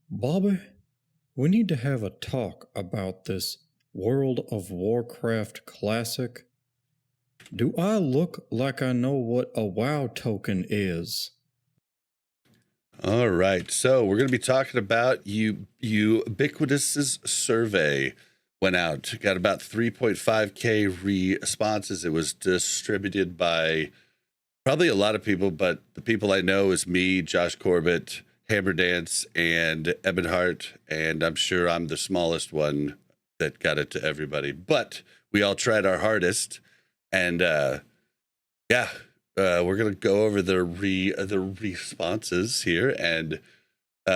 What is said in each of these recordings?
Bobby, we need to have a talk about this World of Warcraft Classic. Do I look like I know what a WoW token is? All right, so we're going to be talking about Ubiquitous's survey went out, got about 3.5K responses. It was distributed by probably a lot of people, but the people I know is me, Josh Corbett, Hammer Dance, and Eben Hart, and I'm sure I'm the smallest one that got it to everybody. But we all tried our hardest, and we're gonna go over the responses here, and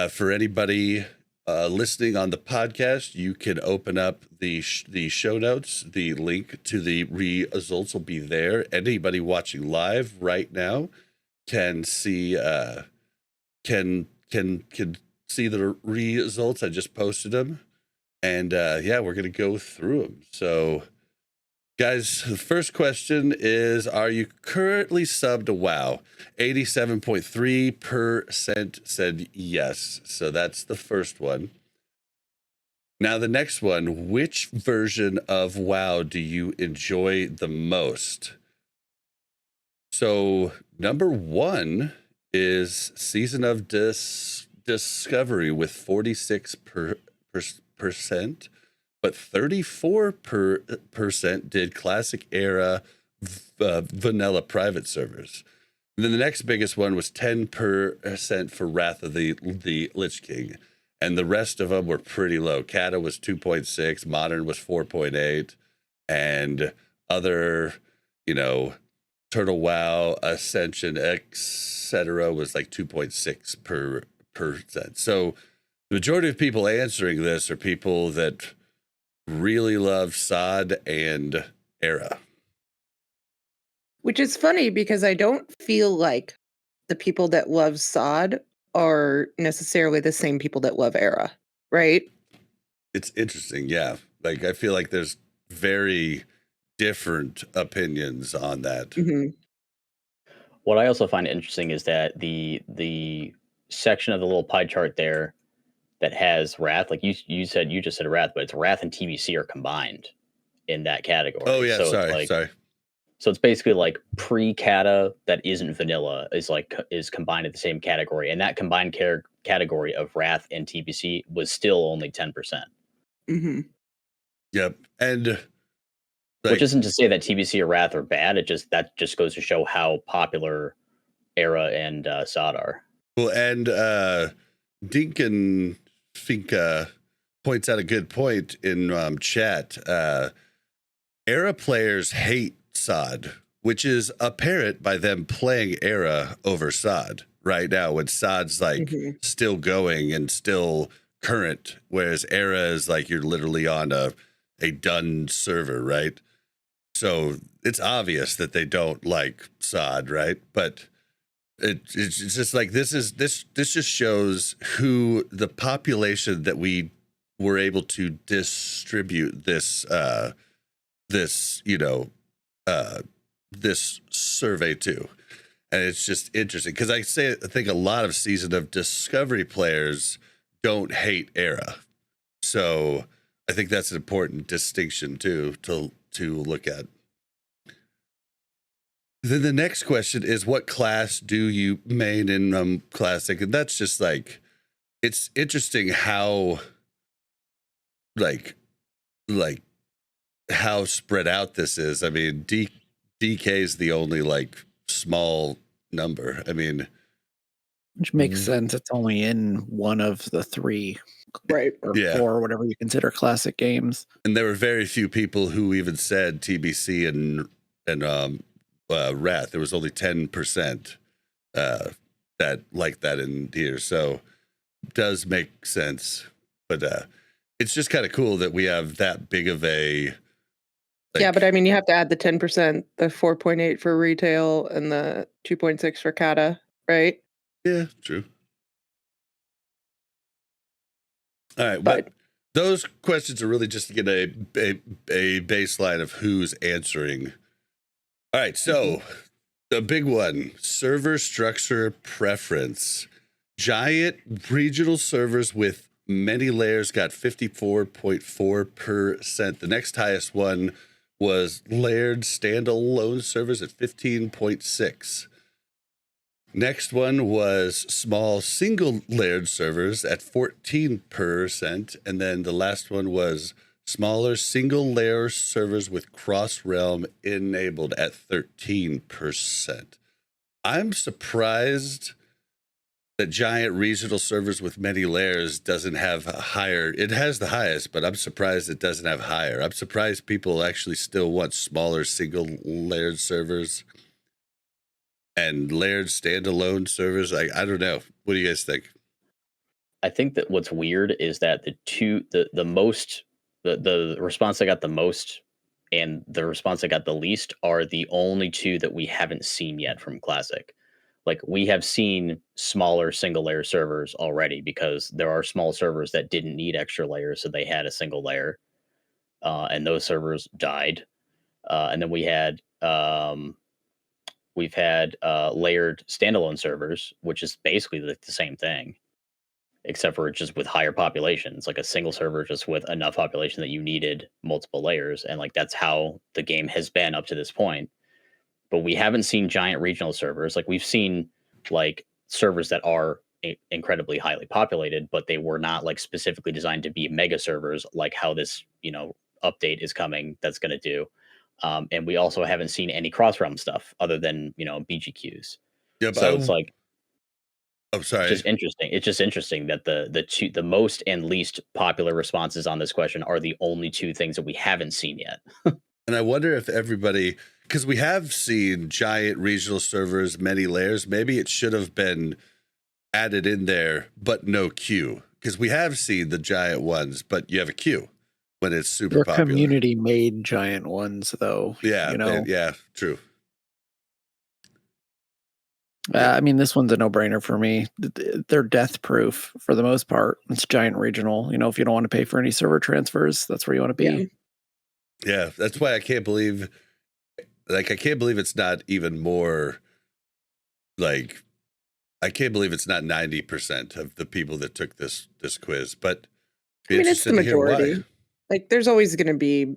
for anybody listening on the podcast, you can open up the show notes. The link to the results will be there. Anybody watching live right now can see can see the results. I just posted them, and we're gonna go through them. So, guys, the first question is, are you currently subbed to WoW? 87.3% said yes. So that's the first one. Now, the next one, which version of WoW do you enjoy the most? So number one is Season of Discovery with 46%. But 34% did classic era vanilla private servers. And then the next biggest one was 10% for Wrath of the Lich King. And the rest of them were pretty low. Kata was 2.6, Modern was 4.8, and other, Turtle WoW, Ascension, etc. was like 2.6%. So the majority of people answering this are people that really love SOD and Era. Which is funny because I don't feel like the people that love SOD are necessarily the same people that love Era, right? It's interesting, yeah. Like, I feel like there's very different opinions on that. Mm-hmm. What I also find interesting is that the section of the little pie chart there that has Wrath, like you just said Wrath, but it's Wrath and TBC are combined in that category. Oh yeah, so sorry. So it's basically like pre-Kata that isn't vanilla is combined at the same category, and that combined category of Wrath and TBC was still only 10%. Mm-hmm. Yep, and which isn't to say that TBC or Wrath are bad. That just goes to show how popular Era and SOD are. Well, and Dinkin Finka points out a good point in chat. Era players hate SOD, which is apparent by them playing Era over SOD right now when SOD's like still going and still current, whereas Era is like you're literally on a done server, right? So it's obvious that they don't like SOD, right? But it's just like this just shows who the population that we were able to distribute this survey to. And it's just interesting because I think a lot of Season of Discovery players don't hate Era. So I think that's an important distinction too to look at. Then the next question is, what class do you main in Classic? And that's just like, it's interesting how like how spread out this is. I mean, DK is the only like small number. I mean, which makes sense. It's only in one of the three, right? Or four, or whatever you consider classic games. And there were very few people who even said TBC and Wrath. There was only 10% that like that in here. So it does make sense. But it's just kind of cool that we have that big of a. Yeah, but I mean, you have to add the 10%, the 4.8 for retail, and the 2.6 for Kata, right? Yeah, true. All right, but those questions are really just to get a baseline of who's answering. All right, so The big one, server structure preference. Giant regional servers with many layers got 54.4%. The next highest one was layered standalone servers at 15.6%. Next one was small single layered servers at 14%. And then the last one was smaller single layer servers with cross realm enabled at 13%. I'm surprised that giant regional servers with many layers doesn't have a higher. It has the highest, but I'm surprised it doesn't have higher. I'm surprised people actually still want smaller single layered servers and layered standalone servers. I don't know. What do you guys think? I think that what's weird is that the response I got the most and the response I got the least are the only two that we haven't seen yet from Classic. Like, we have seen smaller single layer servers already because there are small servers that didn't need extra layers, so they had a single layer, and those servers died. And then we've had layered standalone servers, which is basically the same thing, except for just with higher populations, like a single server just with enough population that you needed multiple layers. And like, that's how the game has been up to this point. But we haven't seen giant regional servers. Like, we've seen like servers that are incredibly highly populated, but they were not like specifically designed to be mega servers, like how this, update is coming that's going to do. And we also haven't seen any cross realm stuff other than, BGQs. Yeah, so it's like, I'm sorry. Just interesting. It's just interesting that the most and least popular responses on this question are the only two things that we haven't seen yet. And I wonder if everybody, because we have seen giant regional servers, many layers, maybe it should have been added in there, but no queue. Because we have seen the giant ones, but you have a queue when it's super They're popular. community made giant ones, though. Yeah, yeah, true. I mean, this one's a no-brainer for me. They're death proof for the most part. It's giant regional. If you don't want to pay for any server transfers, that's where you want to be. Yeah, that's why I can't believe it's not even more. Like, I can't believe it's not 90% of the people that took this quiz. But I mean, it's the majority. Like, there's always going to be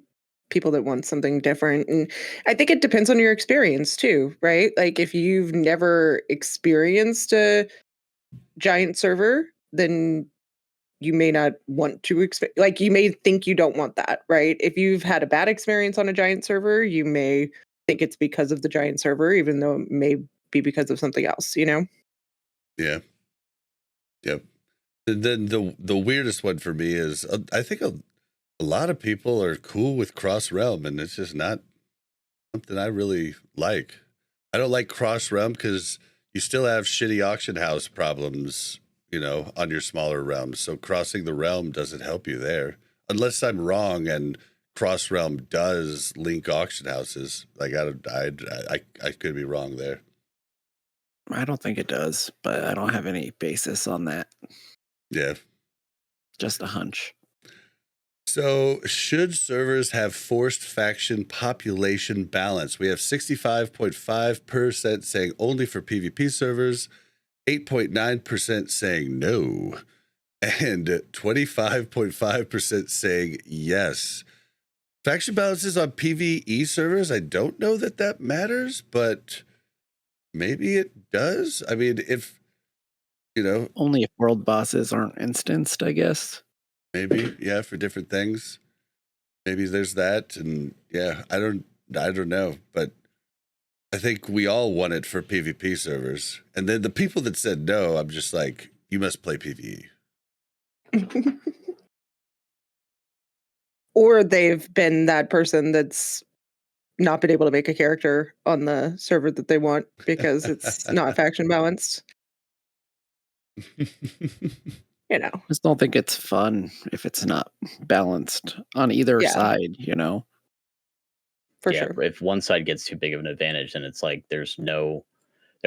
people that want something different. And I think it depends on your experience too, right? Like, if you've never experienced a giant server, then you may not want to you may think you don't want that, right? If you've had a bad experience on a giant server, you may think it's because of the giant server, even though it may be because of something else, Yeah. Yep. And then the weirdest one for me is I think a lot of people are cool with cross realm, and it's just not something I really like. I don't like cross realm because you still have shitty auction house problems, on your smaller realms. So crossing the realm doesn't help you there, unless I'm wrong and cross realm does link auction houses. Like, I could be wrong there. I don't think it does, but I don't have any basis on that. Yeah, just a hunch. So, should servers have forced faction population balance? We have 65.5% saying only for PvP servers, 8.9% saying no, and 25.5% saying yes. Faction balances on PvE servers, I don't know that matters, but maybe it does. I mean, if, only if world bosses aren't instanced, I guess. Maybe, yeah, for different things. Maybe there's that, and yeah, I don't know, but I think we all want it for PvP servers. And then the people that said no, I'm just like, you must play PvE. Or they've been that person that's not been able to make a character on the server that they want because it's not faction balanced. I just don't think it's fun if it's not balanced on either side, For sure. If one side gets too big of an advantage, then it's like there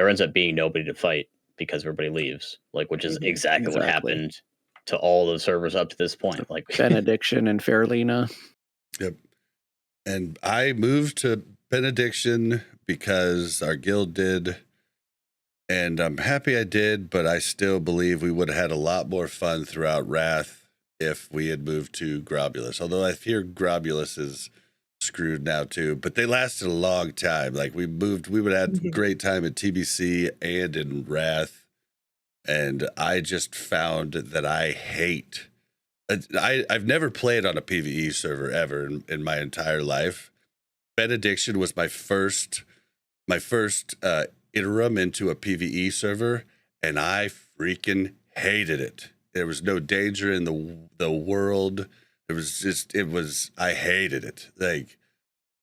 ends up being nobody to fight because everybody leaves, like, which is exactly what happened to all the servers up to this point. Like Benediction and Fairlena. Yep. And I moved to Benediction because our guild did. And I'm happy I did, but I still believe we would have had a lot more fun throughout Wrath if we had moved to Grobulus. Although I fear Grobulus is screwed now too, but they lasted a long time. Like we would have had great time at TBC and in Wrath. And I just found that I've never played on a PvE server ever in my entire life. Benediction was my first interim into a PvE server, and I freaking hated it. There was no danger in the world. I hated it. Like,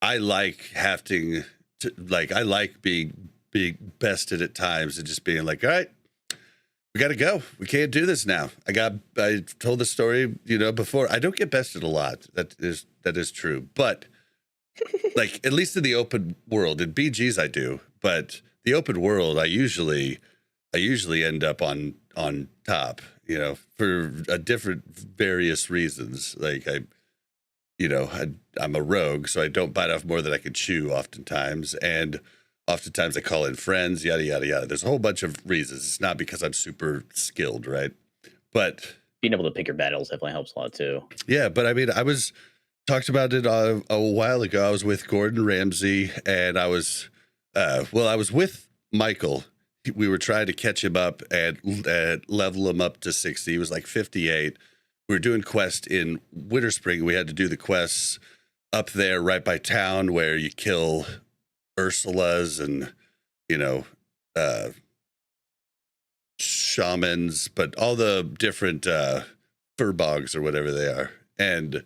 I like having to, like, I like being bested at times and just being like, all right, we got to go. We can't do this now. I told the story, before. I don't get bested a lot. That is true. But like, at least in the open world, in BGs I do, but the open world, I usually end up on top, for a different various reasons. Like I'm a rogue, so I don't bite off more than I can chew oftentimes. And oftentimes I call in friends, yada, yada, yada. There's a whole bunch of reasons. It's not because I'm super skilled, right? But being able to pick your battles definitely helps a lot too. Yeah, but I mean, talked about it a while ago. I was with Gordon Ramsay, and I was with Michael. We were trying to catch him up and level him up to 60. He was like 58. We were doing quests in Winter Spring. We had to do the quests up there right by town where you kill Ursulas and, shamans, but all the different furbogs or whatever they are. And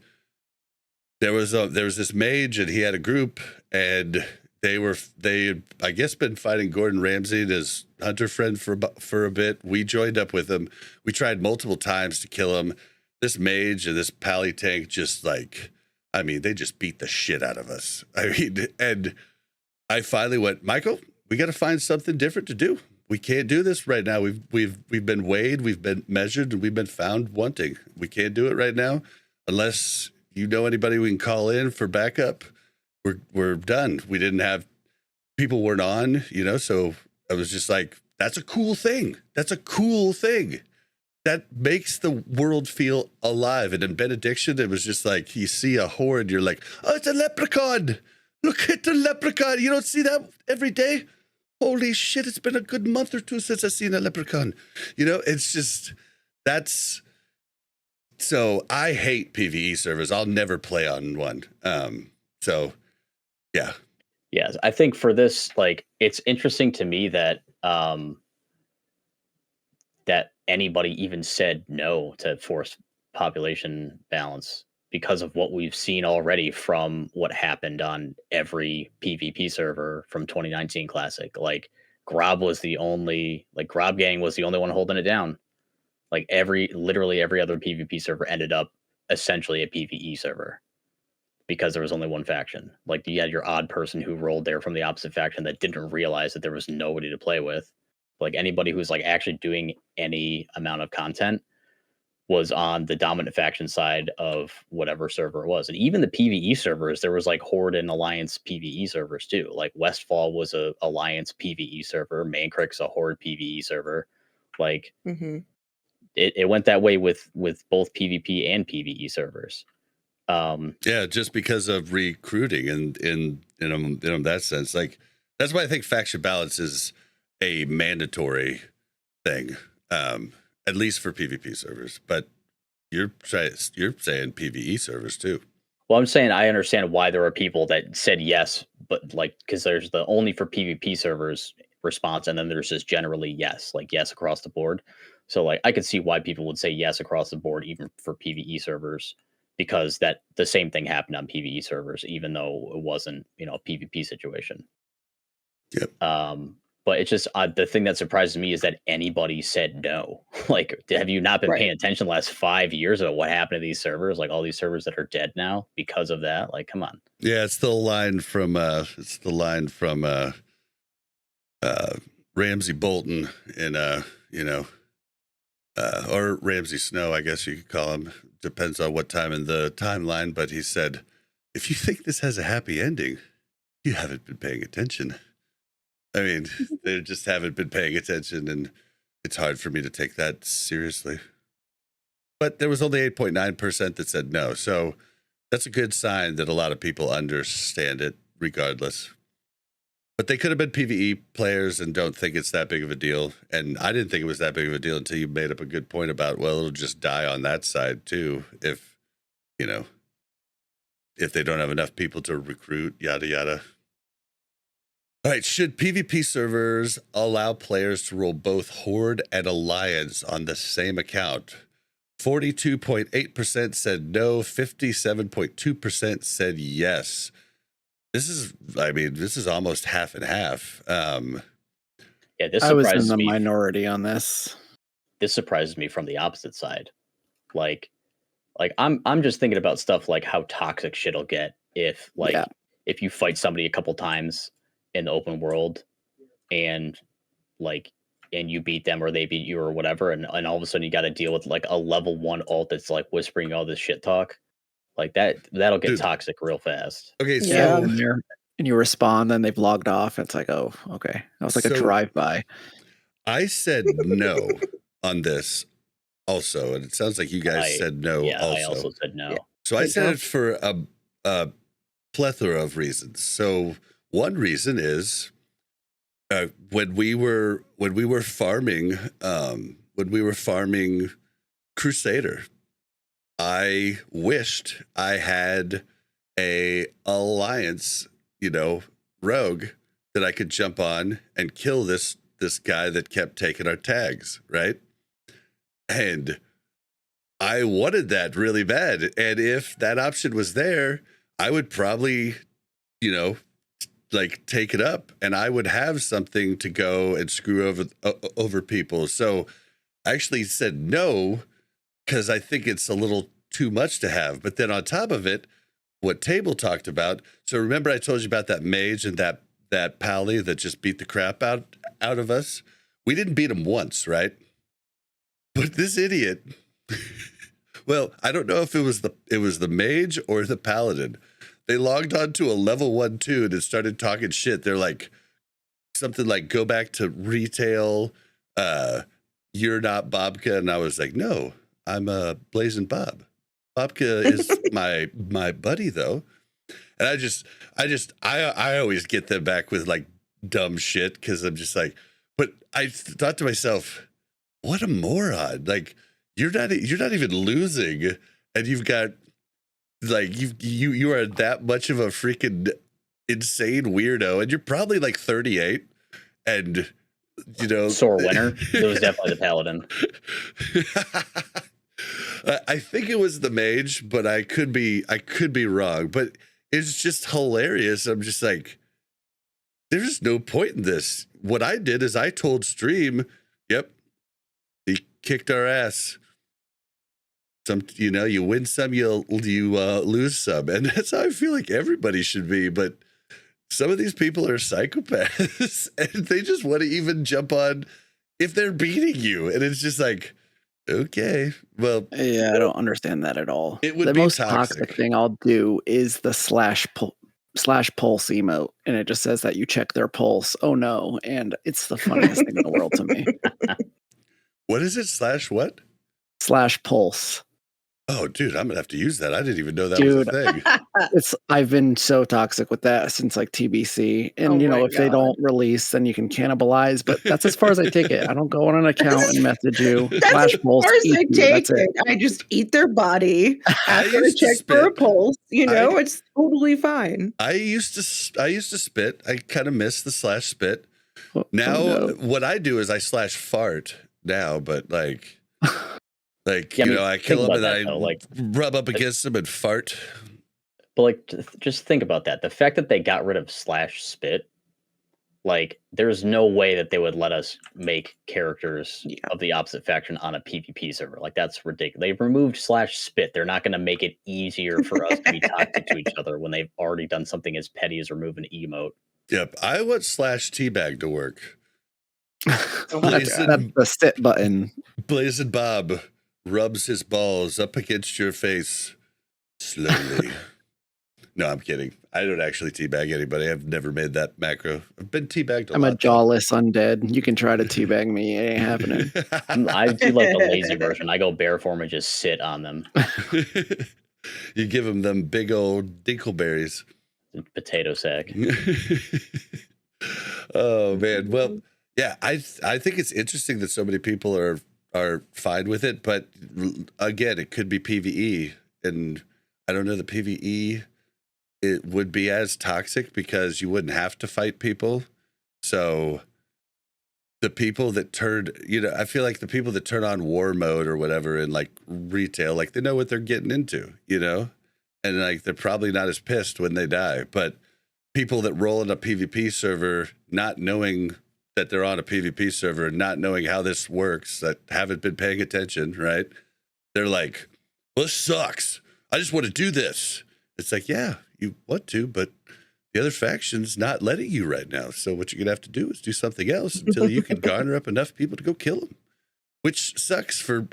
there was this mage, and he had a group, and they had, I guess, been fighting Gordon Ramsay and his hunter friend for a bit. We joined up with him. We tried multiple times to kill him. This mage and this pally tank they just beat the shit out of us. And I finally went, Michael, we got to find something different to do. We can't do this right now. We've been weighed, we've been measured, and we've been found wanting. We can't do it right now unless you know anybody we can call in for backup. We're done. We didn't have people weren't on, so I was just like, that's a cool thing. That's a cool thing. That makes the world feel alive. And in Benediction, it was just like, you see a horde, you're like, oh, it's a leprechaun. Look at the leprechaun. You don't see that every day. Holy shit, it's been a good month or two since I've seen a leprechaun. It's just, so I hate PvE servers. I'll never play on one. Yeah. Yeah, I think for this, it's interesting to me that that anybody even said no to forced population balance because of what we've seen already from what happened on every PvP server from 2019 Classic. Like, Grob was the only, Grob Gang was the only one holding it down. Like, literally every other PvP server ended up essentially a PvE server because there was only one faction. Like, you had your odd person who rolled there from the opposite faction that didn't realize that there was nobody to play with. Like, anybody who's actually doing any amount of content was on the dominant faction side of whatever server it was. And even the PvE servers, there was Horde and Alliance PvE servers too. Like, Westfall was a Alliance PvE server. Mancrick's a Horde PvE server. It went that way with both PvP and PvE servers. Yeah, just because of recruiting and in that sense. That's why I think faction balance is a mandatory thing. At least for PvP servers, but you're saying PvE servers too. Well, I'm saying I understand why there are people that said yes, but because there's the only for PvP servers response, and then there's just generally yes, yes across the board. So I could see why people would say yes across the board, even for PvE servers, because that the same thing happened on PvE servers, even though it wasn't a PvP situation. Yep. But it's just the thing that surprises me is that anybody said no. Have you not been paying attention the last 5 years about what happened to these servers? All these servers that are dead now because of that. Come on. Yeah, it's the line from Ramsey Bolton in or Ramsey Snow, I guess you could call him. Depends on what time in the timeline. But he said, if you think this has a happy ending, you haven't been paying attention. I mean, they just haven't been paying attention, and it's hard for me to take that seriously. But there was only 8.9% that said no. So that's a good sign that a lot of people understand it regardless. But they could have been PvE players and don't think it's that big of a deal. And I didn't think it was that big of a deal until you made up a good point about, well, it'll just die on that side too. If, you know, if they don't have enough people to recruit, yada, yada. All right. Should PvP servers allow players to roll both Horde and Alliance on the same account? 42.8% said no. 57.2% said yes. This is almost half and half. Yeah, this I was in surprises the me. minority on this. This surprises me from the opposite side. Like I'm just thinking about stuff like how toxic shit'll get if if you fight somebody a couple times in the open world and you beat them or they beat you or whatever, and all of a sudden you got to deal with like a level 1 alt that's like whispering all this shit talk. Like that'll get toxic real fast. Okay, so Yeah. And you respond, then they've logged off. It's like, oh, okay. That was like a drive-by. I said no on this also, and it sounds like you guys said no also. I also said no. Yeah. So I said it for a plethora of reasons. So one reason is when we were farming Crusader, I wished I had a Alliance, rogue that I could jump on and kill this guy that kept taking our tags, right? And I wanted that really bad. And if that option was there, I would probably, take it up, and I would have something to go and screw over people. So I actually said no, because I think it's a little too much to have. But then on top of it, what Table talked about. So remember I told you about that mage and that pally that just beat the crap out of us? We didn't beat him once, right? But this idiot, well, I don't know if it was the mage or the paladin. They logged on to a level 1 tune and started talking shit. They're like something like, go back to retail. You're not Bobka. And I was like, no, I'm Blazzinbob. Bobka is my buddy though. And I always get them back with like dumb shit, because I'm just like, but I thought to myself, what a moron. Like you're not even losing, and you've got like you are that much of a freaking insane weirdo, and you're probably like 38, and sore winner. It was definitely the paladin. I think it was the mage, but I could be wrong. But it's just hilarious. I'm just like, there's no point in this. What I did is I told Stream, yep, he kicked our ass. You win some, you lose some, and that's how I feel like everybody should be. But some of these people are psychopaths, and they just want to even jump on if they're beating you, and it's just like, okay, well, yeah, I don't understand that at all. It would the be most toxic thing I'll do is the /pulse emote, and it just says that you check their pulse. Oh no, and it's the funniest thing in the world to me. What is it? /what? /pulse. Oh, dude, I'm gonna have to use that. I didn't even know that was a thing. I've been so toxic with that since like TBC, and if they don't release, then you can cannibalize. But that's as far as I take it. I don't go on an account and message you. That's as far as I take it. I just eat their body after I check for a pulse. It's totally fine. I used to spit. I kind of miss the /spit. Now, what I do is I /fart now, but like. I kill them and I rub up against them and fart. But just think about that. The fact that they got rid of /spit, there's no way that they would let us make characters of the opposite faction on a PvP server. That's ridiculous. They've removed /spit. They're not going to make it easier for us to be toxic to each other when they've already done something as petty as remove an emote. Yep, I want /teabag to work. That's the sit button. Blazzinbob rubs his balls up against your face slowly. No, I'm kidding. I don't actually teabag anybody. I've never made that macro. I've been teabagged a lot. I'm a jawless undead. You can try to teabag me. It ain't happening. I do like the lazy version. I go bare form and just sit on them. You give them big old dinkleberries. Potato sack. Oh man. Well, yeah, I think it's interesting that so many people are fine with it, but again, it could be PvE, and I don't know the PvE it would be as toxic because you wouldn't have to fight people. So the people that I feel like the people that turn on war mode or whatever in like retail, like they know what they're getting into, and like they're probably not as pissed when they die. But people that roll in a PvP server not knowing that they're on a PvP server, not knowing how this works, that haven't been paying attention, right? They're like, well, this sucks. I just want to do this. It's like, yeah, you want to, but the other faction's not letting you right now. So what you're going to have to do is do something else until you can garner up enough people to go kill them, which sucks for,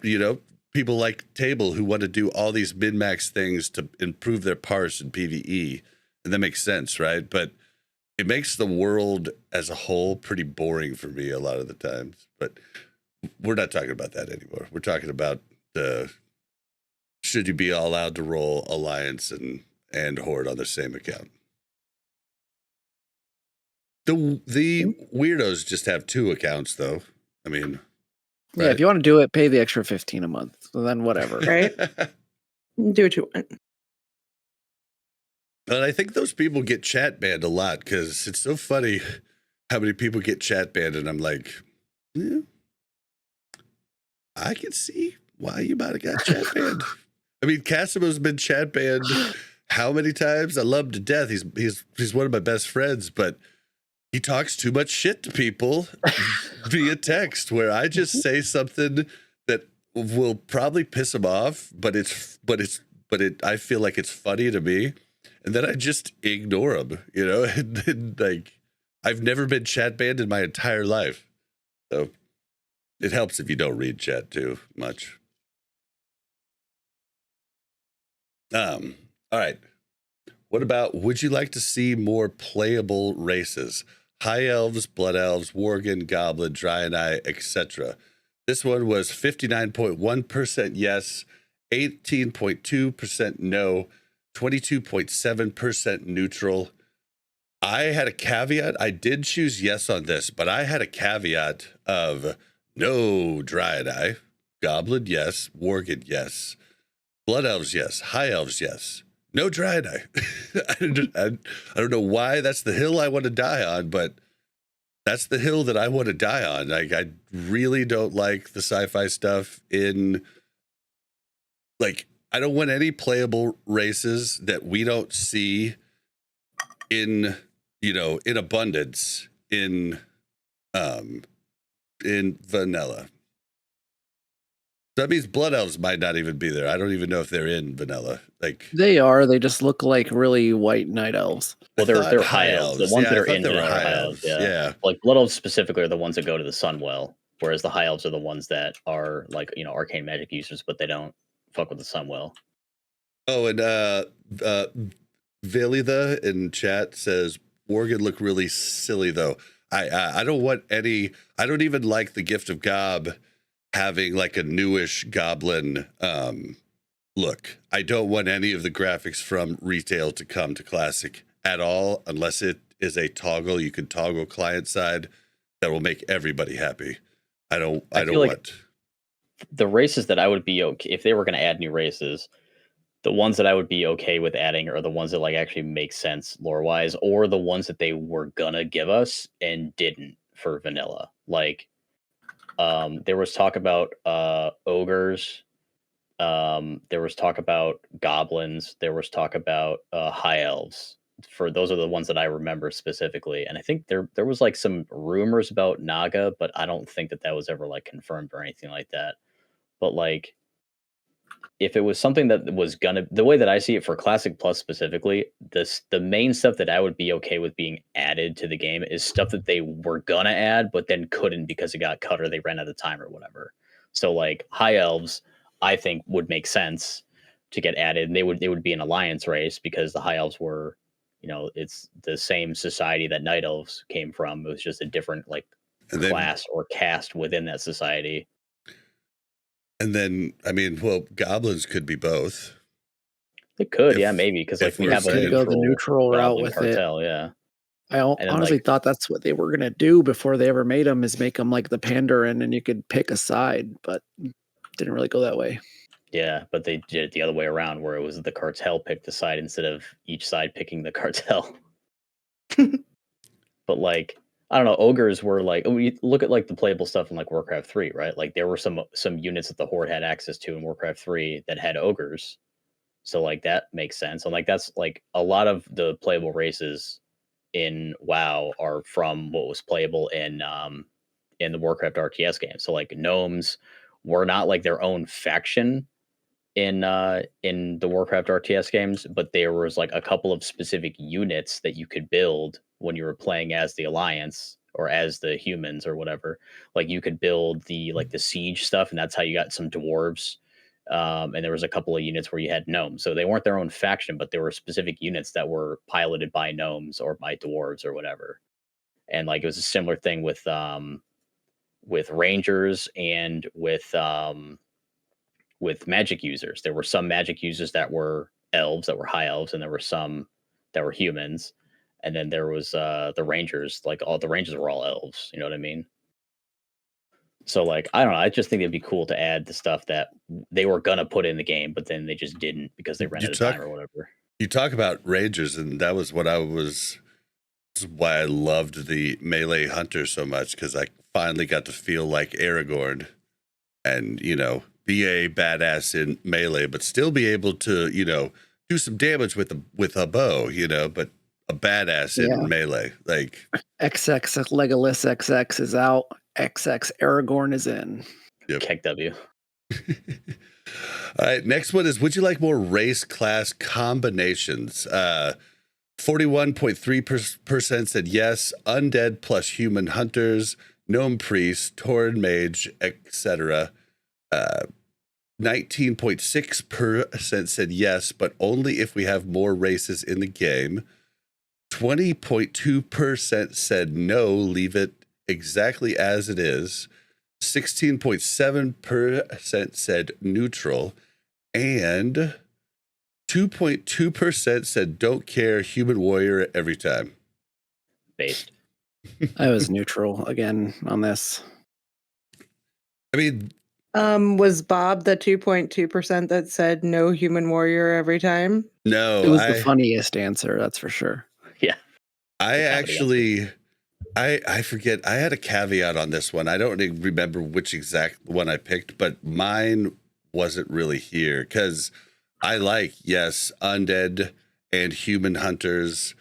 people like Table who want to do all these min-max things to improve their parse in PvE. And that makes sense, right? But it makes the world as a whole pretty boring for me a lot of the times. But we're not talking about that anymore. We're talking about should you be allowed to roll Alliance and Horde on the same account? The weirdos just have 2 accounts, though. I mean, right? Yeah, if you want to do it, pay the extra $15 a month. So then whatever. Right? Do what you want. And I think those people get chat banned a lot because it's so funny how many people get chat banned, and I'm like, yeah, I can see why you might have got chat banned. I mean, Casimo's been chat banned how many times? I love him to death. He's one of my best friends, but he talks too much shit to people via text, where I just say something that will probably piss him off, but I feel like it's funny to me. And then I just ignore him, and like, I've never been chat banned in my entire life. So it helps if you don't read chat too much. All right. What about, would you like to see more playable races? High elves, blood elves, worgen, goblin, Draenei, etc. This one was 59.1% yes, 18.2% no, 22.7% neutral. I had a caveat. I did choose yes on this, but I had a caveat of no Draenei, goblin yes, worgen yes, blood elves yes, high elves yes, no Draenei. I don't know why that's the hill I want to die on, but that's the hill that I want to die on. Like, I really don't like the sci-fi stuff in, like, I don't want any playable races that we don't see in abundance in vanilla. That means blood elves might not even be there. I don't even know if they're in vanilla. Like, they are. They just look like really white night elves. Well, they're high elves. The ones that are in vanilla are high elves. Yeah. Like blood elves specifically are the ones that go to the Sunwell, whereas the high elves are the ones that are like, arcane magic users, but they don't fuck with the Sunwell. Oh, and Velida in chat says worgen look really silly though. I don't want any. I don't even like the Gift of Gob having like a newish goblin look. I don't want any of the graphics from retail to come to Classic at all, unless it is a toggle. You can toggle client side that will make everybody happy. I don't want the races that I would be okay if they were going to add new races. The ones that I would be okay with adding are the ones that like actually make sense lore wise, or the ones that they were gonna give us and didn't for vanilla. Like, there was talk about ogres. There was talk about goblins. There was talk about high elves. Those are the ones that I remember specifically. And I think there was like some rumors about Naga, but I don't think that was ever like confirmed or anything like that. But like, if it was something that was the way that I see it for Classic Plus specifically, the main stuff that I would be okay with being added to the game is stuff that they were gonna add, but then couldn't because it got cut or they ran out of time or whatever. So like high elves, I think would make sense. get added, and they would be an alliance race because the high elves were, it's the same society that night elves came from. It was just a different class or caste within that society. And then, I mean, well, goblins could be both. It could, maybe, because we have to go the neutral route with cartel, it. Yeah. I honestly thought that's what they were gonna do before they ever made them, is make them like the Pandaren, and you could pick a side, but didn't really go that way. Yeah, but they did it the other way around, where it was the cartel picked the side instead of each side picking the cartel. But I don't know, ogres were we look at the playable stuff in Warcraft 3, right? There were some units that the Horde had access to in Warcraft 3 that had ogres. So that makes sense. And that's a lot of the playable races in WoW are from what was playable in the Warcraft RTS game. So gnomes were not their own faction in the Warcraft RTS games, but there was a couple of specific units that you could build when you were playing as the Alliance or as the humans or whatever. You could build the the siege stuff, and that's how you got some dwarves. And there was a couple of units where you had gnomes, so they weren't their own faction, but there were specific units that were piloted by gnomes or by dwarves or whatever. And it was a similar thing with rangers and with magic users. There were some magic users that were elves, that were high elves, and there were some that were humans. And then there was the rangers, all the rangers were all elves. You know what I mean? So I don't know. I just think it'd be cool to add the stuff that they were gonna put in the game, but then they just didn't because they ran out of time or whatever. You talk about rangers, and that was what that's why I loved the melee hunter so much, because I finally got to feel like Aragorn, and be a badass in melee, but still be able to do some damage with a bow, but a badass in melee. XX Legolas XX is out. XX Aragorn is in. Yep. Keck W. All right, next one is, would you like more race class combinations? 41.3% said yes. Undead plus human hunters, gnome priest, tauren mage, etc. 19.6% said yes, but only if we have more races in the game. 20.2% said no, leave it exactly as it is. 16.7% said neutral, and 2.2% said don't care, human warrior every time. Based. I was neutral again on this. I mean, was Bob the 2.2% that said no human warrior every time? No, it was the funniest answer, that's for sure. Yeah, I forget. I had a caveat on this one. I don't remember which exact one I picked, but mine wasn't really here because I undead and human hunters.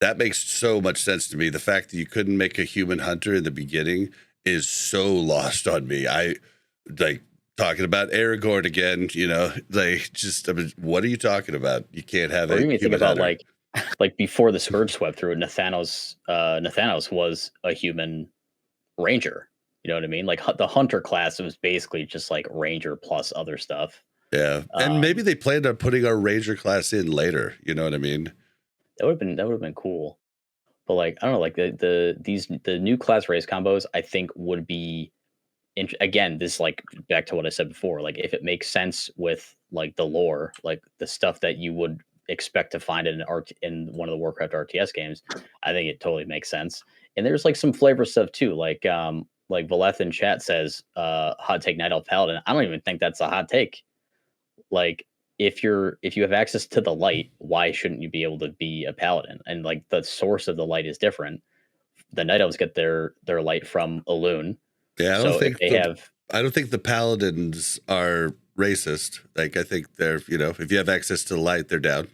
That makes so much sense to me. The fact that you couldn't make a human hunter in the beginning is so lost on me. I talking about Aragorn again. What are you talking about? You can't have it. You think about hunter. Before the Scourge swept through, Nathanos was a human ranger. You know what I mean? The hunter class was basically just ranger plus other stuff. Yeah, and maybe they planned on putting our ranger class in later. You know what I mean? That would have been cool. But I don't know, the new class race combos I think would be again, this back to what I said before, if it makes sense with the lore, the stuff that you would expect to find in one of the Warcraft RTS games, I think it totally makes sense. And there's some flavor stuff too, like Valeth in chat says hot take Night Elf Paladin. I don't even think that's a hot take. If you have access to the light, why shouldn't you be able to be a paladin? And the source of the light is different. The Night Elves get their light from Elune. Yeah, I don't think the paladins are racist. I think they're, if you have access to the light, they're down.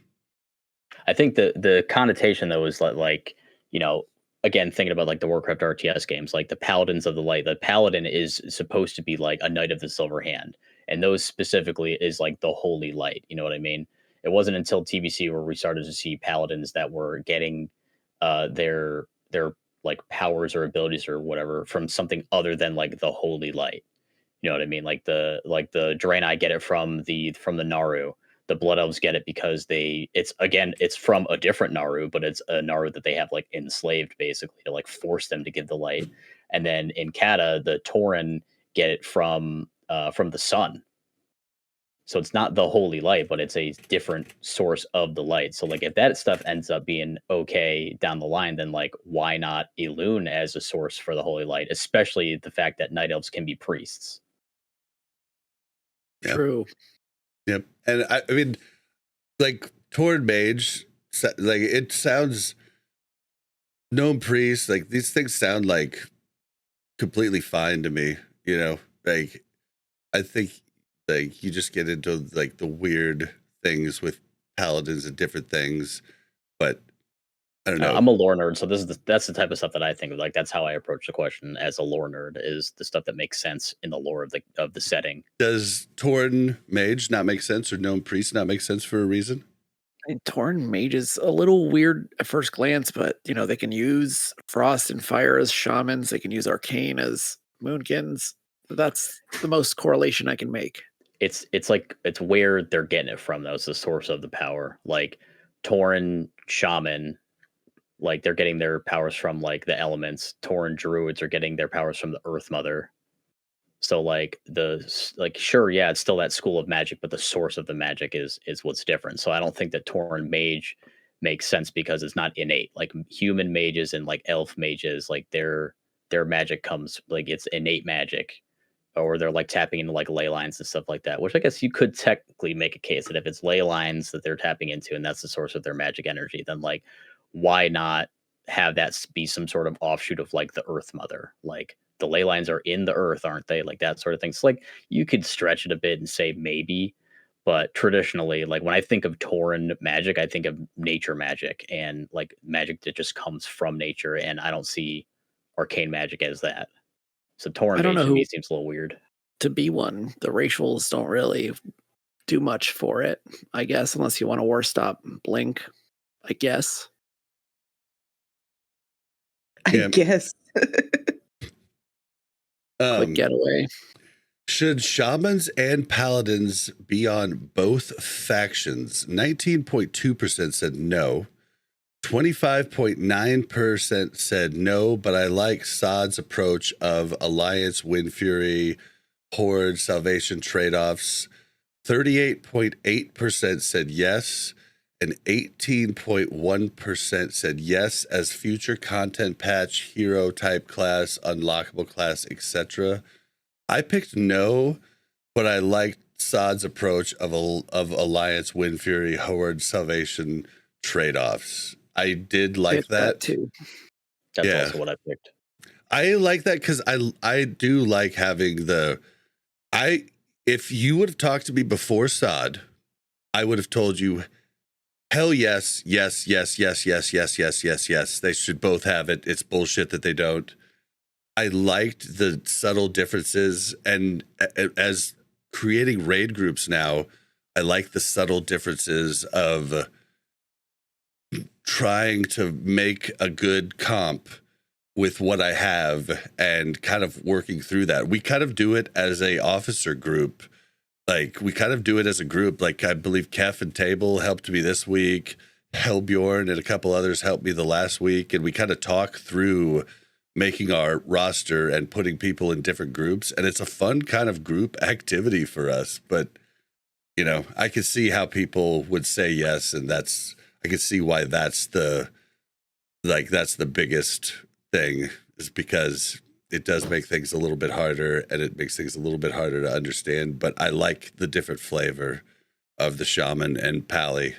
I think the connotation though is again, thinking about the Warcraft RTS games, the Paladins of the Light. The Paladin is supposed to be a Knight of the Silver Hand, and those specifically is the Holy Light. You know what I mean? It wasn't until TBC where we started to see Paladins that were getting their powers or abilities or whatever from something other than the Holy Light. You know what I mean? The Draenei get it from the Naru. the Blood Elves get it because it's from a different Naru, but it's a Naru that they have like enslaved basically to like force them to give the light. And then in Kata, the Tauren get it from the sun. So it's not the holy light, but it's a different source of the light. So like if that stuff ends up being okay down the line, then like why not Elune as a source for the holy light, especially the fact that night elves can be priests. Yep. True. Yep. And I mean, like Tauren Mage, like it sounds gnome priest, like these things sound like completely fine to me, you know, like I think like you just get into like the weird things with paladins and different things, but I don't know. I'm a lore nerd, so that's the type of stuff that I think of. Like that's how I approach the question as a lore nerd, is the stuff that makes sense in the lore of the setting. Does Tauren Mage not make sense, or Gnome Priest not make sense for a reason? Tauren Mage is a little weird at first glance, but you know, they can use Frost and Fire as shamans, they can use Arcane as Moonkins. That's the most correlation I can make. It's where they're getting it from, though. It's the source of the power. Like Tauren Shaman, like they're getting their powers from like the elements. Tauren Druids are getting their powers from the Earth Mother. So like sure, yeah, it's still that school of magic, but the source of the magic is what's different. So I don't think that Tauren Mage makes sense because it's not innate. Like human mages and like elf mages, like their magic comes like it's innate magic, or they're like tapping into like ley lines and stuff like that. Which I guess you could technically make a case that if it's ley lines that they're tapping into and that's the source of their magic energy, then like why not have that be some sort of offshoot of like the Earth Mother? Like the ley lines are in the earth, aren't they? Like that sort of thing. So like you could stretch it a bit and say maybe, but traditionally, like when I think of Tauren magic, I think of nature magic and like magic that just comes from nature, and I don't see arcane magic as that. So Tauren mage to me seems a little weird. To be one, the racials don't really do much for it, I guess, unless you want to war stop Blink, I guess. I guess. Quick getaway. Should shamans and paladins be on both factions? 19.2% said no. 25.9% said no, but I like Sod's approach of Alliance, Wind Fury, Horde, Salvation trade-offs. 38.8% said yes, and 18.1% said yes as future content patch, hero type class, unlockable class, etc. I picked no, but I liked Sod's approach of Alliance, Wind Fury, Horde, Salvation trade-offs. I did like that too. That's also what I picked. I like that because I do like having if you would have talked to me before Sod, I would have told you, hell yes, yes, yes, yes, yes, yes, yes, yes, yes. They should both have it. It's bullshit that they don't. I liked the subtle differences, and as creating raid groups now, I like the subtle differences of trying to make a good comp with what I have and kind of working through that. We kind of do it as a officer group. Like we kind of do it as a group. Like I believe Kef and Table helped me this week. Hellbjorn and a couple others helped me the last week. And we kind of talk through making our roster and putting people in different groups. And it's a fun kind of group activity for us. But, you know, I could see how people would say yes. And I could see why that's the biggest thing, is because it does make things a little bit harder, and it makes things a little bit harder to understand. But I like the different flavor of the Shaman and Pally.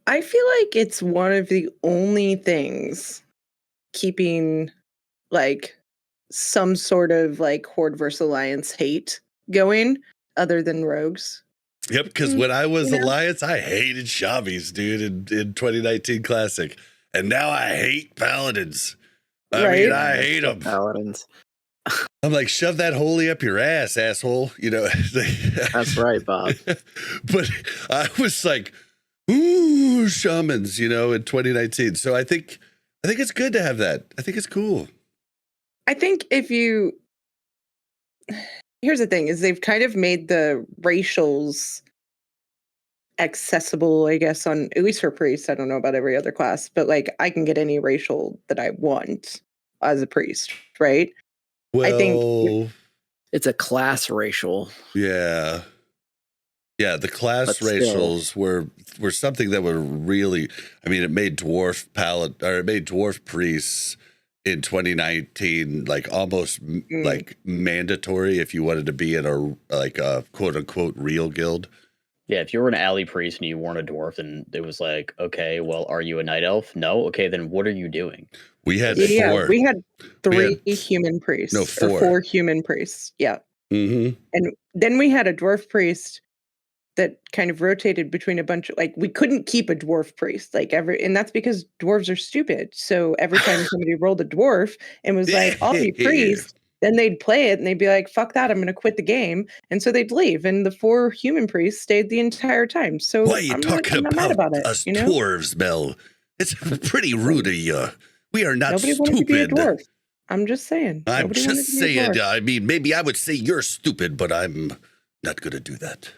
I feel like it's one of the only things keeping like some sort of like Horde versus Alliance hate going, other than rogues. Yep, because when I was Alliance, I hated Shabbies, dude, in 2019 Classic. And now I hate Paladins. I mean, I hate them. Paladins. I'm like, shove that holy up your ass, asshole. You know. That's right, Bob. But I was like, ooh, shamans, you know, in 2019. So I think it's good to have that. I think it's cool. I think here's the thing, is they've kind of made the racials accessible, I guess, on at least for priests. I don't know about every other class, but like I can get any racial that I want as a priest, right? I think Well, It's a class racial. yeah. Yeah, the class But still. racials were something that were really, I mean, it made dwarf priests in 2019 like almost like mandatory if you wanted to be in a quote unquote real guild. Yeah, if you were an alley priest and you weren't a dwarf, then it was like, okay, well, are you a night elf? No. Okay, then what are you doing? We had yeah, four. we had three We had- human priests. no, Or 4. 4 human priests. Yeah. Mm-hmm. And then we had a dwarf priest that kind of rotated between a bunch of, like, we couldn't keep a dwarf priest, like, and that's because dwarves are stupid. So every time somebody rolled a dwarf and was like, I'll be priest, then they'd play it and they'd be like, fuck that, I'm going to quit the game. And so they'd leave. And the 4 human priests stayed the entire time. So Why are you I'm talking not mad about about it, us you know? dwarves, Mel? It's pretty rude of you. We are not Nobody wanted to be a stupid. dwarf. I'm just saying. I'm Nobody wanted just to be a saying. dwarf. I mean, maybe I would say you're stupid, but I'm not going to do that.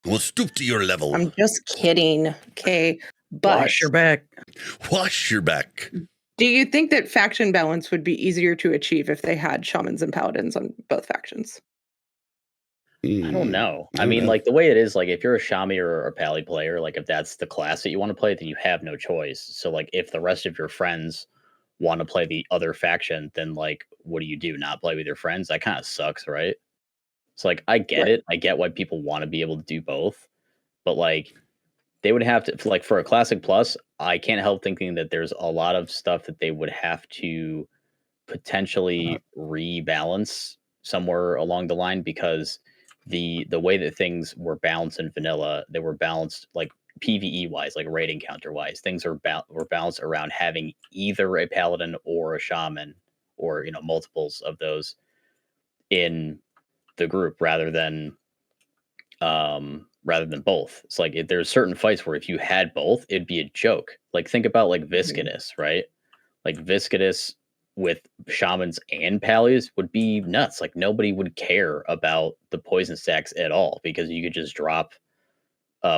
We'll stoop to your level. I'm just kidding. Okay. But Wash your back. Wash your back. do you think that faction balance would be easier to achieve if they had shamans and paladins on both factions? I don't know. I I mean, know. like the way it is, like if you're a Shami or a Pally player, like if that's the class that you want to play, then you have no choice. So like if the rest of your friends want to play the other faction, then like what do you do? Not play with your friends? That kind of sucks, right? It's like I get it. I get why people want to be able to do both, but like they would have to, like for a Classic Plus, I can't help thinking that there's a lot of stuff that they would have to potentially rebalance somewhere along the line, because the way that things were balanced in vanilla, they were balanced like PvE wise, like raid encounter wise. Things were balanced around having either a paladin or a shaman, or multiples of those in the group rather than both. It's like there's certain fights where if you had both, it'd be a joke. Like think about like Viscidus, right? Like Viscidus with shamans and pallies would be nuts. Like nobody would care about the poison stacks at all, because you could just drop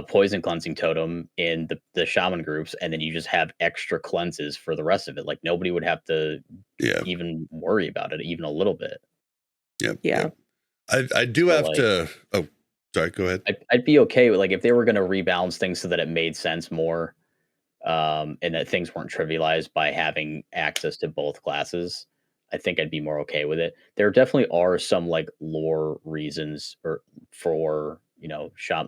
poison cleansing totem in the shaman groups, and then you just have extra cleanses for the rest of it. Like nobody would have to even worry about it even a little bit. Yeah. I do have to. Oh, sorry. Go ahead. I'd be okay with like if they were going to rebalance things so that it made sense more, and that things weren't trivialized by having access to both classes. I think I'd be more okay with it. There definitely are some like lore reasons for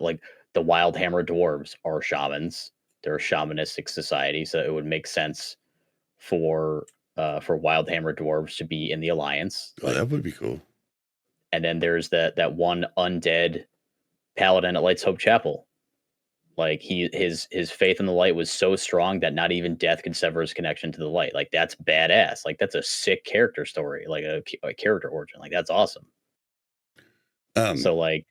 like the Wild Hammer dwarves are shamans. They're a shamanistic society, so it would make sense for Wild Hammer dwarves to be in the Alliance. Oh, that would be cool. And then there's that one undead paladin at Light's Hope Chapel. Like his faith in the light was so strong that not even death could sever his connection to the light. Like that's badass. Like that's a sick character story, like a character origin. Like that's awesome. So like,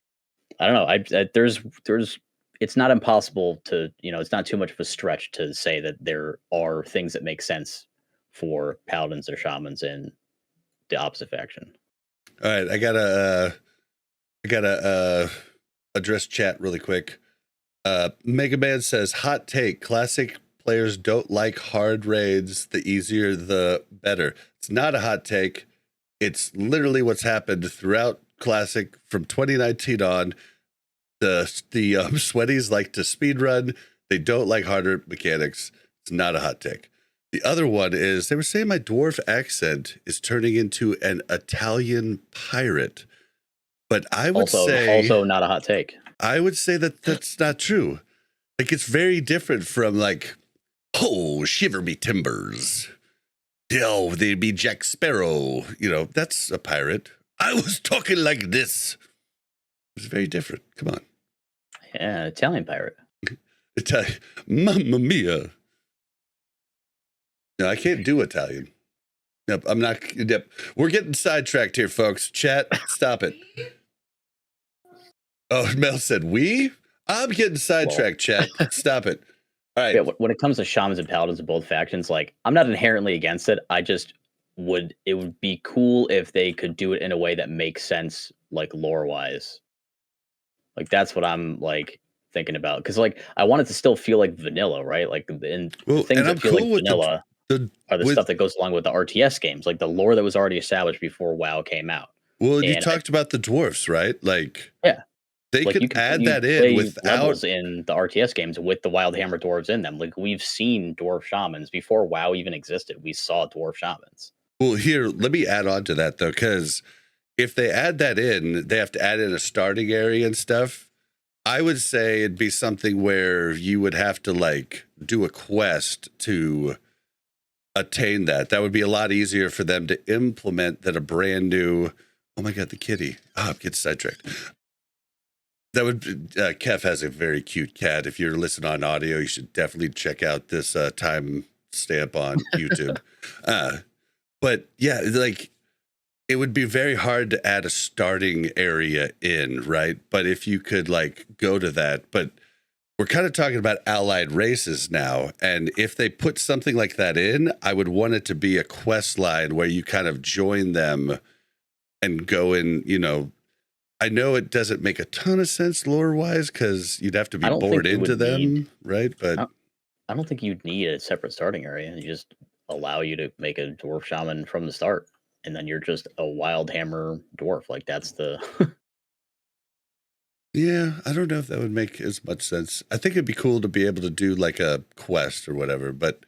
I don't know. There's it's not impossible to, it's not too much of a stretch to say that there are things that make sense for paladins or shamans in the opposite faction. All right, I gotta address chat really quick. Mega Man says, hot take, Classic players don't like hard raids. The easier, the better. It's not a hot take. It's literally what's happened throughout Classic from 2019 on. The sweaties like to speedrun. They don't like harder mechanics. It's not a hot take. The other one is they were saying my dwarf accent is turning into an Italian pirate. But I would say... Also not a hot take. I would say that that's not true. Like, it's very different from, like, oh, shiver me timbers. Oh, they'd be Jack Sparrow. That's a pirate. I was talking like this. It's very different. Come on. Yeah, Italian pirate. Italian. Mamma mia. No, I can't do Italian. Nope, I'm not. Yep. We're getting sidetracked here, folks. Chat, stop it. Oh, Mel said, I'm getting sidetracked, chat. Stop it. All right. Yeah, when it comes to shamans and paladins of both factions, like, I'm not inherently against it. I just it would be cool if they could do it in a way that makes sense, like, lore-wise. Like, that's what I'm, like, thinking about, because like I want it to still feel like vanilla, right? Like the things that I'm feel cool like with vanilla are the with- stuff that goes along with the RTS games, like the lore that was already established before WoW came out. Well, you And talked about the dwarfs, right? Like, Yeah. they Like you could can add you that in play without. levels in the RTS games with the wild hammer dwarves in them. Like we've seen dwarf shamans before WoW even existed. We saw dwarf shamans. Well, here, let me add on to that though, because if they add that in, they have to add in a starting area and stuff. I would say it'd be something where you would have to like do a quest to attain that. That would be a lot easier for them to implement than a brand new. Oh my God, the kitty! Oh, I'm getting sidetracked. That would. Kef has a very cute cat. If you're listening on audio, you should definitely check out this time stamp on YouTube. But yeah, like it would be very hard to add a starting area in, right? But if you could like go to that, but we're kind of talking about allied races now. And if they put something like that in, I would want it to be a quest line where you kind of join them and go in, you know, I know it doesn't make a ton of sense lore wise because you'd have to be bored into them, right? But I don't think you'd need a separate starting area. You just allow you to make a dwarf shaman from the start, and then you're just a wild hammer dwarf. Like that's the. Yeah, I don't know if that would make as much sense. I think it'd be cool to be able to do like a quest or whatever, but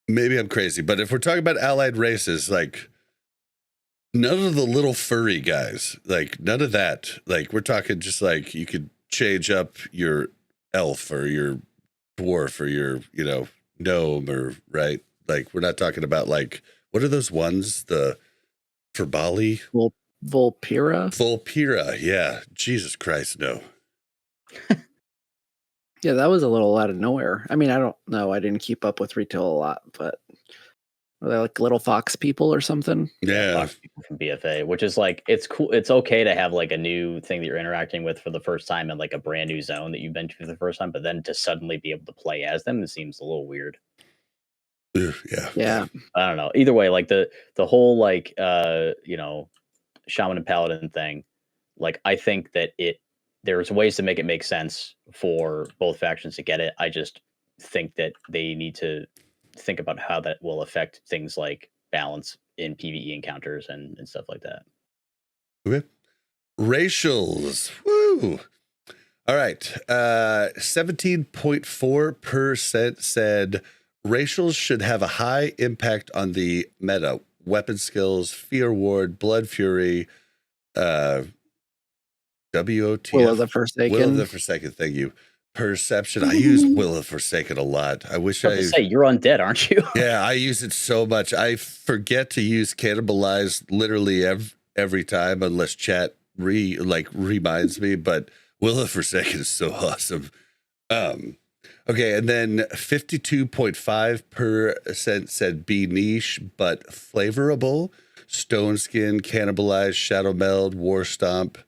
maybe I'm crazy. But if we're talking about allied races, like none of the little furry guys, like none of that. Like we're talking just like you could change up your elf or your dwarf or your, you know, gnome or right. Like we're not talking about like, what are those ones? The for Bali? Vulpira? Yeah. Jesus Christ, no. Yeah, that was a little out of nowhere. I mean, I don't know. I didn't keep up with retail a lot, but are they like little fox people or something? Yeah. Fox people from BFA, which is like, it's cool. It's okay to have like a new thing that you're interacting with for the first time in like a brand new zone that you've been to for the first time, but then to suddenly be able to play as them, it seems a little weird. Yeah. I don't know. Either way, like the whole like you know, Shaman and Paladin thing, like I think that there's ways to make it make sense for both factions to get it. I just think that they need to think about how that will affect things like balance in PvE encounters and stuff like that. Okay. Racials. Woo. All right. 17.4% said racials should have a high impact on the meta. Weapon skills, Fear Ward, Blood Fury, WOTF. Will of the Forsaken. Will of the Forsaken, thank you. Perception. I use Will of the Forsaken a lot. I wish I say you're undead, aren't you? Yeah, I use it so much. I forget to use Cannibalize literally every time unless chat reminds me, but Will of the Forsaken is so awesome. Okay, and then 52.5% said be niche but flavorable. Stone Skin, Cannibalize, Shadow Meld, War Stomp.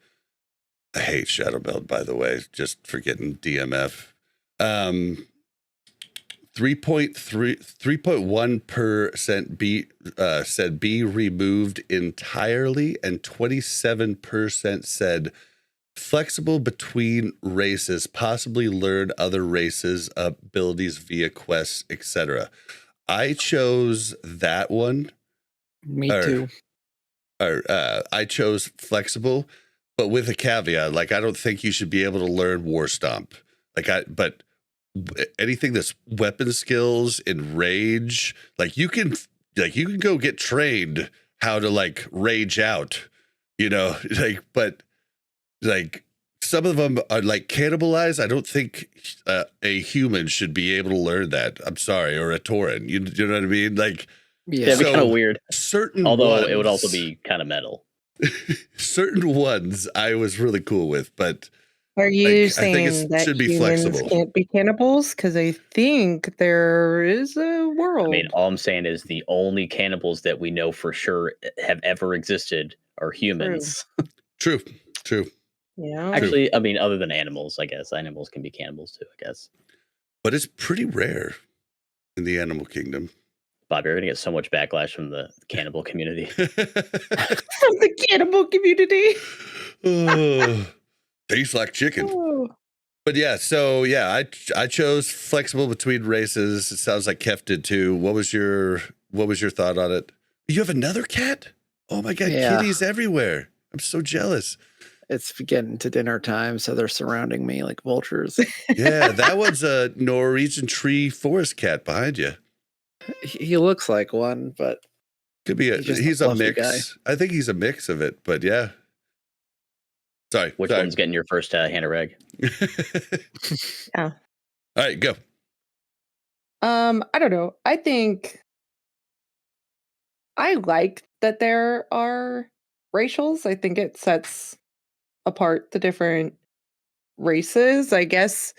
I hate Shadow Meld, by the way, just for getting DMF. 3.1% said be removed entirely, and 27% said flexible between races, possibly learn other races' abilities via quests, etc. I chose that one. Me too. I chose flexible, but with a caveat. Like, I don't think you should be able to learn War Stomp. But anything that's weapon skills and rage, you can go get trained how to like rage out, you know, but some of them are like Cannibalize. I don't think a human should be able to learn that. I'm sorry, or a Tauren. You know what I mean? Yeah, it'd be kind of weird. Although it would also be kind of metal. Certain ones I was really cool with, but are you saying I think that should be humans flexible. Can't be cannibals? Because I think there is a world. I mean, all I'm saying is the only cannibals that we know for sure have ever existed are humans. True. Yeah. Actually, I mean, other than animals, I guess animals can be cannibals too. I guess, but it's pretty rare in the animal kingdom. Bob, you're gonna get so much backlash from the cannibal community. From the cannibal community. Tastes like chicken. Oh. But I chose flexible between races. It sounds like Kef did too. What was your thought on it? You have another cat? Oh my god, kitties everywhere. I'm so jealous. It's getting to dinner time, so they're surrounding me like vultures. Yeah, that one's a Norwegian tree forest cat behind you. He looks like one, but could be he's a mix. Guy. I think he's a mix of it, but yeah. Sorry. Which one's getting your first hand of reg? Yeah. All right, go. I don't know. I think I like that there are racials. I think it sets apart the different races. I guess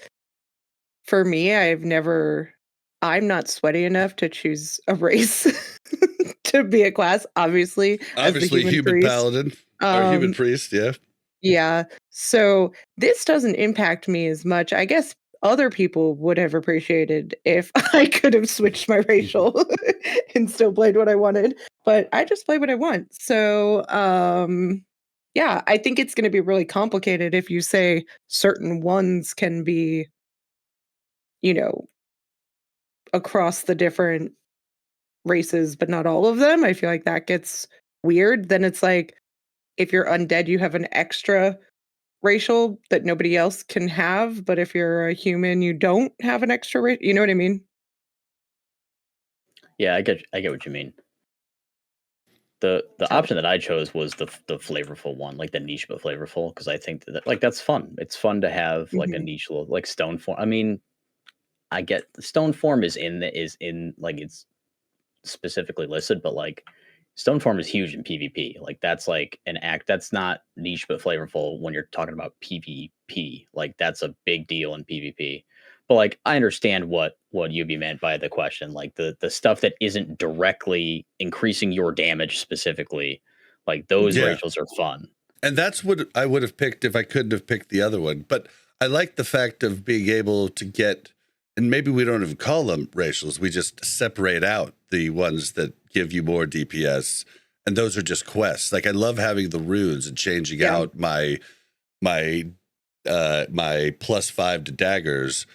for me, I'm not sweaty enough to choose a race to be a class. Obviously, human paladin or human priest. Yeah. Yeah. So this doesn't impact me as much. I guess other people would have appreciated if I could have switched my racial and still played what I wanted, but I just play what I want. So, yeah, I think it's going to be really complicated if you say certain ones can be, across the different races, but not all of them. I feel like that gets weird. Then it's like, if you're undead, you have an extra racial that nobody else can have, but if you're a human, you don't have an extra racial. You know what I mean? Yeah, I get what you mean. The option that I chose was the flavorful one, like the niche but flavorful, because I think that that's fun. It's fun to have like a niche little like stone form. I mean, I get the stone form is in like it's specifically listed, but like stone form is huge in PvP. Like that's like an act that's not niche but flavorful when you're talking about PvP. Like that's a big deal in PvP. But like I understand what Yubi meant by the question. Like the stuff that isn't directly increasing your damage specifically, like those racials are fun. And that's what I would have picked if I couldn't have picked the other one. But I like the fact of being able to get, and maybe we don't even call them racials. We just separate out the ones that give you more DPS, and those are just quests. Like I love having the runes and changing out my +5 to daggers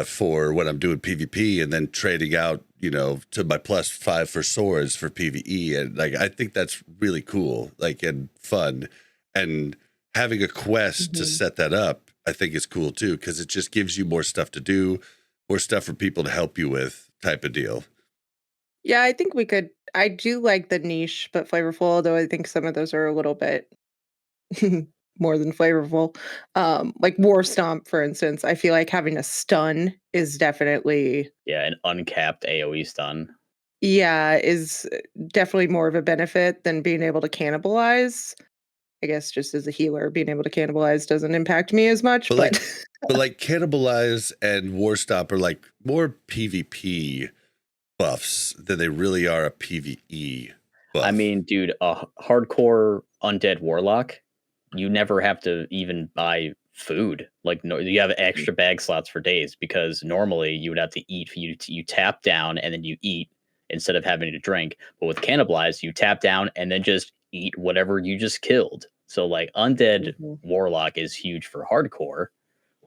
for when I'm doing PvP, and then trading out, to my +5 for swords for PvE. And like I think that's really cool, like, and fun. And having a quest to set that up, I think is cool too, because it just gives you more stuff to do, more stuff for people to help you with, type of deal. Yeah, I think I do like the niche but flavorful, although I think some of those are a little bit more than flavorful. Like War Stomp, for instance, I feel like having a stun is definitely an uncapped AoE stun. Yeah, is definitely more of a benefit than being able to cannibalize. I guess just as a healer, being able to cannibalize doesn't impact me as much. But like cannibalize and War Stomp are like more PvP buffs than they really are a PvE buff. I mean, dude, a hardcore undead warlock, you never have to even buy food. Like, no, you have extra bag slots for days, because normally you would have to eat. You tap down and then you eat instead of having to drink. But with cannibalize, you tap down and then just eat whatever you just killed. So like undead warlock is huge for hardcore.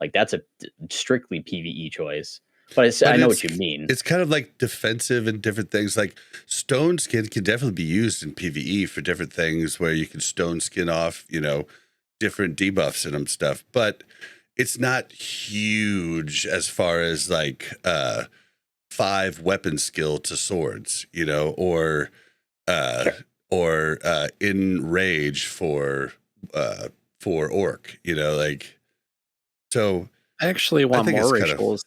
Like that's a strictly PvE choice. But I know what you mean. It's kind of like defensive and different things. Like stone skin can definitely be used in PvE for different things, where you can stone skin off, different debuffs and stuff. But it's not huge as far as like 5 weapon skill to swords, or in rage for orc, like. So I actually want more rituals.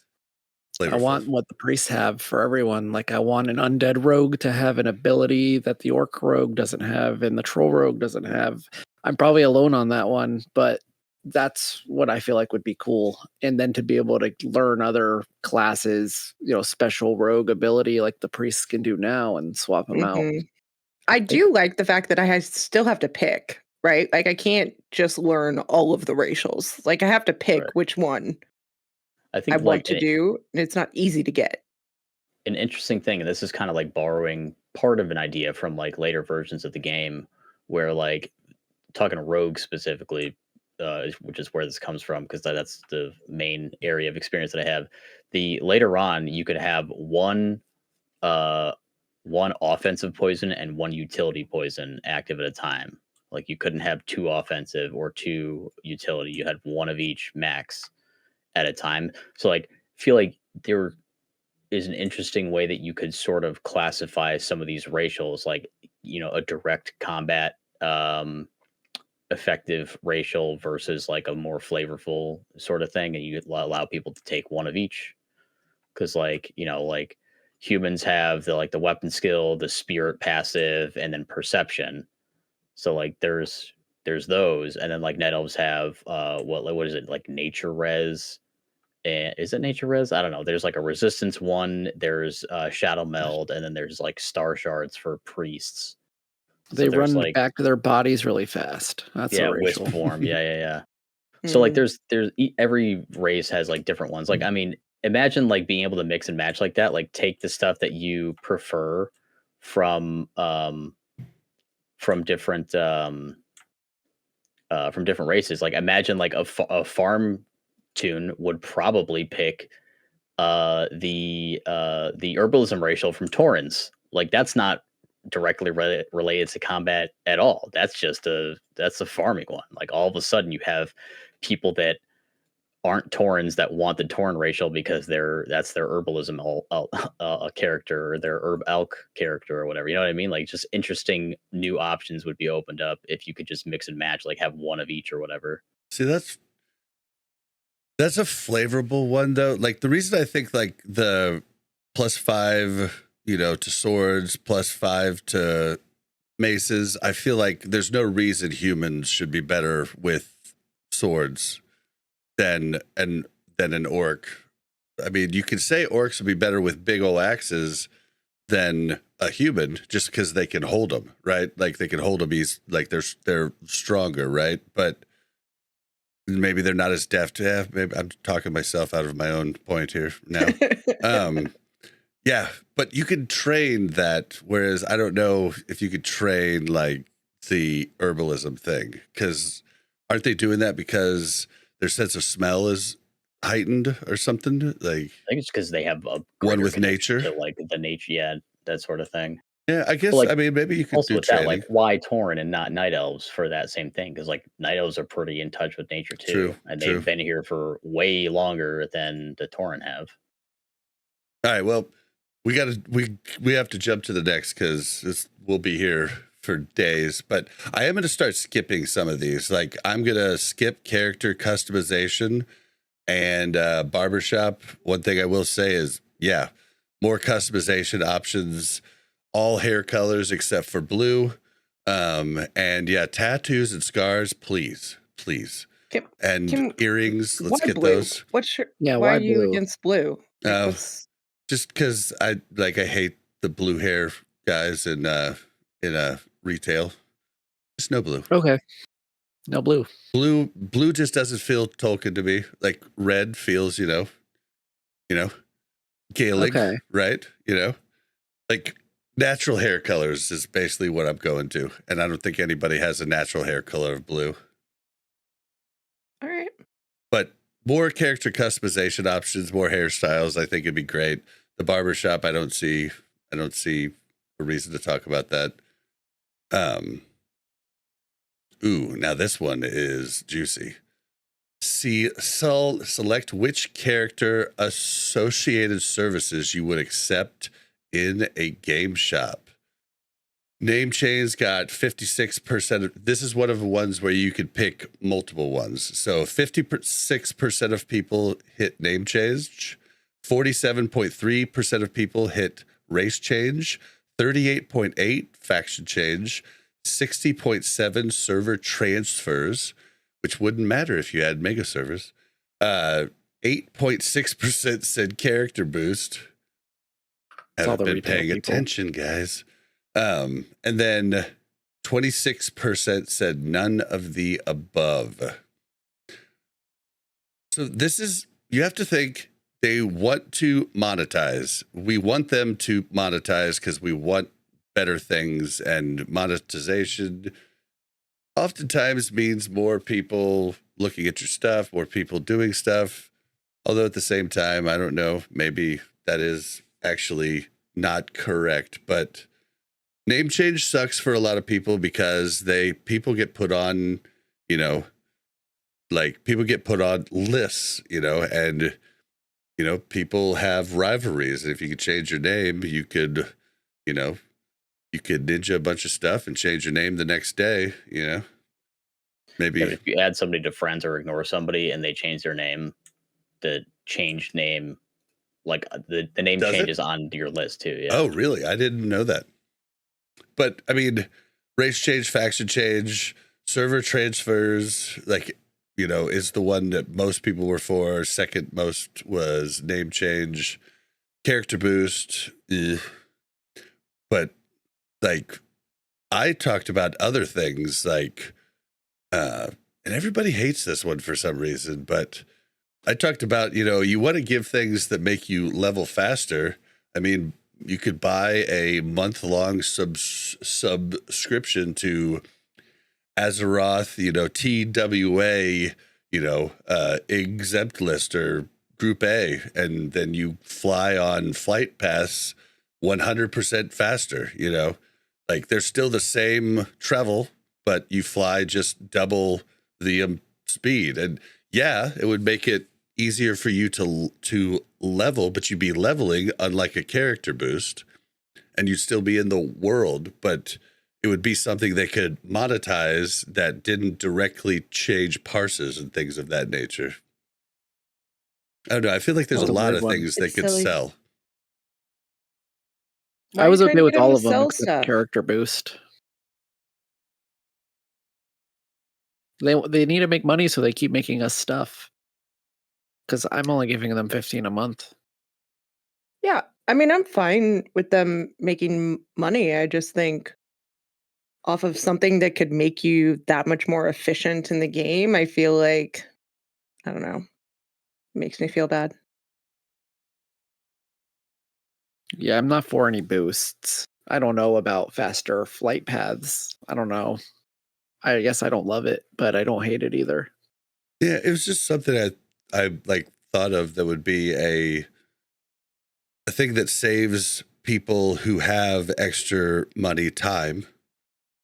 I want what the priests have for everyone. Like I want an undead rogue to have an ability that the orc rogue doesn't have and the troll rogue doesn't have. I'm probably alone on that one, but that's what I feel like would be cool. And then to be able to learn other classes, special rogue ability like the priests can do now and swap them out. I do like the fact that I still have to pick, right? Like I can't just learn all of the racials. Like I have to pick which one I want to do, and it's not easy to get. An interesting thing, and this is kind of like borrowing part of an idea from like later versions of the game, where like talking to rogue specifically, which is where this comes from, because that's the main area of experience that I have. The later on, you could have one offensive poison and one utility poison active at a time. Like, you couldn't have 2 offensive or 2 utility. You had one of each max at a time. So like, I feel like there is an interesting way that you could sort of classify some of these racials, like, a direct combat effective racial versus like a more flavorful sort of thing, and you allow people to take one of each. Because like, like humans have the weapon skill, the spirit passive, and then perception. So like there's those, and then like night elves have what is it, like nature res. And is it nature res? I don't know. There's like a resistance one, there's shadow meld, and then there's like star shards for priests. They So run like, back to their bodies really fast. That's a wisp racial. form. Yeah. So like there's every race has like different ones. Like, I mean, imagine like being able to mix and match like that. Like, take the stuff that you prefer from different races. Like, imagine like a farm tune would probably pick the herbalism racial from Taurens. Like, that's not directly related to combat at all. That's a farming one. Like, all of a sudden you have people that aren't Taurens that want the Tauren racial because that's their herbalism character, or their herb elk character, or whatever. You know what I mean? Like, just interesting new options would be opened up if you could just mix and match, like have one of each or whatever. See, that's a flavorable one though. Like, the reason I think like the +5, to swords, +5 to maces, I feel like there's no reason humans should be better with swords than an orc. I mean, you could say orcs would be better with big old axes than a human, just because they can hold them, right? Like, they can hold them. Like, they're stronger, right? But maybe they're not as deft. Yeah, maybe I'm talking myself out of my own point here now. Yeah, but you could train that. Whereas I don't know if you could train like the herbalism thing, because aren't they doing that because their sense of smell is heightened or something? Like, I think it's because they have a one with nature, to like the nature, yeah, that sort of thing. Yeah, I guess. Like, I mean, maybe you could also do with training. that, like, why Tauren and not night elves for that same thing? Because like night elves are pretty in touch with nature too, True, and true. they've been here for way longer than the Tauren have. All right, well, we have to jump to the next, because we'll be here for days. But I am going to start skipping some of these. Like, I'm going to skip character customization and barbershop. One thing I will say is, yeah, more customization options, all hair colors except for blue. And yeah, tattoos and scars, please. And earrings, let's get blue? those. Why are you blue? Against blue? Like, just because I hate the blue hair guys in retail. Just no blue. Okay. No blue. Blue just doesn't feel Tolkien to me. Like, red feels, Gaelic, Okay. right? Like, natural hair colors is basically what I'm going to. And I don't think anybody has a natural hair color of blue. All right. But more character customization options, more hairstyles, I think it'd be great. The barbershop, I don't see a reason to talk about that. Now this one is juicy. Select which character associated services you would accept in a game shop. Name chains got 56%. This is one of the ones where you could pick multiple ones. So 56% of people hit name change, 47.3% of people hit race change, 38.8 faction change, 60.7 server transfers, which wouldn't matter if you had mega servers. 8.6% said character boost. Haven't been paying attention, guys. And then 26% said none of the above. So this is, you have to think, they want to monetize. We want them to monetize because we want better things, and monetization oftentimes means more people looking at your stuff, more people doing stuff. Although at the same time, I don't know, maybe that is actually not correct, but name change sucks for a lot of people because people get put on, like people get put on lists, and people have rivalries. If you could change your name, you could ninja a bunch of stuff and change your name the next day, maybe. If you add somebody to friends or ignore somebody and they change their name, the changed name, like the name changes on your list too. Yeah. Oh, really? I didn't know that. But I mean, race change, faction change, server transfers, is the one that most people were for. Second most was name change, character boost. But I talked about other things and everybody hates this one for some reason, but I talked about, you want to give things that make you level faster. I mean, you could buy a month-long subscription to Azeroth, TWA, exempt list or group A, and then you fly on flight pass 100% faster, there's still the same travel, but you fly just double the speed. And yeah, it would make it easier for you to level, but you'd be leveling unlike a character boost, and you'd still be in the world, but it would be something they could monetize that didn't directly change parses and things of that nature. I don't know. I feel like there's a lot of things they could sell. I was okay with all of them except character boost. They need to make money, so they keep making us stuff. Because I'm only giving them $15 a month. Yeah, I mean, I'm fine with them making money. I just think off of something that could make you that much more efficient in the game, I feel like, I don't know, it makes me feel bad. Yeah, I'm not for any boosts. I don't know about faster flight paths. I don't know. I guess I don't love it, but I don't hate it either. Yeah, it was just something I thought of that would be a thing that saves people who have extra money time,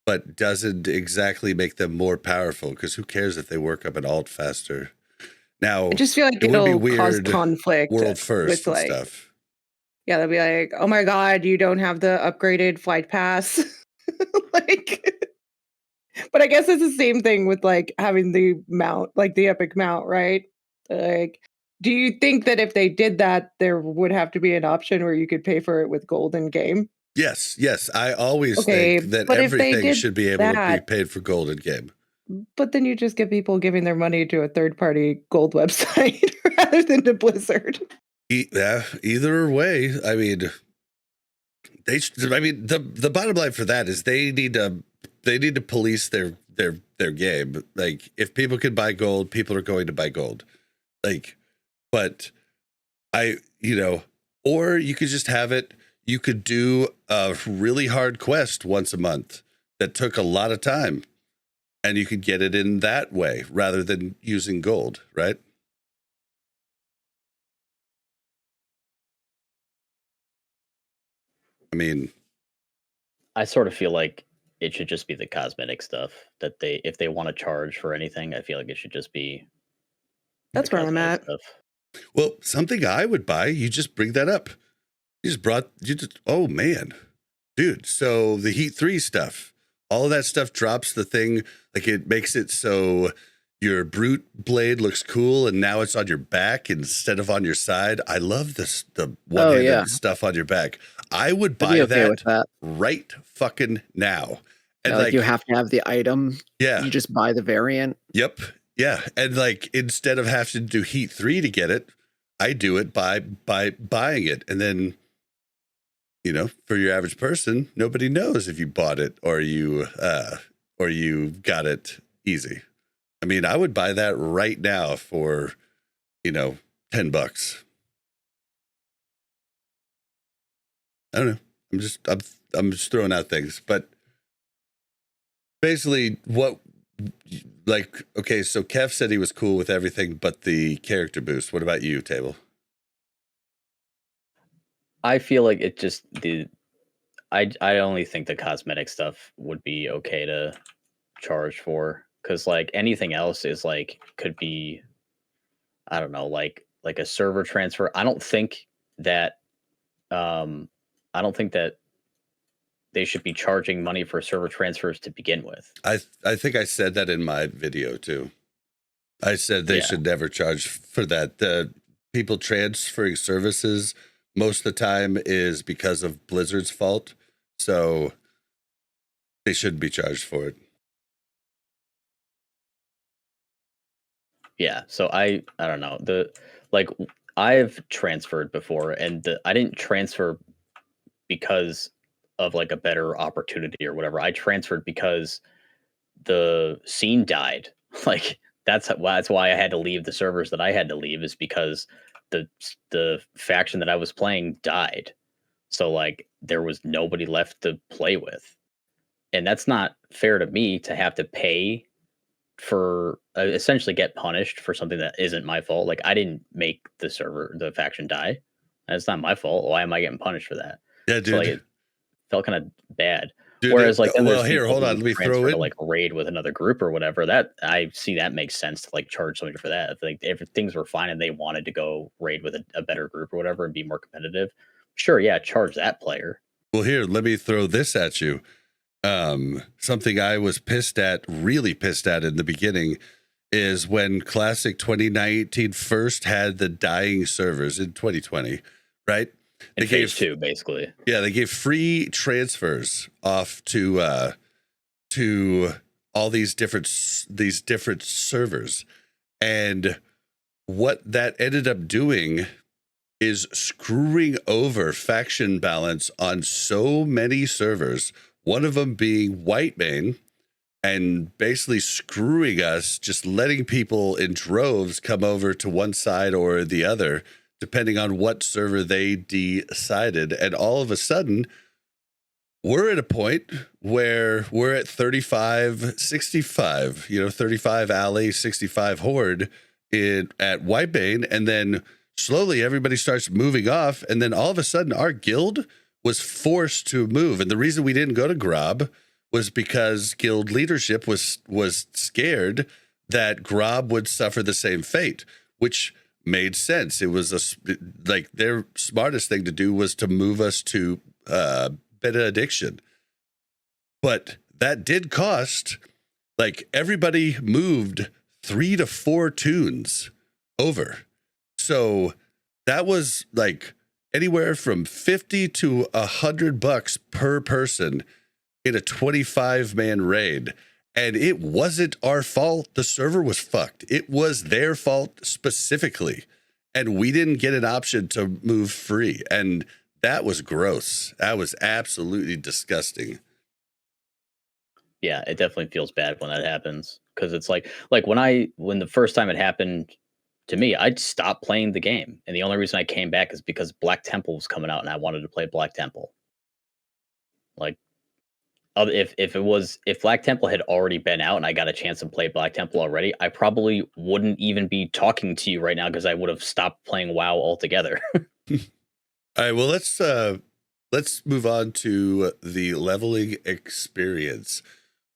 but doesn't exactly make them more powerful, because who cares if they work up an alt faster? Now, I just feel like it'll cause conflict world first with and stuff. Yeah, they'll be like, oh my God, you don't have the upgraded flight pass. But I guess it's the same thing with having the mount, the epic mount, right? Do you think that if they did that, there would have to be an option where you could pay for it with gold in game? Yes. I always think that everything should be able to be paid for gold in game. But then you just get people giving their money to a third-party gold website rather than to Blizzard. Either way, I mean, the bottom line for that is they need to police their game. If people can buy gold, people are going to buy gold. But or you could just have it. You could do a really hard quest once a month that took a lot of time, and you could get it in that way rather than using gold, right? I mean, I sort of feel like it should just be the cosmetic stuff that if they want to charge for anything, I feel like it should just be. That's where I'm at. Stuff. Well, something I would buy, you just bring that up. Oh man, dude. So the Heat 3 stuff, all of that stuff drops the thing. It makes it so your brute blade looks cool, and now it's on your back instead of on your side. I love the one-handed stuff on your back. I would buy that right fucking now. And you have to have the item. Yeah. You just buy the variant. Yep. Yeah. And instead of having to do Heat 3 to get it, I do it by buying it. And then, for your average person, nobody knows if you bought it or you got it easy. I mean, I would buy that right now for, $10. I don't know. I'm just throwing out things, but basically what like, okay, so Kef said he was cool with everything but the character boost. What about you, Table? I feel like it just I only think the cosmetic stuff would be okay to charge for, because like anything else is like could be, I don't know, like a server transfer. I don't think that I don't think that they should be charging money for server transfers to begin with. I think I said that in my video too. I said they should never charge for that. The people transferring services most of the time is because of Blizzard's fault. So they shouldn't be charged for it. Yeah. So I don't know. I've transferred before, and I didn't transfer because of like a better opportunity or whatever. I transferred because the scene died. Like that's why I had to leave the servers that I had to leave, is because the faction that I was playing died. So like there was nobody left to play with. And that's not fair to me to have to pay for essentially get punished for something that isn't my fault. Like I didn't make the faction die. That's not my fault. Why am I getting punished for that? Yeah, dude. So like it felt kind of bad. Dude, Whereas like then well, here, hold on, let me throw to like raid with another group or whatever. That I see that makes sense to like charge somebody for that. If things were fine and they wanted to go raid with a better group or whatever and be more competitive, sure, yeah, charge that player. Well, here, let me throw this at you. Something I was really pissed at in the beginning, is when Classic 2019 first had the dying servers in 2020, right? In phase 2, basically. Yeah, they gave free transfers off to all these different servers, and what that ended up doing is screwing over faction balance on so many servers. One of them being Whitemane, and basically screwing us, just letting people in droves come over to one side or the other, depending on what server they decided. And all of a sudden, we're at a point where we're at 35-65, 35 Alley, 65 Horde at Whitemane. And then slowly everybody starts moving off. And then all of a sudden our guild was forced to move. And the reason we didn't go to Grob was because guild leadership was scared that Grob would suffer the same fate, which made sense. It was like their smartest thing to do was to move us to beta addiction. But that did cost, like, everybody moved 3 to 4 tunes over. So that was like anywhere from $50 to $100 per person in a 25-man raid. And it wasn't our fault. The server was fucked. It was their fault specifically. And we didn't get an option to move free. And that was gross. That was absolutely disgusting. Yeah, it definitely feels bad when that happens. Because it's like when the first time it happened to me, I'd stopped playing the game. And the only reason I came back is because Black Temple was coming out and I wanted to play Black Temple. Like, if Black Temple had already been out and I got a chance to play Black Temple already, I probably wouldn't even be talking to you right now, because I would have stopped playing WoW altogether. All right, well, let's move on to the leveling experience.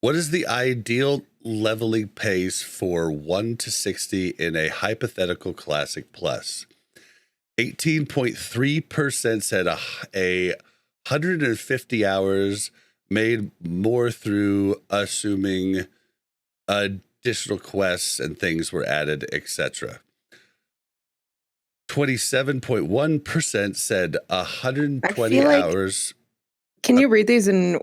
What is the ideal leveling pace for 1 to 60 in a hypothetical Classic Plus? 18.3% said a 150 hours, made more through assuming additional quests and things were added, etc. 27.1% said 120 hours. Can you read these in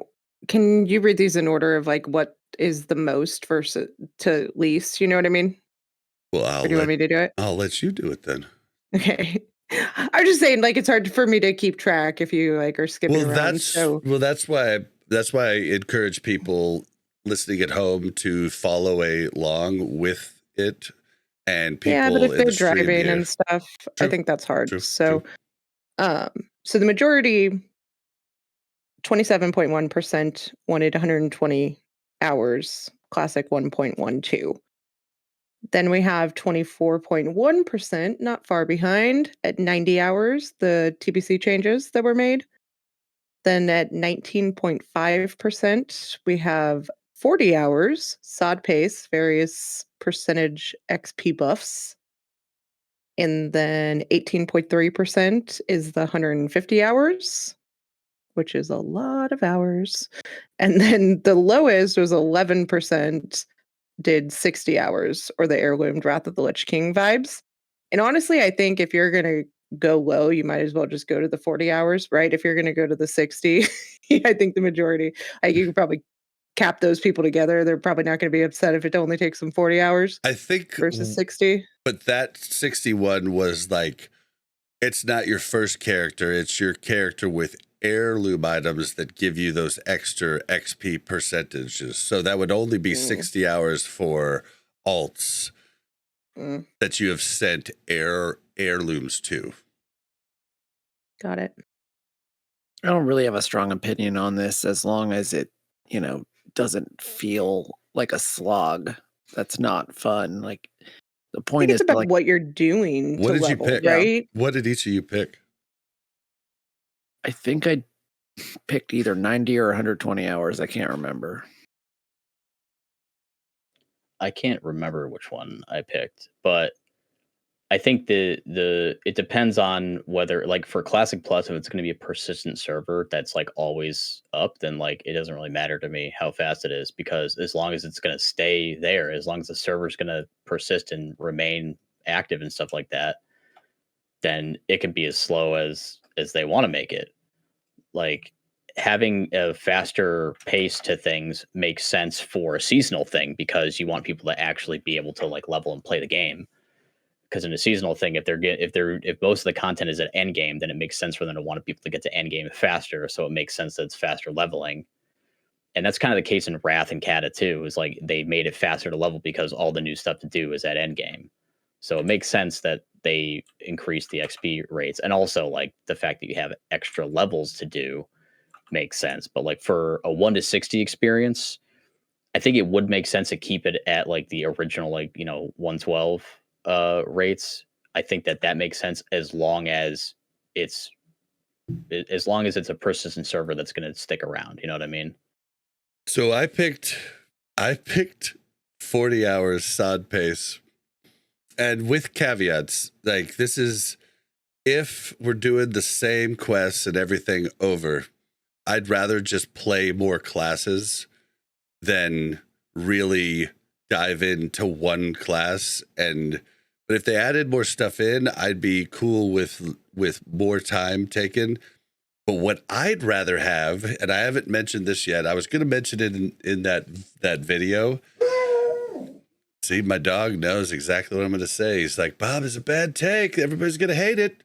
order of like what is the most versus to least? You know what I mean? Well, do you want me to do it? I'll let you do it then. Okay. I'm just saying, like, it's hard for me to keep track if you like are skipping around. That's why I encourage people listening at home to follow along with it. And people, yeah, but if they're driving and stuff, I think that's hard. So the majority, 27.1%, wanted 120 hours Classic 1.12. Then we have 24.1%, not far behind, at 90 hours, the TBC changes that were made. Then at 19.5%, we have 40 hours, sod pace, various percentage XP buffs. And then 18.3% is the 150 hours, which is a lot of hours. And then the lowest was 11%, did 60 hours, or the Heirloomed Wrath of the Lich King vibes. And honestly, I think if you're going to go low, you might as well just go to the 40 hours, right? If you're going to go to the 60, I think the majority, you can probably cap those people together. They're probably not going to be upset if it only takes them 40 hours. I think versus 60. But that 61 was like, it's not your first character. It's your character with heirloom items that give you those extra XP percentages. So that would only be 60 hours for alts that you have sent heirlooms to. Got it. I don't really have a strong opinion on this as long as it, doesn't feel like a slog. That's not fun. Like the point is about what you're doing. What did level, you pick? Right? What did each of you pick? I think I picked either 90 or 120 hours. I can't remember. I can't remember which one I picked, but I think it depends on whether, like, for Classic Plus, if it's going to be a persistent server that's like always up, then like it doesn't really matter to me how fast it is, because as long as it's going to stay there, as long as the server's going to persist and remain active and stuff like that, then it can be as slow as they want to make it. Like, having a faster pace to things makes sense for a seasonal thing, because you want people to actually be able to like level and play the game. Because in a seasonal thing, if most of the content is at end game, then it makes sense for them to want people to get to end game faster. So it makes sense that it's faster leveling. And that's kind of the case in Wrath and Kata too, is like they made it faster to level because all the new stuff to do is at end game. So it makes sense that they increase the XP rates. And also like the fact that you have extra levels to do makes sense. But like for a 1 to 60 experience, I think it would make sense to keep it at like the original, like, 112 rates. I think that makes sense as long as it's a persistent server that's going to stick around. You know what I mean? So I picked 40 hours sod pace, and with caveats, like, this is if we're doing the same quests and everything over, I'd rather just play more classes than really dive into one class. But if they added more stuff in, I'd be cool with more time taken. But what I'd rather have, and I haven't mentioned this yet, I was going to mention it in that video. See, my dog knows exactly what I'm going to say. He's like, Bob, it's a bad take. Everybody's going to hate it.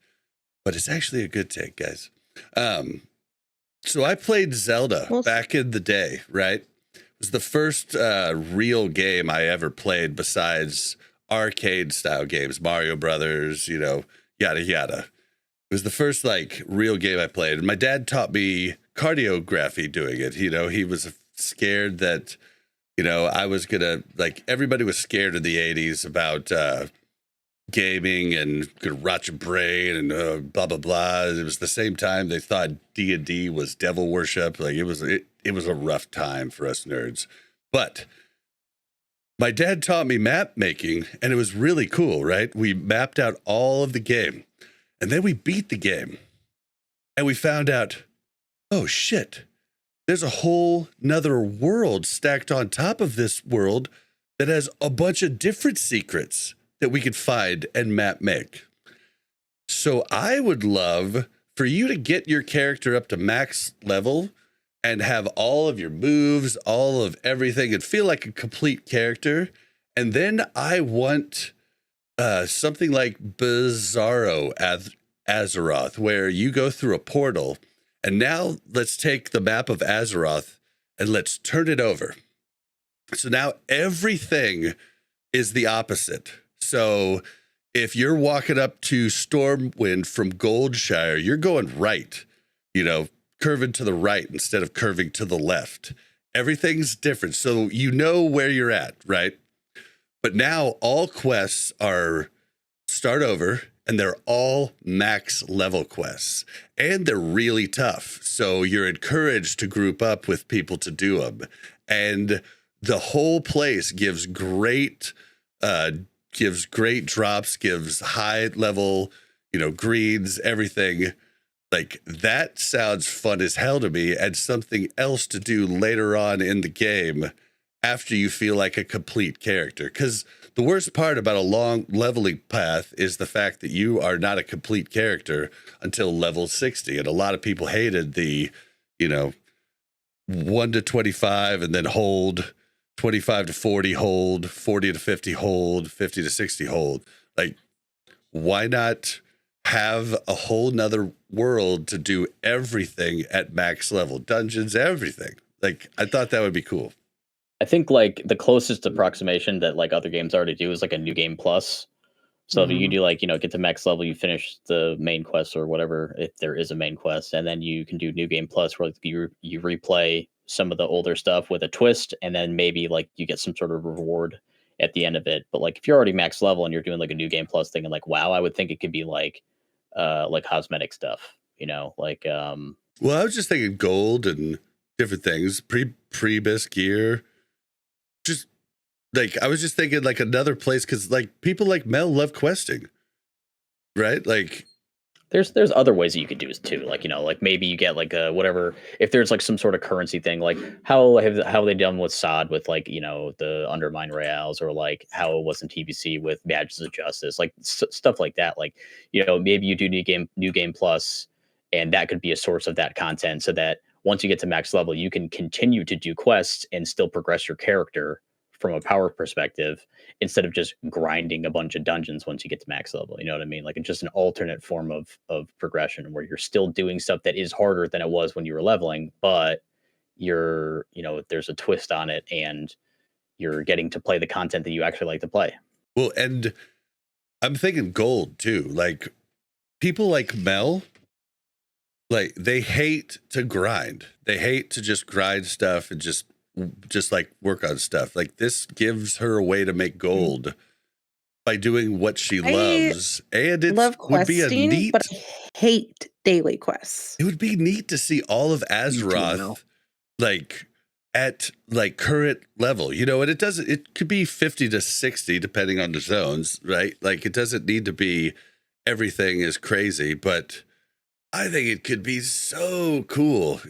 But it's actually a good take, guys. So I played Zelda back in the day, right? It was the first real game I ever played besides arcade style games, Mario Brothers, yada, yada. It was the first like real game I played. And my dad taught me cardiography doing it. He was scared that, I was going to, like, everybody was scared in the 80s about gaming and gonna rot your brain and blah, blah, blah. It was the same time they thought D&D was devil worship. Like, it was a rough time for us nerds. But my dad taught me map making, and it was really cool, right? We mapped out all of the game, and then we beat the game, and we found out, oh shit, there's a whole nother world stacked on top of this world that has a bunch of different secrets that we could find and map make. So I would love for you to get your character up to max level and have all of your moves, all of everything, and feel like a complete character. And then I want something like Bizarro Azeroth, where you go through a portal. And now let's take the map of Azeroth and let's turn it over. So now everything is the opposite. So if you're walking up to Stormwind from Goldshire, you're going right, curving to the right instead of curving to the left. Everything's different. So you know where you're at, right? But now all quests are start over, and they're all max level quests, and they're really tough. So you're encouraged to group up with people to do them. And the whole place gives great drops, gives high level, greens, everything. Like, that sounds fun as hell to me, and something else to do later on in the game after you feel like a complete character. Because the worst part about a long leveling path is the fact that you are not a complete character until level 60. And a lot of people hated the, 1 to 25 and then hold, 25 to 40 hold, 40 to 50 hold, 50 to 60 hold. Like, why not have a whole nother world to do everything at max level? Dungeons, everything. Like, I thought that would be cool. I think like the closest approximation that like other games already do is like a new game plus. So if you do like, get to max level, you finish the main quest or whatever, if there is a main quest, and then you can do new game plus where you replay some of the older stuff with a twist, and then maybe like you get some sort of reward at the end of it. But like if you're already max level and you're doing like a new game plus thing, and like WoW, I would think it could be like cosmetic stuff, Well, I was just thinking gold and different things, pre-bis gear. Just like, I was just thinking like another place, because like people like Mel love questing, right? Like, there's other ways that you could do it too. Like, like maybe you get like whatever, if there's like some sort of currency thing, like how have they done with SOD with like, the Undermine Royales, or like how it was in TBC with Badges of Justice, like stuff like that. Like, maybe you do new game plus, and that could be a source of that content, so that once you get to max level, you can continue to do quests and still progress your character from a power perspective, instead of just grinding a bunch of dungeons once you get to max level. You know what I mean? Like, it's just an alternate form of progression where you're still doing stuff that is harder than it was when you were leveling, but you're, there's a twist on it, and you're getting to play the content that you actually like to play. Well, and I'm thinking gold too. Like, people like Mel, like, they hate to grind. They hate to just grind stuff and just like work on stuff. Like, this gives her a way to make gold by doing what she loves. And it would be a neat, but I hate daily quests. It would be neat to see all of Azeroth like at like current level, and it could be 50 to 60 depending on the zones, right? Like, it doesn't need to be everything is crazy, but I think it could be so cool,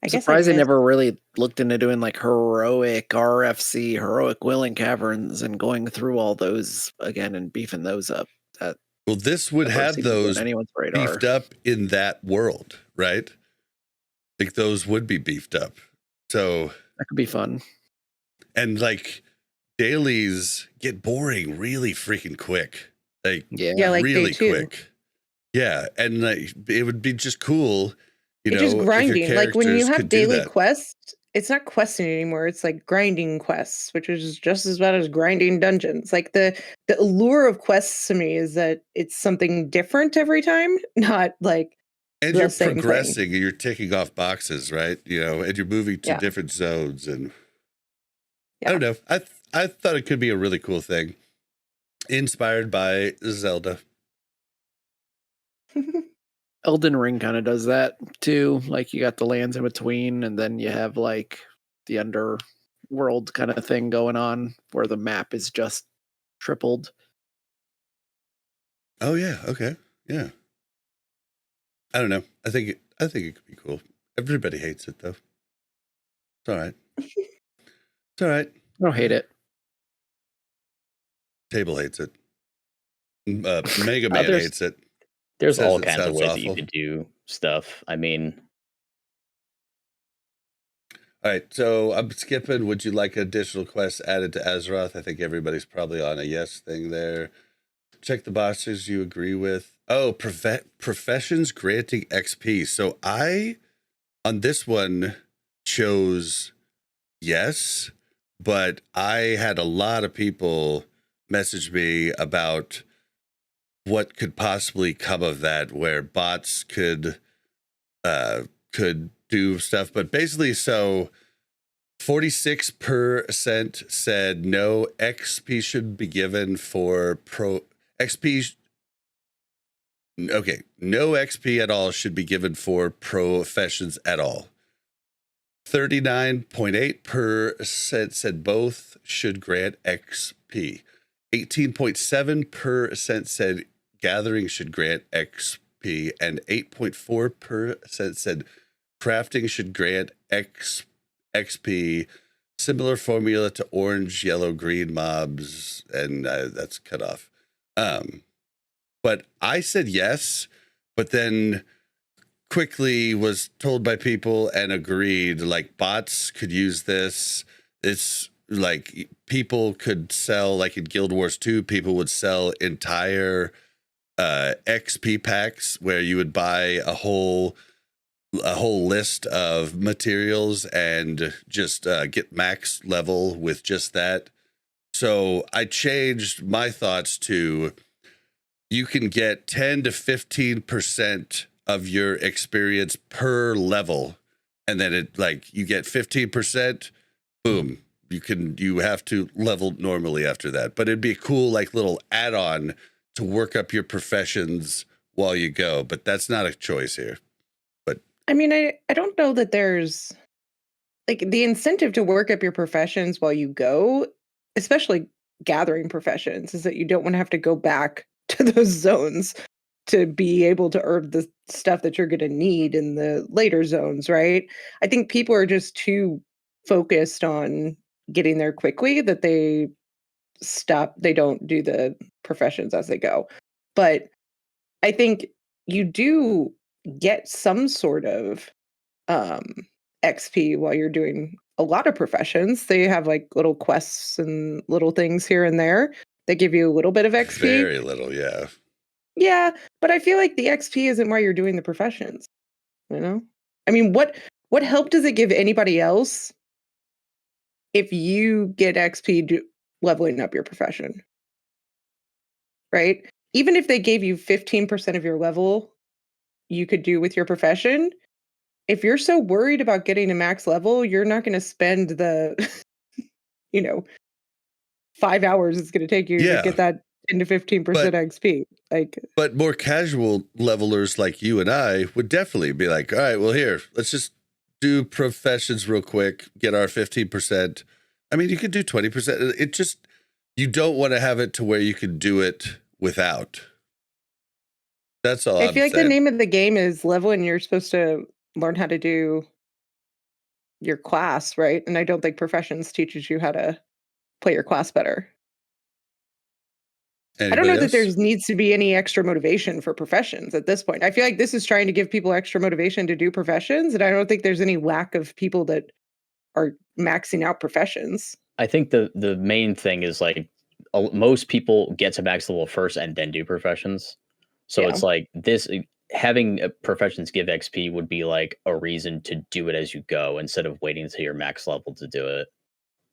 I'm surprised they never really looked into doing like heroic RFC, heroic Willing Caverns, and going through all those again and beefing those up. Well, this would have those beefed up in that world, right? Like, those would be beefed up. So that could be fun. And like, dailies get boring really freaking quick. Like, like really quick. Yeah. And like, it would be just cool. It's just grinding. Like, when you have daily quests, it's not questing anymore. It's like grinding quests, which is just as bad as grinding dungeons. Like, the allure of quests to me is that it's something different every time, not like. And you're progressing, and you're ticking off boxes, right? And you're moving to different zones, and I don't know. I thought it could be a really cool thing, inspired by Zelda. Elden Ring kind of does that too. Like, you got the lands in between, and then you have like the underworld kind of thing going on where the map is just tripled. Oh yeah, okay, yeah. I don't know. I think it could be cool. Everybody hates it though. It's all right. It's all right. I don't hate it. Table hates it. Mega Man hates it. There's all kinds of ways that you could do stuff. I mean, all right. So I'm skipping. Would you like additional quests added to Azeroth? I think everybody's probably on a yes thing there. Check the boxes you agree with. Oh, professions granting XP. So I, on this one, chose yes, but I had a lot of people message me about what could possibly come of that, where bots could could do stuff, but basically, so 46% said no XP should be given for XP. Okay, no XP at all should be given for professions at all. 39.8% said both should grant XP. 18.7% said gathering should grant XP, and 8.4% said crafting should grant XP. Similar formula to orange, yellow, green mobs, and that's cut off. But I said yes, but then quickly was told by people and agreed, like bots could use this. It's like people could sell, like in Guild Wars 2, people would sell entire XP packs where you would buy a whole list of materials and just get max level with just that. So I changed my thoughts to you can get 10 to 15% of your experience per level, and then it like you get 15%, boom, you have to level normally after that. But it'd be a cool like little add-on to work up your professions while you go, but that's not a choice here. But I mean, I don't know that there's like the incentive to work up your professions while you go, especially gathering professions, is that you don't want to have to go back to those zones to be able to earn the stuff that you're going to need in the later zones, right? I think people are just too focused on getting there quickly that they don't do the professions as they go. But I think you do get some sort of XP while you're doing a lot of professions. They have like little quests and little things here and there that give you a little bit of XP. very little, yeah. Yeah, but I feel like the XP isn't why you're doing the professions. You know? I mean, what help does it give anybody else if you get XP leveling up your profession? Right? Even if they gave you 15% of your level you could do with your profession, if you're so worried about getting a max level, you're not going to spend the 5 hours it's going to take you to get that 10 to 15% XP. But more casual levelers like you and I would definitely be like, all right, well, here, let's just do professions real quick, get our 15%. I mean, you could do 20%. It just, you don't want to have it to where you can do it without. That's all I feel like the name of the game is level, and you're supposed to learn how to do your class, right? And I don't think professions teaches you how to play your class better. Anybody I don't know else? that there needs to be any extra motivation for professions at this point. I feel like this is trying to give people extra motivation to do professions, and I don't think there's any lack of people that are maxing out professions. I think the main thing is like most people get to max level first and then do professions. So it's like this having professions give XP would be like a reason to do it as you go instead of waiting until your max level to do it.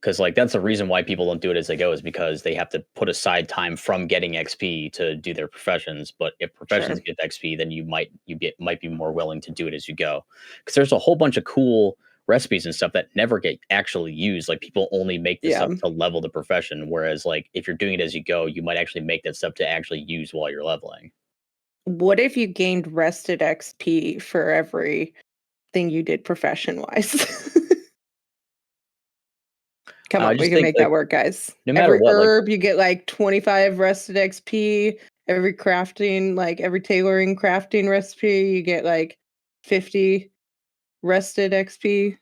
Because like that's the reason why people don't do it as they go, is because they have to put aside time from getting XP to do their professions. But if professions get XP, then you might be more willing to do it as you go. Because there's a whole bunch of cool recipes and stuff that never get actually used. Like people only make this up to level the profession. Whereas like if you're doing it as you go, you might actually make that stuff to actually use while you're leveling. What if you gained rested XP for every thing you did profession wise? Come on, we can make that work, guys. No matter every what, herb, you get like 25 rested XP. Every crafting, like every tailoring crafting recipe, you get like 50 rested XP.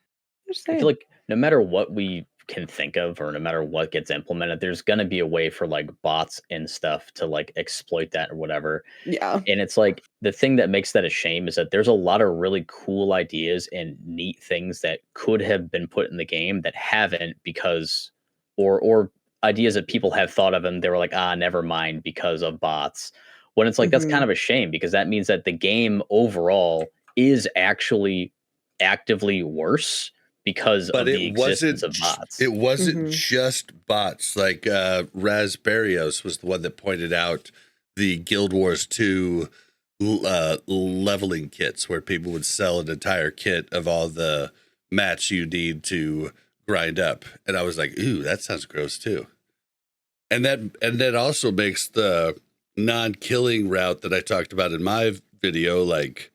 I feel like no matter what we can think of, or no matter what gets implemented, there's going to be a way for like bots and stuff to like exploit that or whatever. Yeah. And it's like the thing that makes that a shame is that there's a lot of really cool ideas and neat things that could have been put in the game that haven't, because or ideas that people have thought of and they were like, never mind, because of bots. When it's like that's kind of a shame, because that means that the game overall is actually actively worse because of the existence of bots. It wasn't just bots. Like Raspberrios was the one that pointed out the Guild Wars 2 leveling kits where people would sell an entire kit of all the mats you need to grind up. And I was like, ooh, that sounds gross too. And that also makes the non-killing route that I talked about in my video, like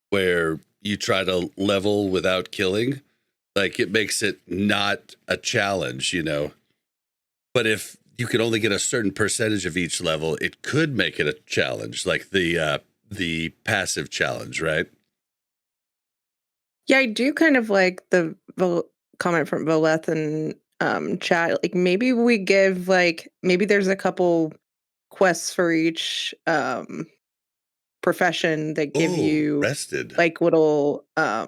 where you try to level without killing, like it makes it not a challenge, you know. But if you can only get a certain percentage of each level, it could make it a challenge, like the passive challenge, right? Yeah, I do kind of like the comment from Voleth and chat. Like maybe we give maybe there's a couple quests for each profession that give you rested little are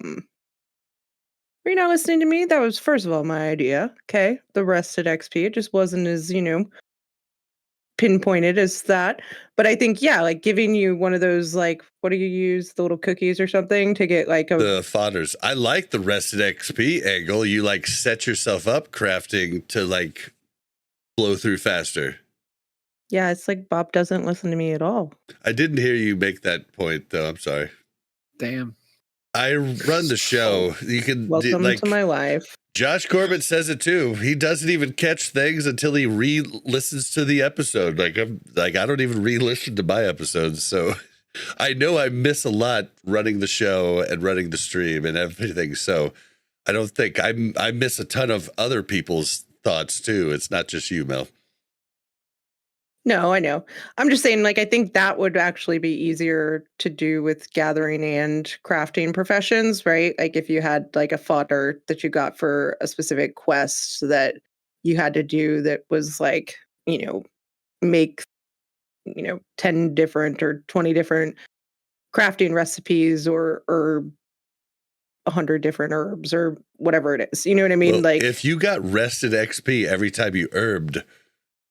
you not listening to me? That was first of all my idea. Okay. The rested XP. It just wasn't as, pinpointed as that. But I think, yeah, like giving you one of those, what do you use? The little cookies or something to get the fodders. I like the rested XP angle. You set yourself up crafting to blow through faster. Yeah, it's like Bob doesn't listen to me at all. I didn't hear you make that point though. I'm sorry. Damn. I run the show. You can welcome to my life. Josh Corbett says it too. He doesn't even catch things until he re-listens to the episode. I don't even re-listen to my episodes, so I know I miss a lot running the show and running the stream and everything. So I don't think I miss a ton of other people's thoughts too. It's not just you, Mel. No, I know. I'm just saying, I think that would actually be easier to do with gathering and crafting professions, right? Like if you had a fodder that you got for a specific quest that you had to do that was make, 10 different or 20 different crafting recipes or 100 different herbs or whatever it is. You know what I mean? Well, if you got rested XP every time you herbed,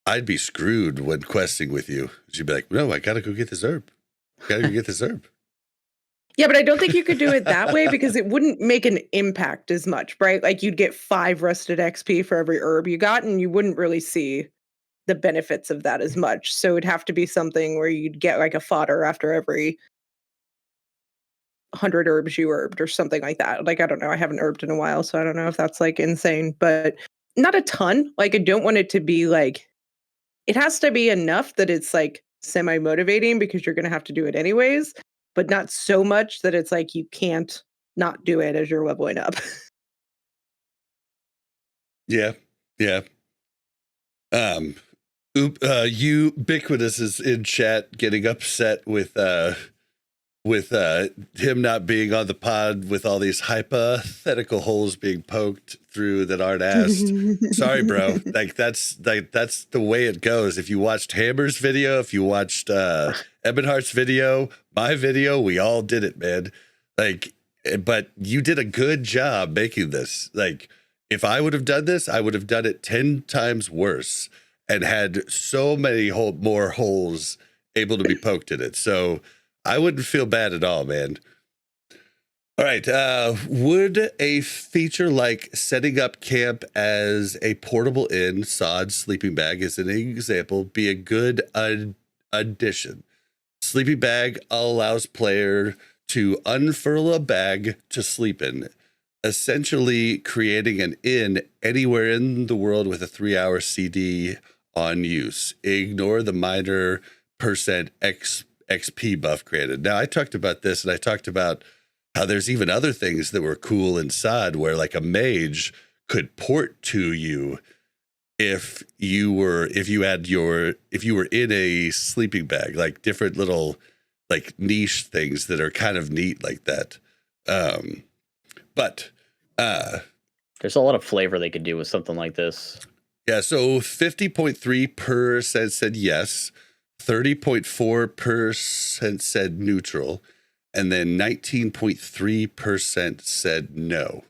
I'd be screwed when questing with you. You'd be like, no, I gotta go get this herb. Yeah, but I don't think you could do it that way because it wouldn't make an impact as much, right? Like you'd get 5 rested XP for every herb you got, and you wouldn't really see the benefits of that as much. So it'd have to be something where you'd get a fodder after every 100 herbs you herbed or something like that. I don't know. I haven't herbed in a while, so I don't know if that's insane, but not a ton. I don't want it to be it has to be enough that it's semi-motivating because you're going to have to do it anyways, but not so much that it's you can't not do it as you're leveling up. Yeah. Ubiquitous is in chat getting upset with him not being on the pod with all these hypothetical holes being poked through that aren't asked. Sorry, bro. That's the way it goes. If you watched Hammer's video, if you watched Ebonheart's video, my video, we all did it, man. But you did a good job making this. If I would have done this, I would have done it 10 times worse and had so many more holes able to be poked in it. So I wouldn't feel bad at all, man. All right. Would a feature like setting up camp as a portable inn, sod, sleeping bag as an example, be a good addition? Sleeping bag allows player to unfurl a bag to sleep in, essentially creating an inn anywhere in the world with a 3-hour CD on use. Ignore the minor percent XP buff created. Now, I talked about this, and I talked about how there's even other things that were cool in SOD where a mage could port to you if you were in a sleeping bag, different little niche things that are kind of neat like that. But there's a lot of flavor they could do with something like this. Yeah, so 50.3% said yes, 30.4% said neutral, and then 19.3% said no.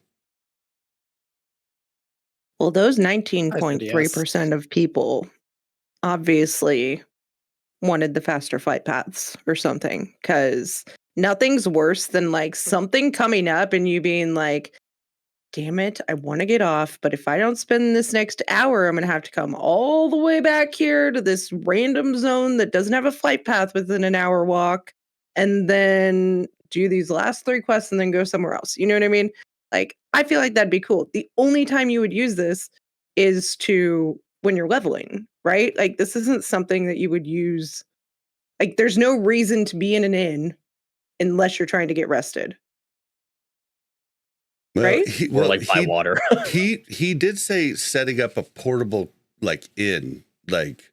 Well, those 19.3% of people obviously wanted the faster flight paths or something, because nothing's worse than something coming up and you being damn it, I want to get off, but if I don't spend this next hour, I'm going to have to come all the way back here to this random zone that doesn't have a flight path within an hour walk. and then do these last 3 quests and then go somewhere else. You know what I mean? Like, I feel like that'd be cool. The only time you would use this is to when you're leveling, right? Like, this isn't something that you would use. Like, there's no reason to be in an inn unless you're trying to get rested. Well, right? Or like by water. he did say setting up a portable like inn, like,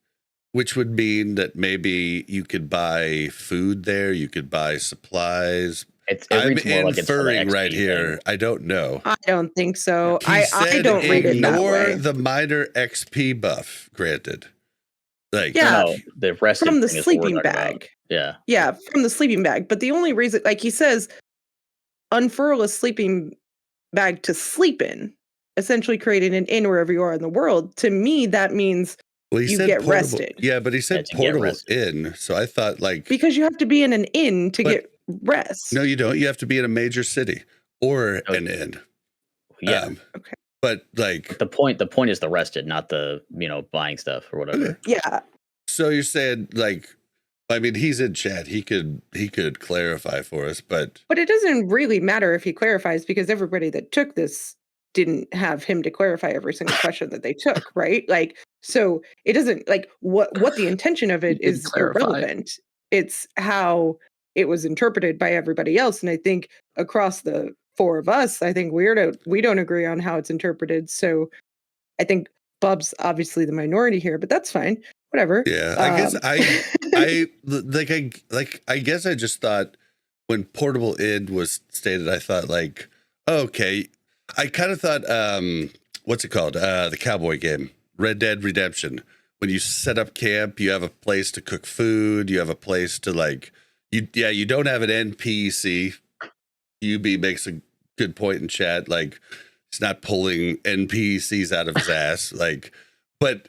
which would mean that maybe you could buy food there, you could buy supplies. I'm inferring right here. I don't know. I don't think so. I don't read it that way. Ignore the minor XP buff granted. Like, yeah, the rest from the sleeping bag. Yeah, from the sleeping bag. But the only reason, like he says, unfurl a sleeping bag to sleep in, essentially creating an inn wherever you are in the world. To me, that means you get portable, rested. Yeah, but he said portable inn, so I thought like because you have to be in an inn to get rest. No, you don't. You have to be in a major city or an inn. Yeah. Okay. But like the point is the rested, not the buying stuff or whatever. Okay. Yeah. So you're saying like, I mean, he's in chat. He could clarify for us, but it doesn't really matter if he clarifies because everybody that took this didn't have him to clarify every single question that they took, right? Like, so it doesn't like what the intention of it is irrelevant. It's how it was interpreted by everybody else, and I think across the 4 of us, I think we don't agree on how it's interpreted. So I think Bob's obviously the minority here, but that's fine. Whatever. Yeah, I guess I guess I just thought when portable inn was stated, I thought like, okay, I kind of thought, what's it called? The cowboy game, Red Dead Redemption. When you set up camp, you have a place to cook food. You have a place to like, you don't have an NPC. UB makes a good point in chat. Like, it's not pulling NPCs out of his ass. Like, but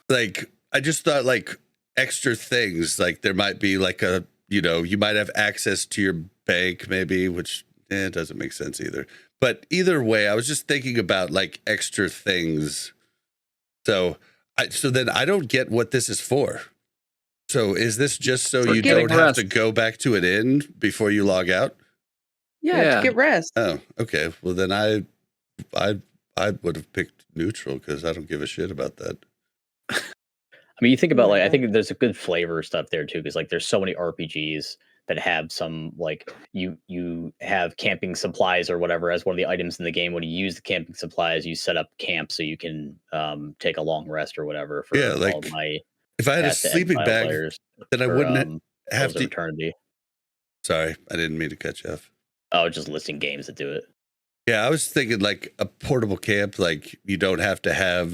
like, I just thought like extra things, like there might be like you might have access to your bank maybe, which it doesn't make sense either. But either way, I was just thinking about like extra things. So then I don't get what this is for. So is this just so you don't have to go back to an inn before you log out? Yeah, to get rest. Oh, okay. Well, then I would have picked neutral because I don't give a shit about that. I mean, you think about like I think there's a good flavor stuff there too, because like there's so many RPGs that have some like you have camping supplies or whatever as one of the items in the game. When you use the camping supplies, you set up camp so you can take a long rest or whatever. For like all my if I had a sleeping bag, then I wouldn't have to. Eternity. Sorry, I didn't mean to cut you off. Oh, just listing games that do it. Yeah, I was thinking like a portable camp, like you don't have to have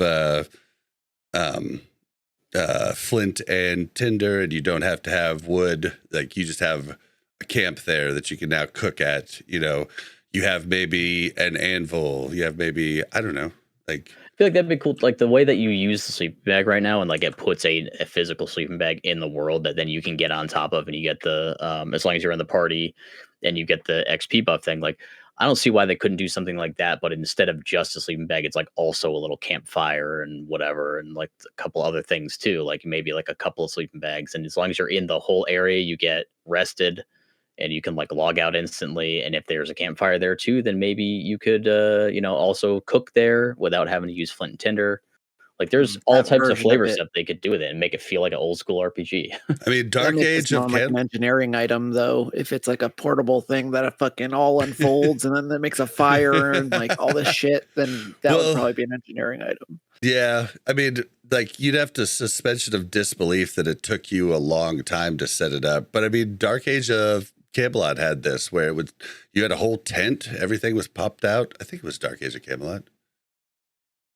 flint and tinder, and you don't have to have wood. Like you just have a camp there that you can now cook at. You have maybe an anvil. You have maybe, I don't know, like. I feel like that'd be cool. Like the way that you use the sleeping bag right now, and like it puts a physical sleeping bag in the world that then you can get on top of, and you get the as long as you're in the party, and you get the XP buff thing. Like I don't see why they couldn't do something like that, but instead of just a sleeping bag, it's like also a little campfire and whatever, and like a couple other things too, like maybe like a couple of sleeping bags. And as long as you're in the whole area, you get rested and you can like log out instantly. And if there's a campfire there too, then maybe you could, also cook there without having to use flint and tinder. Like there's all types of flavor stuff they could do with it and make it feel like an old school RPG. I mean, Dark Age of like an engineering item though. If it's like a portable thing that it fucking all unfolds and then that makes a fire and like all this shit, then that would probably be an engineering item. Yeah, I mean, like you'd have to suspension of disbelief that it took you a long time to set it up. But I mean, Dark Age of Camelot had this where you had a whole tent, everything was popped out. I think it was Dark Age of Camelot.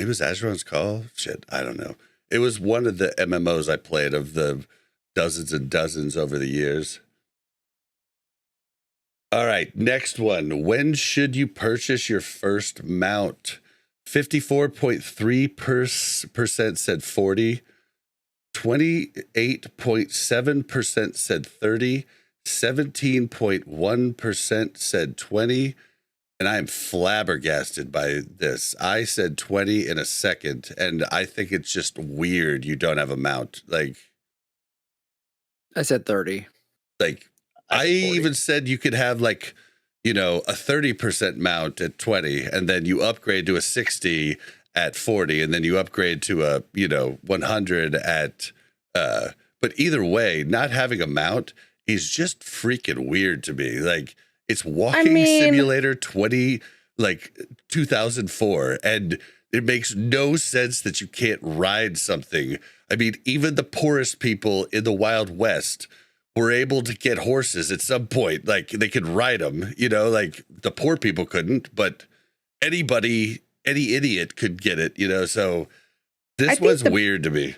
It was Azeron's Call. Shit, I don't know. It was one of the MMOs I played of the dozens and dozens over the years. All right, next one. When should you purchase your first mount? 54.3% said 40. 28.7% said 30. 17.1% said 20. And I'm flabbergasted by this. I said 20 in a second, and I think it's just weird you don't have a mount. Like, I said 30. Like, I even said you could have like, a 30% mount at 20, and then you upgrade to a 60 at 40, and then you upgrade to a 100 at but either way, not having a mount is just freaking weird to me. Like, it's Walking Simulator 2004, and it makes no sense that you can't ride something. I mean, even the poorest people in the Wild West were able to get horses at some point. Like, they could ride them, like the poor people couldn't, but any idiot could get it, so this was weird to me.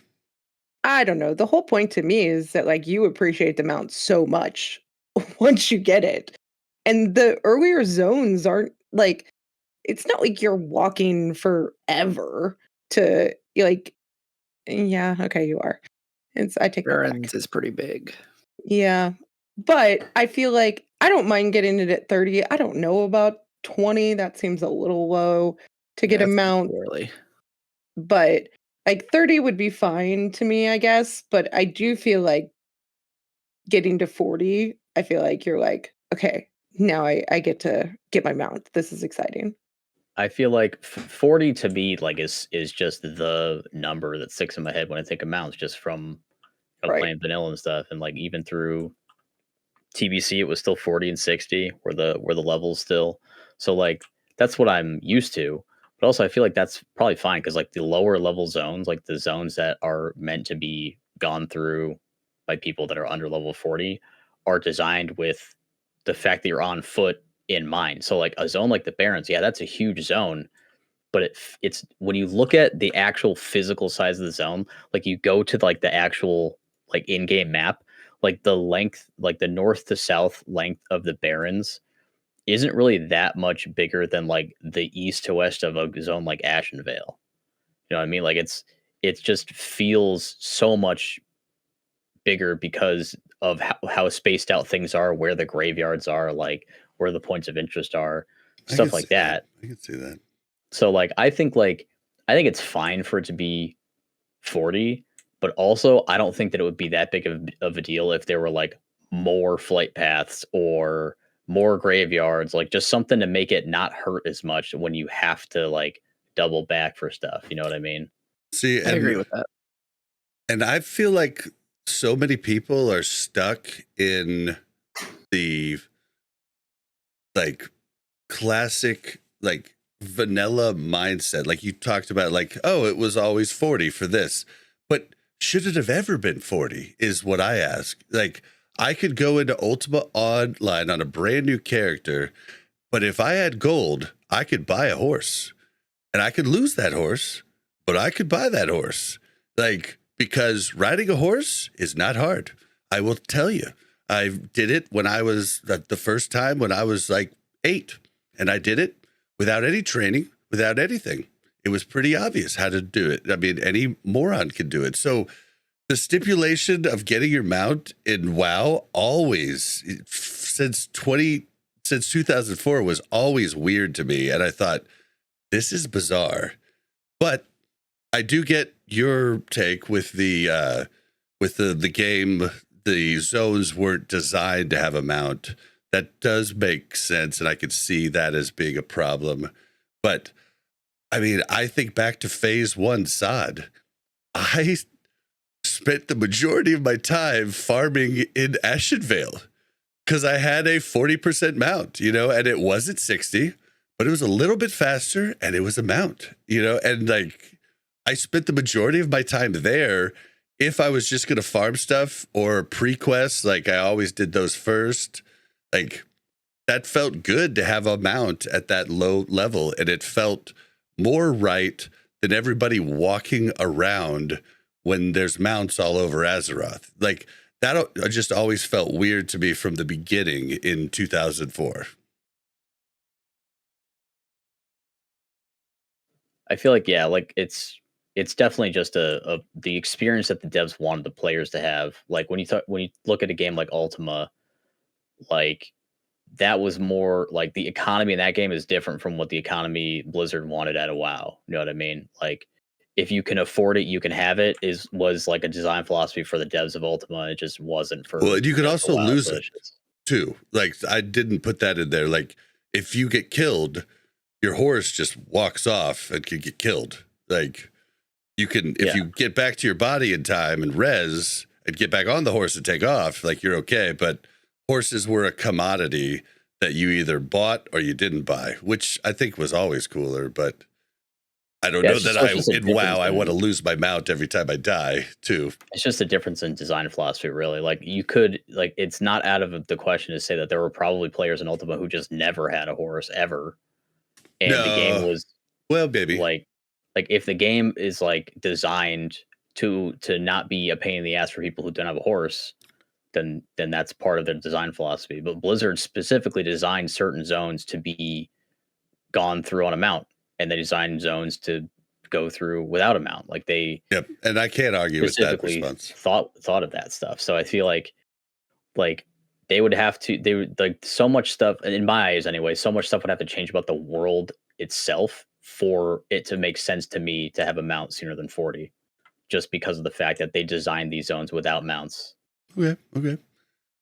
I don't know. The whole point to me is that like you appreciate the mount so much once you get it. And the earlier zones aren't like, it's not like you're walking forever to like, yeah, okay, you are. I take that back. Barrens is pretty big. Yeah. But I feel like I don't mind getting it at 30. I don't know about 20. That seems a little low to get a mount. Early. But like 30 would be fine to me, I guess. But I do feel like getting to 40, I feel like you're like, okay, now I get to get my mount. This is exciting. I feel like 40 to me like is just the number that sticks in my head when I think of mounts, just from playing vanilla and stuff. And like even through TBC, it was still 40 and 60 were the levels still. So like that's what I'm used to. But also I feel like that's probably fine because like the lower level zones, like the zones that are meant to be gone through by people that are under level 40, are designed with the fact that you're on foot in mind. So like a zone like the Barrens, yeah, that's a huge zone. But it's when you look at the actual physical size of the zone, like you go to like the actual like in-game map, like the length, like the north to south length of the Barrens isn't really that much bigger than like the east to west of a zone like Ashenvale. You know what I mean? Like it just feels so much bigger because of how spaced out things are, where the graveyards are, like where the points of interest are, stuff like that. I can see that. So like I think it's fine for it to be 40, but also I don't think that it would be that big of a deal if there were like more flight paths or more graveyards, like just something to make it not hurt as much when you have to like double back for stuff. You know what I mean? See, I agree with that. And I feel like so many people are stuck in the like classic, like vanilla mindset. Like you talked about, like, oh, it was always 40 for this, but should it have ever been 40 is what I ask. Like, I could go into Ultima Online on a brand new character, but if I had gold, I could buy a horse and I could lose that horse, but I could buy that horse. Like, because riding a horse is not hard. I will tell you, I did it when I was the first time when I was like 8, and I did it without any training, without anything. It was pretty obvious how to do it. I mean, any moron can do it. So the stipulation of getting your mount in WoW always, since 2004, was always weird to me. And I thought, this is bizarre. But I do get your take with the game. The zones weren't designed to have a mount. That does make sense, and I could see that as being a problem. But I mean, I think back to Phase 1 SOD. I spent the majority of my time farming in Ashenvale because I had a 40% mount, and it wasn't 60, but it was a little bit faster, and it was a mount, and like I spent the majority of my time there. If I was just going to farm stuff or pre-quests, like I always did those first, like that felt good to have a mount at that low level. And it felt more right than everybody walking around when there's mounts all over Azeroth. Like that just always felt weird to me from the beginning in 2004. I feel like, yeah, like it's definitely just the experience that the devs wanted the players to have. Like when you look at a game like Ultima, like that was more like the economy in that game is different from what the economy Blizzard wanted out of WoW. You know what I mean? Like if you can afford it, you can have it was like a design philosophy for the devs of Ultima. It just wasn't for. Well, you could also lose it too. Like, I didn't put that in there. Like, if you get killed, your horse just walks off and can get killed. Like, you can, if you get back to your body in time and res and get back on the horse and take off, like, you're okay. But horses were a commodity that you either bought or you didn't buy, which I think was always cooler. But I don't know that I want to lose my mount every time I die, too. It's just a difference in design philosophy, really. Like, you could, like, it's not out of the question to say that there were probably players in Ultima who just never had a horse ever. And the game was, well, maybe, like if the game is, like, designed to not be a pain in the ass for people who don't have a horse, then that's part of their design philosophy. But Blizzard specifically designed certain zones to be gone through on a mount, and they designed zones to go through without a mount. Like, they and I can't argue with that response. Thought of that stuff. So I feel like they would have to, they would, like, so much stuff, in my eyes anyway, so much stuff would have to change about the world itself for it to make sense to me to have a mount sooner than 40, just because of the fact that they designed these zones without mounts. Okay.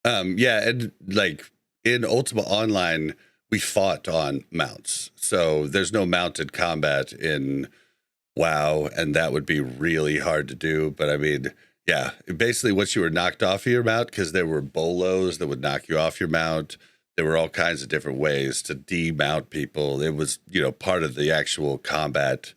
Yeah, and like in Ultima Online, we fought on mounts. So there's no mounted combat in WoW, and that would be really hard to do. But I mean, yeah, basically once you were knocked off of your mount, because there were bolos that would knock you off your mount, there were all kinds of different ways to demount people. It was, part of the actual combat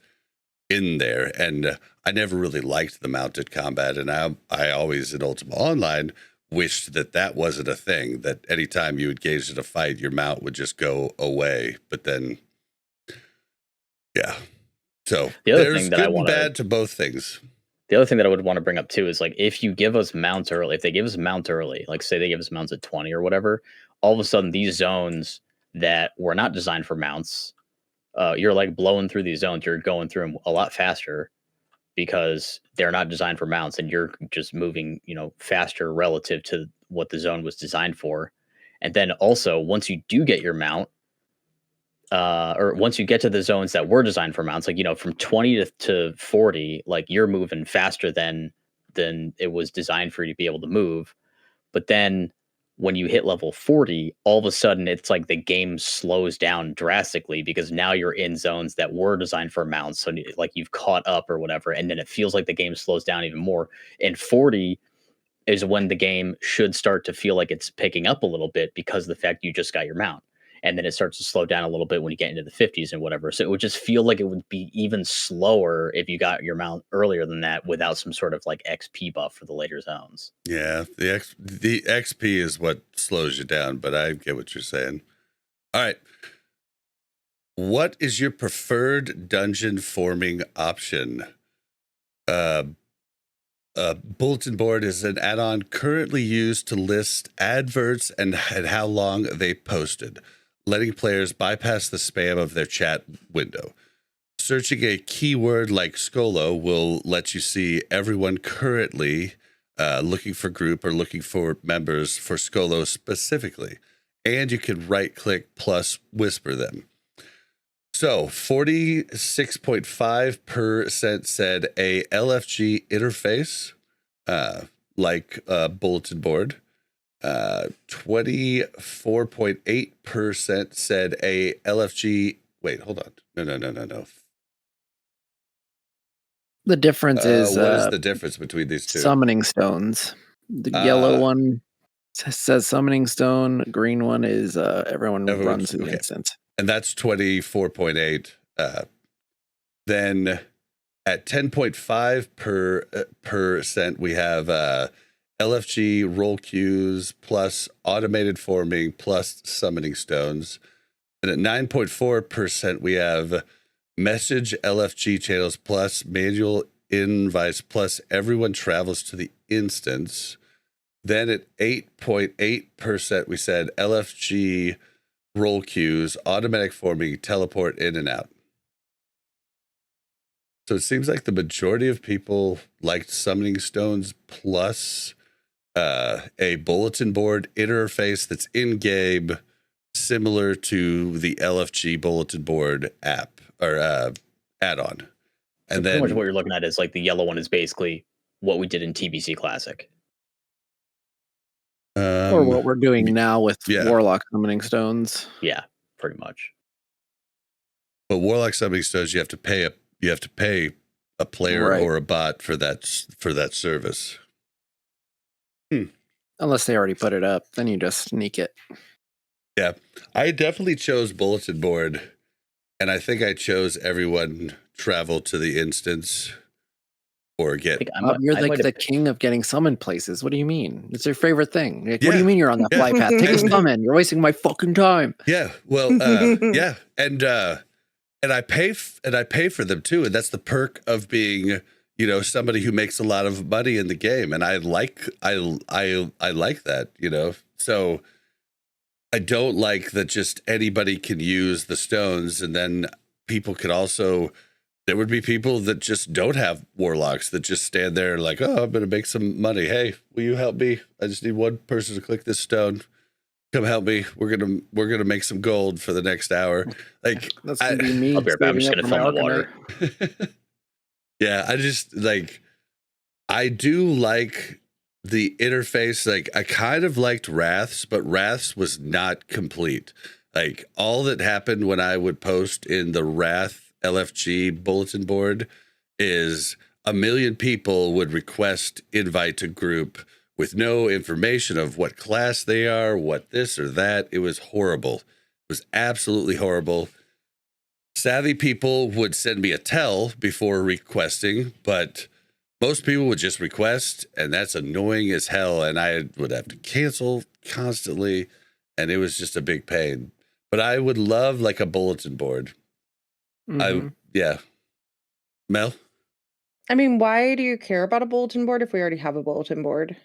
in there. And I never really liked the mounted combat. And I always, in Ultima Online, wished that wasn't a thing, that anytime you engaged in a fight, your mount would just go away. But then, yeah. So the other there's thing that good and bad to both things. The other thing that I would want to bring up too is, like, if you give us mounts early, if they give us mount early, like say they give us mounts at 20 or whatever, all of a sudden these zones that were not designed for mounts, you're like blowing through these zones, you're going through them a lot faster because they're not designed for mounts, and you're just moving, faster relative to what the zone was designed for. And then also, once you do get your mount, or once you get to the zones that were designed for mounts, like, from 20 to 40, like, you're moving faster than it was designed for you to be able to move. But then when you hit level 40, all of a sudden it's like the game slows down drastically, because now you're in zones that were designed for mounts. So, like, you've caught up or whatever, and then it feels like the game slows down even more. And 40 is when the game should start to feel like it's picking up a little bit, because of the fact you just got your mount. And then it starts to slow down a little bit when you get into the 50s and whatever. So it would just feel like it would be even slower if you got your mount earlier than that, without some sort of, like, XP buff for the later zones. Yeah, the XP is what slows you down, but I get what you're saying. All right. What is your preferred dungeon forming option? Bulletin board is an add-on currently used to list adverts and how long they posted, letting players bypass the spam of their chat window. Searching a keyword like Skolo will let you see everyone currently looking for group or looking for members for Skolo specifically. And you can right-click plus whisper them. So 46.5% said a LFG interface, like a bulletin board. 24.8% said a LFG. Wait, hold on. No. The difference is what is the difference between these two? Summoning stones. The yellow one says summoning stone. Green one is everyone runs an instance. And that's 24.8. Then at 10.5%, we have LFG roll queues plus automated forming plus summoning stones. And at 9.4%, we have message LFG channels plus manual invites plus everyone travels to the instance. Then at 8.8%, we said LFG roll queues, automatic forming, teleport in and out. So it seems like the majority of people liked summoning stones plus a bulletin board interface that's in-game, similar to the LFG bulletin board app or add-on. So and pretty then much what you're looking at is, like, the yellow one is basically what we did in TBC Classic. Or what we're doing now with yeah. Warlock summoning stones. Yeah, pretty much. But Warlock summoning stones, you have to pay a player Right. or a bot for that service. Unless they already put it up, then you just sneak it. Yeah, I definitely chose bulletin board, and I think I chose everyone travel to the instance or get. You're like the king of getting summoned places. What do you mean? It's your favorite thing. Like, what do you mean you're on that fly path? Take a summon. You're wasting my fucking time. Yeah, well, yeah, and I pay for them too, and that's the perk of being, you know, somebody who makes a lot of money in the game, and I like that, you know. So I don't like that just anybody can use the stones, and then people could also. There would be people that just don't have warlocks that just stand there like, oh, I'm going to make some money. Hey, will you help me? I just need one person to click this stone. Come help me. We're gonna make some gold for the next hour. Like that's gonna be me. I'm just gonna fill the water. Yeah, I do like the interface. Like I kind of liked Wraths, but Wraths was not complete. Like all that happened when I would post in the Wrath LFG bulletin board is 1 million people would request invite to group with no information of what class they are, what this or that. It was horrible. It was absolutely horrible. Savvy people would send me a tell before requesting, but most people would just request, and that's annoying as hell, and I would have to cancel constantly, and it was just a big pain. But I would love like a bulletin board. Yeah. Mel? I mean, why do you care about a bulletin board if we already have a bulletin board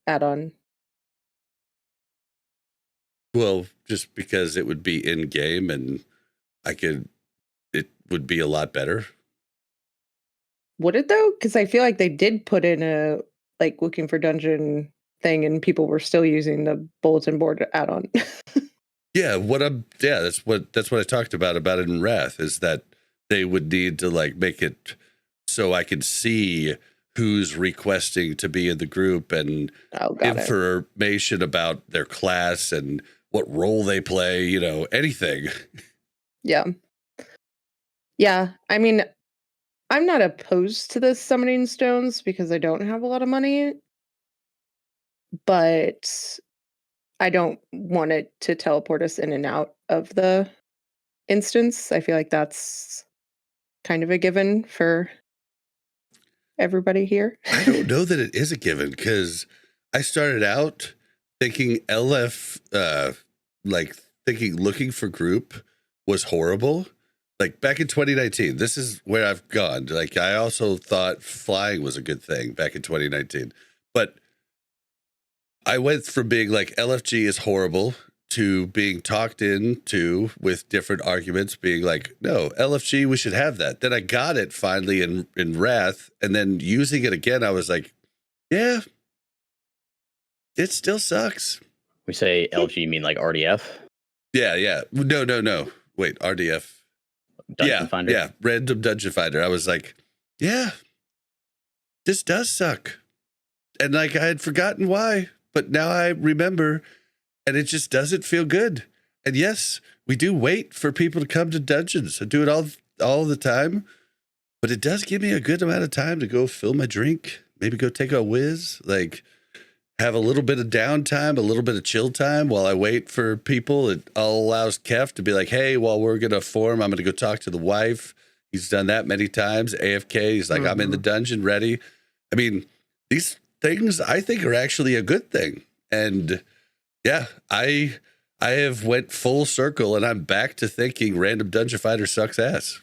add-on? Well, just because it would be in game and it would be a lot better. Would it though? Because I feel like they did put in a like looking for dungeon thing and people were still using the bulletin board add-on. Yeah, that's what I talked about it in Wrath is that they would need to like make it so I could see who's requesting to be in the group and information about their class and what role they play, you know, anything. Yeah. Yeah, I mean, I'm not opposed to the summoning stones because I don't have a lot of money, but I don't want it to teleport us in and out of the instance. I feel like that's kind of a given for everybody here. I don't know that it is a given because I started out thinking looking for group was horrible. Like back in 2019, this is where I've gone. Like I also thought flying was a good thing back in 2019, but I went from being like LFG is horrible to being talked into with different arguments, being like, no, LFG, we should have that. Then I got it finally in Wrath, and then using it again, I was like, yeah, it still sucks. We say LFG, you mean like RDF? Yeah. No. Wait, RDF. Dungeon Finder? Yeah, random Dungeon Finder. I was like, yeah, this does suck. And like I had forgotten why. But now I remember, and it just doesn't feel good. And yes, we do wait for people to come to dungeons. I do it all the time. But it does give me a good amount of time to go fill my drink, maybe go take a whiz, like have a little bit of downtime, a little bit of chill time while I wait for people. It all allows Kef to be like, hey, while we're going to form, I'm going to go talk to the wife. He's done that many times. AFK, he's like, I'm in the dungeon ready. I mean, these things I think are actually a good thing. And yeah, I have went full circle and I'm back to thinking random Dungeon Finder sucks ass.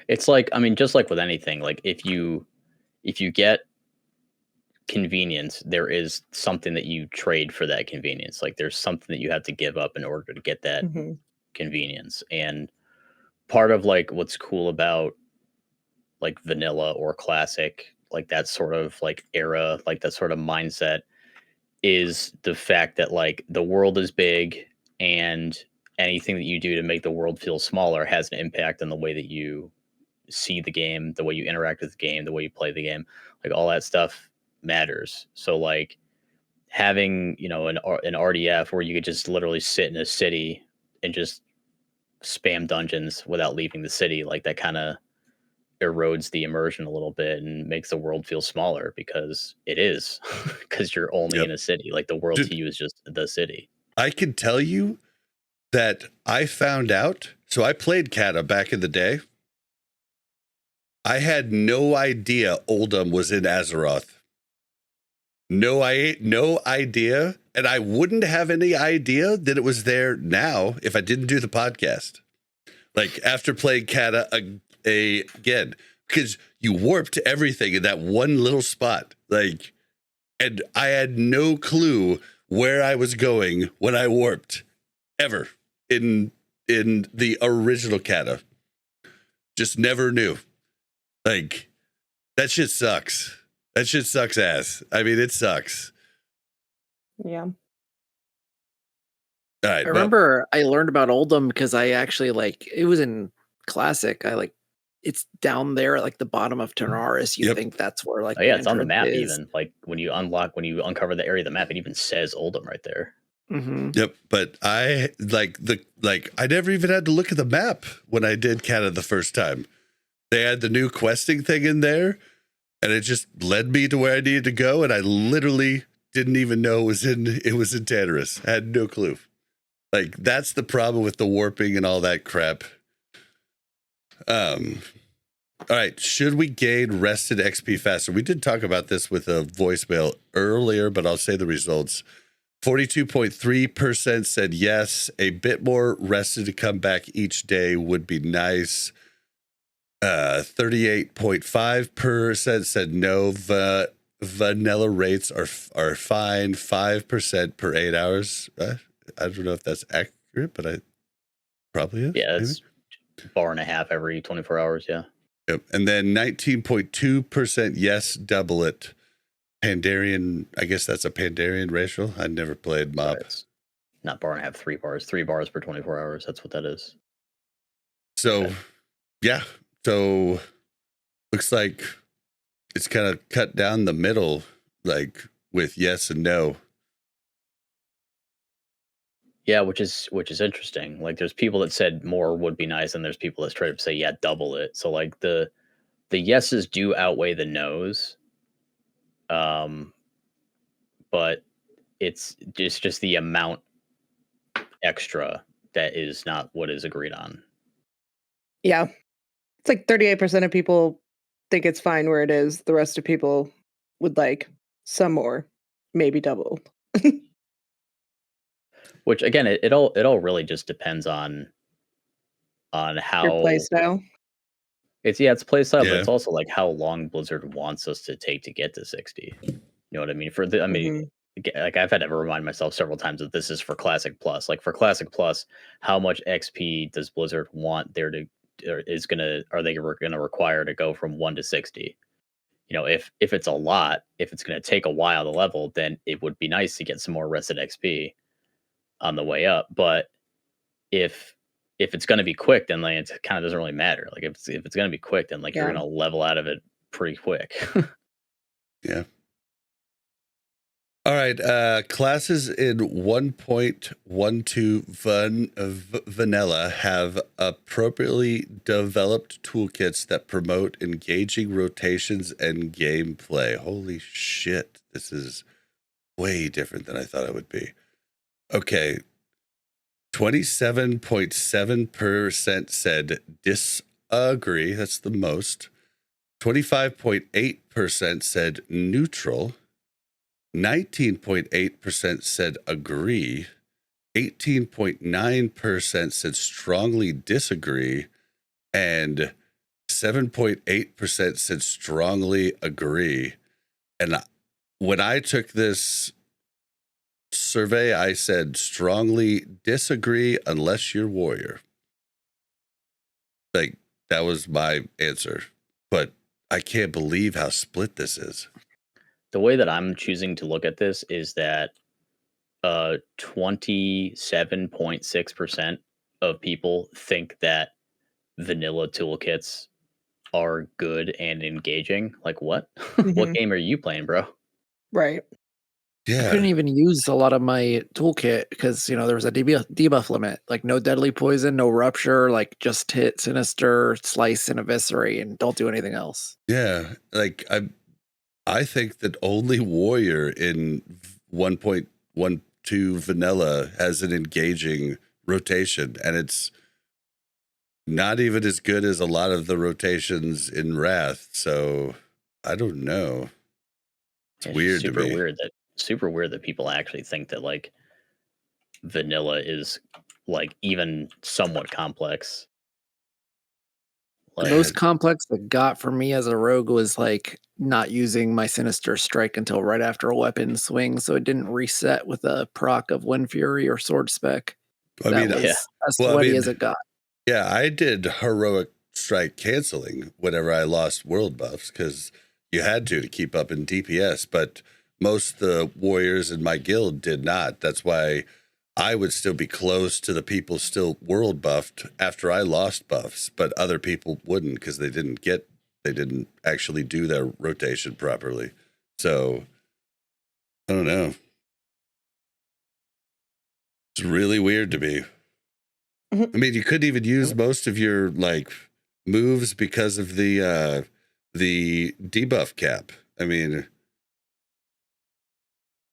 It's like, I mean, just like with anything, like if you get convenience, there is something that you trade for that convenience. Like there's something that you have to give up in order to get that convenience. And part of like what's cool about like vanilla or classic, like that sort of like era, like that sort of mindset is the fact that like the world is big and anything that you do to make the world feel smaller has an impact on the way that you see the game, the way you interact with the game, the way you play the game, like all that stuff matters. So like having, you know, an RDF where you could just literally sit in a city and just spam dungeons without leaving the city, like that kind of erodes the immersion a little bit and makes the world feel smaller because it is because you're only in a city. Like the world to you is just the city. I can tell you that I found out. So I played Kata back in the day. I had no idea Oldham was in Azeroth. No idea. And I wouldn't have any idea that it was there now if I didn't do the podcast. Like after playing Kata again, because you warped everything in that one little spot. Like, and I had no clue where I was going when I warped ever in the original Kata. Just never knew. Like, that shit sucks. That shit sucks ass. I mean, it sucks. Yeah. All right. I remember I learned about Oldham because I actually like it was in Classic. It's down there at like the bottom of Tanaris. You think that's where like it's on the map even. Like when you uncover the area of the map, it even says Oldham right there. Mm-hmm. Yep, but I I never even had to look at the map when I did Kata the first time. They had the new questing thing in there, and it just led me to where I needed to go, and I literally didn't even know it was in Tanaris. I had no clue. Like that's the problem with the warping and all that crap. All right, should we gain rested XP faster? We did talk about this with a voicemail earlier, but I'll say the results. 42.3% said yes. A bit more rested to come back each day would be nice. 38.5% said no. Vanilla rates are fine. 5% per 8 hours. I don't know if that's accurate, but I probably is. Yeah, it's bar and a half every 24 hours. Yeah. Yep. And then 19.2% yes, double it. Pandarian, I guess that's a Pandarian racial. I never played Mob. It's not bar and a half, 3 bars. 3 bars per 24 hours. That's what that is. So, yeah. So, looks like it's kind of cut down the middle, like with yes and no. Yeah, which is interesting. Like, there's people that said more would be nice, and there's people that straight up say, yeah, double it. So, like, the yeses do outweigh the nos. But it's just the amount extra that is not what is agreed on. Yeah. It's like 38% of people think it's fine where it is. The rest of people would like some more, maybe double. Which again, it all really just depends on how your play style. It's play style, but it's also like how long Blizzard wants us to take to get to 60. You know what I mean? Like I've had to remind myself several times that this is for Classic Plus. Like for Classic Plus, how much XP does Blizzard want there to are they going to require to go from 1 to 60? You know, if it's a lot, if it's going to take a while to level, then it would be nice to get some more rested XP on the way up. But if it's going to be quick, then like it kind of doesn't really matter. Like if it's going to be quick, then like you're going to level out of it pretty quick. Yeah. All right. Classes in 1.12 vanilla have appropriately developed toolkits that promote engaging rotations and gameplay. Holy shit. This is way different than I thought it would be. Okay. 27.7% said disagree. That's the most. 25.8% said neutral. 19.8% said agree. 18.9% said strongly disagree. And 7.8% said strongly agree. And when I took this survey, I said strongly disagree unless you're warrior. Like, that was my answer. But I can't believe how split this is. The way that I'm choosing to look at this is that 27.6% of people think that vanilla toolkits are good and engaging. Like what? What game are you playing, bro? Right. I couldn't even use a lot of my toolkit because, there was a debuff limit, like no deadly poison, no rupture, like just hit sinister, slice, and eviscerate, and don't do anything else. Yeah, like I think that only warrior in 1.12 vanilla has an engaging rotation, and it's not even as good as a lot of the rotations in Wrath. So I don't know. It's weird to me. Super weird that people actually think that like vanilla is like even somewhat complex. The most complex that got for me as a rogue was like not using my Sinister Strike until right after a weapon swing, so it didn't reset with a proc of Wind Fury or Sword Spec. That was as sweaty as it got. Yeah, I did Heroic Strike canceling whenever I lost world buffs because you had to keep up in DPS, but most of the warriors in my guild did not. That's why I would still be close to the people still world buffed after I lost buffs, but other people wouldn't because they didn't actually do their rotation properly. So I don't know. It's really weird to me. I mean, you couldn't even use most of your like moves because of the debuff cap. I mean,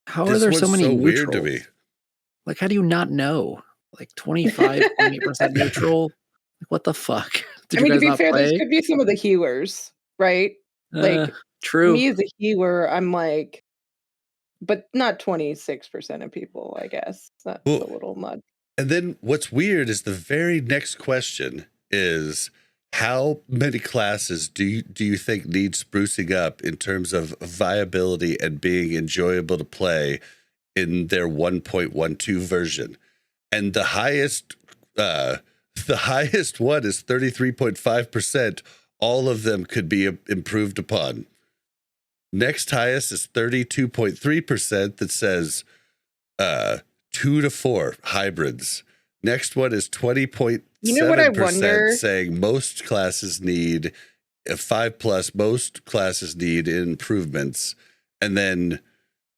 how are there so many neutrals? Weird to me. Like, how do you not know? Like 25.8% neutral? Like, what the fuck? To be fair, this could be some of the healers, right? Like, true. Me as a healer, I'm like, but not 26% of people, I guess. That's a little mud. And then what's weird is the very next question is, how many classes do you think need sprucing up in terms of viability and being enjoyable to play in their 1.12 version? And the highest one is 33.5%. All of them could be improved upon. Next highest is 32.3% that says 2 to 4 hybrids. Next one is 20.7% saying most classes need 5+. Most classes need improvements, and then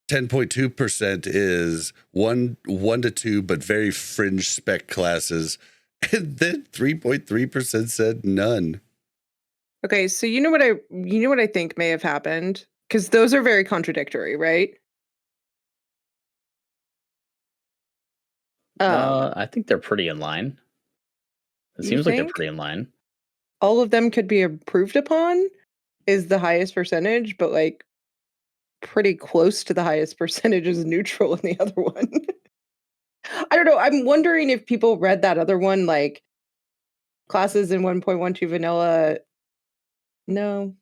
10.2% is 1 to 2, but very fringe spec classes, and then 3.3% said none. Okay, so you know what I think may have happened, because those are very contradictory, right? I think they're pretty in line. It seems like they're pretty in line. All of them could be improved upon is the highest percentage, but like pretty close to the highest percentage is neutral in the other one. I don't know. I'm wondering if people read that other one, like classes in 1.12 vanilla. No,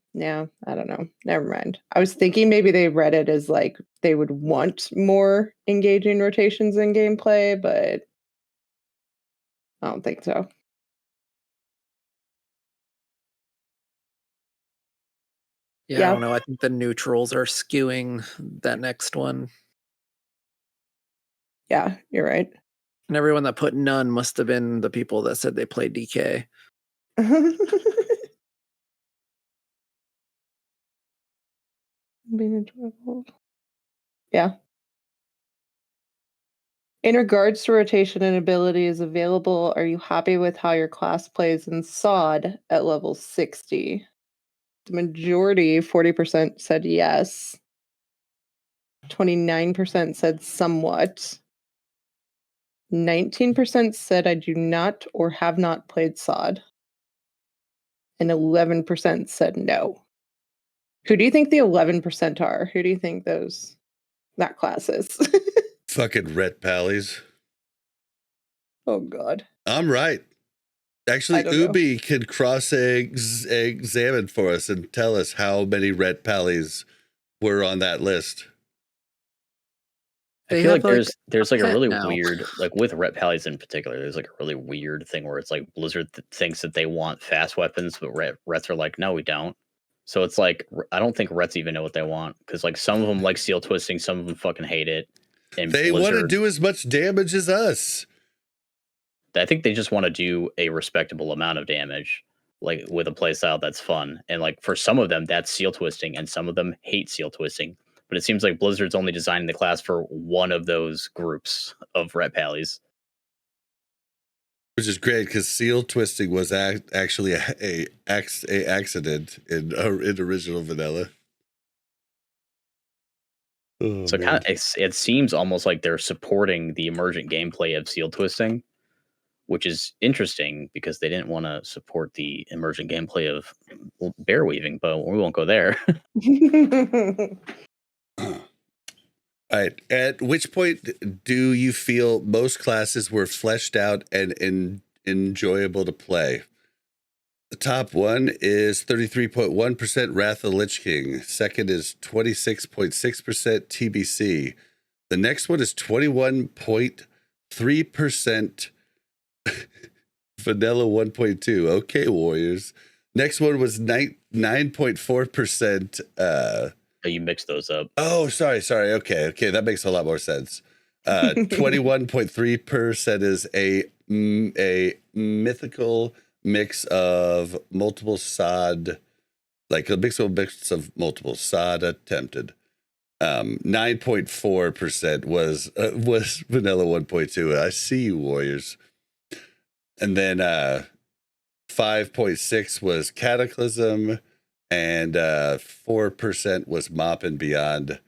I don't know. Never mind. I was thinking maybe they read it as like they would want more engaging rotations in gameplay, but I don't think so. Yeah, I don't know. I think the neutrals are skewing that next one. Yeah, you're right. And everyone that put none must have been the people that said they played DK. Being enjoyable. Yeah. In regards to rotation and abilities available, are you happy with how your class plays in SOD at level 60? The majority, 40%, said yes. 29% said somewhat. 19% said I do not or have not played SOD. And 11% said no. Who do you think the 11% are? Who do you think that class is? Fucking Ret Pallies. Oh, God. I'm right. Actually, Ubi can cross-examine for us and tell us how many Ret Pallies were on that list. I feel like there's like a really weird, like with Ret Pallies in particular, there's like a really weird thing where it's like Blizzard thinks that they want fast weapons, but Rets are like, no, we don't. So it's like, I don't think Rets even know what they want, because like some of them like seal twisting, some of them fucking hate it. And they want to do as much damage as us. I think they just want to do a respectable amount of damage, like with a playstyle that's fun. And like for some of them, that's seal twisting, and some of them hate seal twisting. but it seems like Blizzard's only designing the class for one of those groups of ret pallies. Which is great because seal twisting was actually a accident in original vanilla. Oh, so it seems almost like they're supporting the emergent gameplay of seal twisting, which is interesting because they didn't want to support the emergent gameplay of bear weaving, but we won't go there. All right. At which point do you feel most classes were fleshed out and enjoyable to play? The top one is 33.1% Wrath of the Lich King. Second is 26.6% TBC. The next one is 21.3% Vanilla 1.2. Okay, Warriors. Next one was 9.4%. You mix those up. Oh, sorry. Okay, that makes a lot more sense. 21.3% is a mythical mix of multiple sod, like a mix of multiple sod attempted. 9.4% was Vanilla 1.2. I see you, Warriors. And then 5.6 was Cataclysm. And 4% was Mop and Beyond.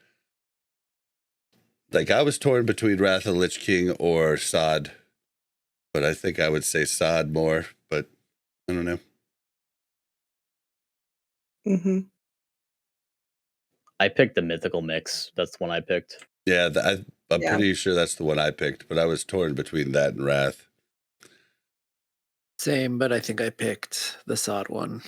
Like, I was torn between Wrath of the Lich King or Sod, but I think I would say Sod more, but I don't know. Mm-hmm. I picked the mythical mix. That's the one I picked. Yeah, I'm pretty sure that's the one I picked, but I was torn between that and Wrath. Same, but I think I picked the Sod one.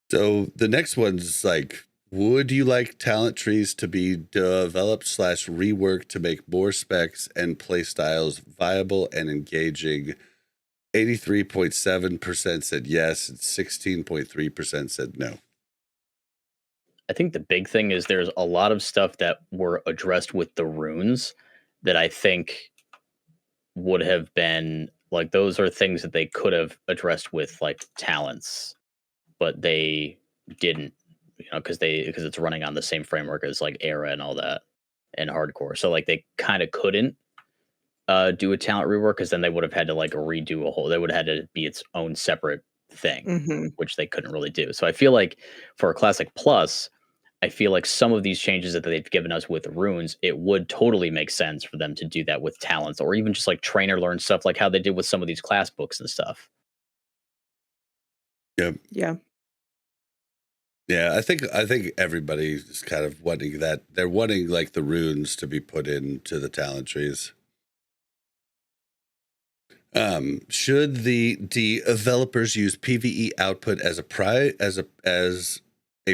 So the next one's like, would you like talent trees to be developed / reworked to make more specs and play styles viable and engaging? 83.7% said yes, and 16.3% said no. I think the big thing is there's a lot of stuff that were addressed with the runes that I think would have been like, those are things that they could have addressed with like talents, but they didn't, because it's running on the same framework as like Era and all that and hardcore. So like they kind of couldn't do a talent rework, because then they would have had to like redo a whole. They would have had to be its own separate thing, which they couldn't really do. So I feel like for a Classic Plus, I feel like some of these changes that they've given us with runes, it would totally make sense for them to do that with talents, or even just like trainer learn stuff, like how they did with some of these class books and stuff. Yep. Yeah. Yeah, I think everybody is kind of wanting that. They're wanting like the runes to be put into the talent trees. Should the developers use PvE output as a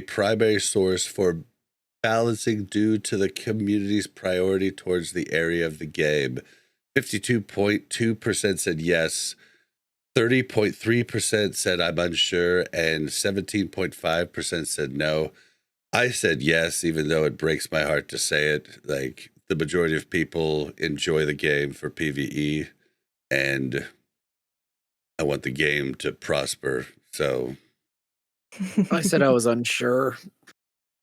primary source for balancing due to the community's priority towards the area of the game? 52.2% said yes. 30.3% said I'm unsure, and 17.5% said no. I said yes, even though it breaks my heart to say it. Like, the majority of people enjoy the game for PvE, and I want the game to prosper. So I said I was unsure,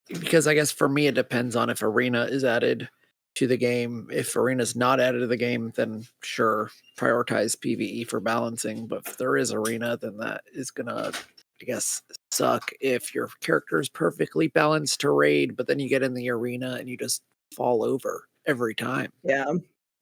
because I guess for me it depends on if Arena is added to the game. If Arena's not added to the game, then sure, prioritize PvE for balancing. But if there is Arena, then that is gonna, I guess, suck if your character is perfectly balanced to raid, but then you get in the arena and you just fall over every time. Yeah.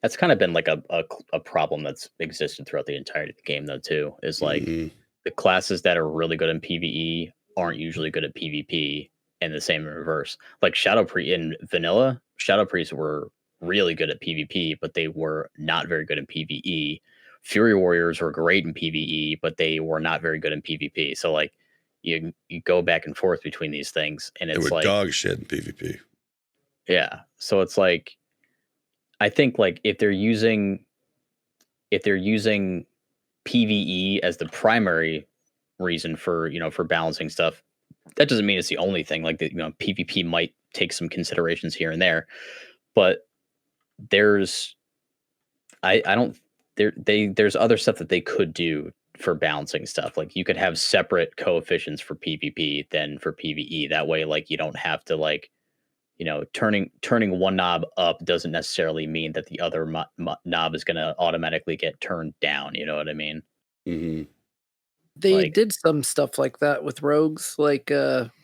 That's kind of been like a problem that's existed throughout the entirety of the game, though, too. Is like the classes that are really good in PvE aren't usually good at PvP, and the same in reverse. Like Shadow Priest in Vanilla, Shadow Priests were really good at PvP, but they were not very good in PvE. Fury Warriors were great in PvE, but they were not very good in PvP. So like you go back and forth between these things, and it's they were like dog shit in PvP. Yeah. So it's like, I think like if they're using PvE as the primary reason for, for balancing stuff, that doesn't mean it's the only thing. Like PvP might take some considerations here and there, but there's there's other stuff that they could do for balancing stuff. Like you could have separate coefficients for PvP than for PvE. That way, like you don't have to like turning one knob up doesn't necessarily mean that the other knob is going to automatically get turned down. You know what I mean? Mm-hmm. They did some stuff like that with rogues, like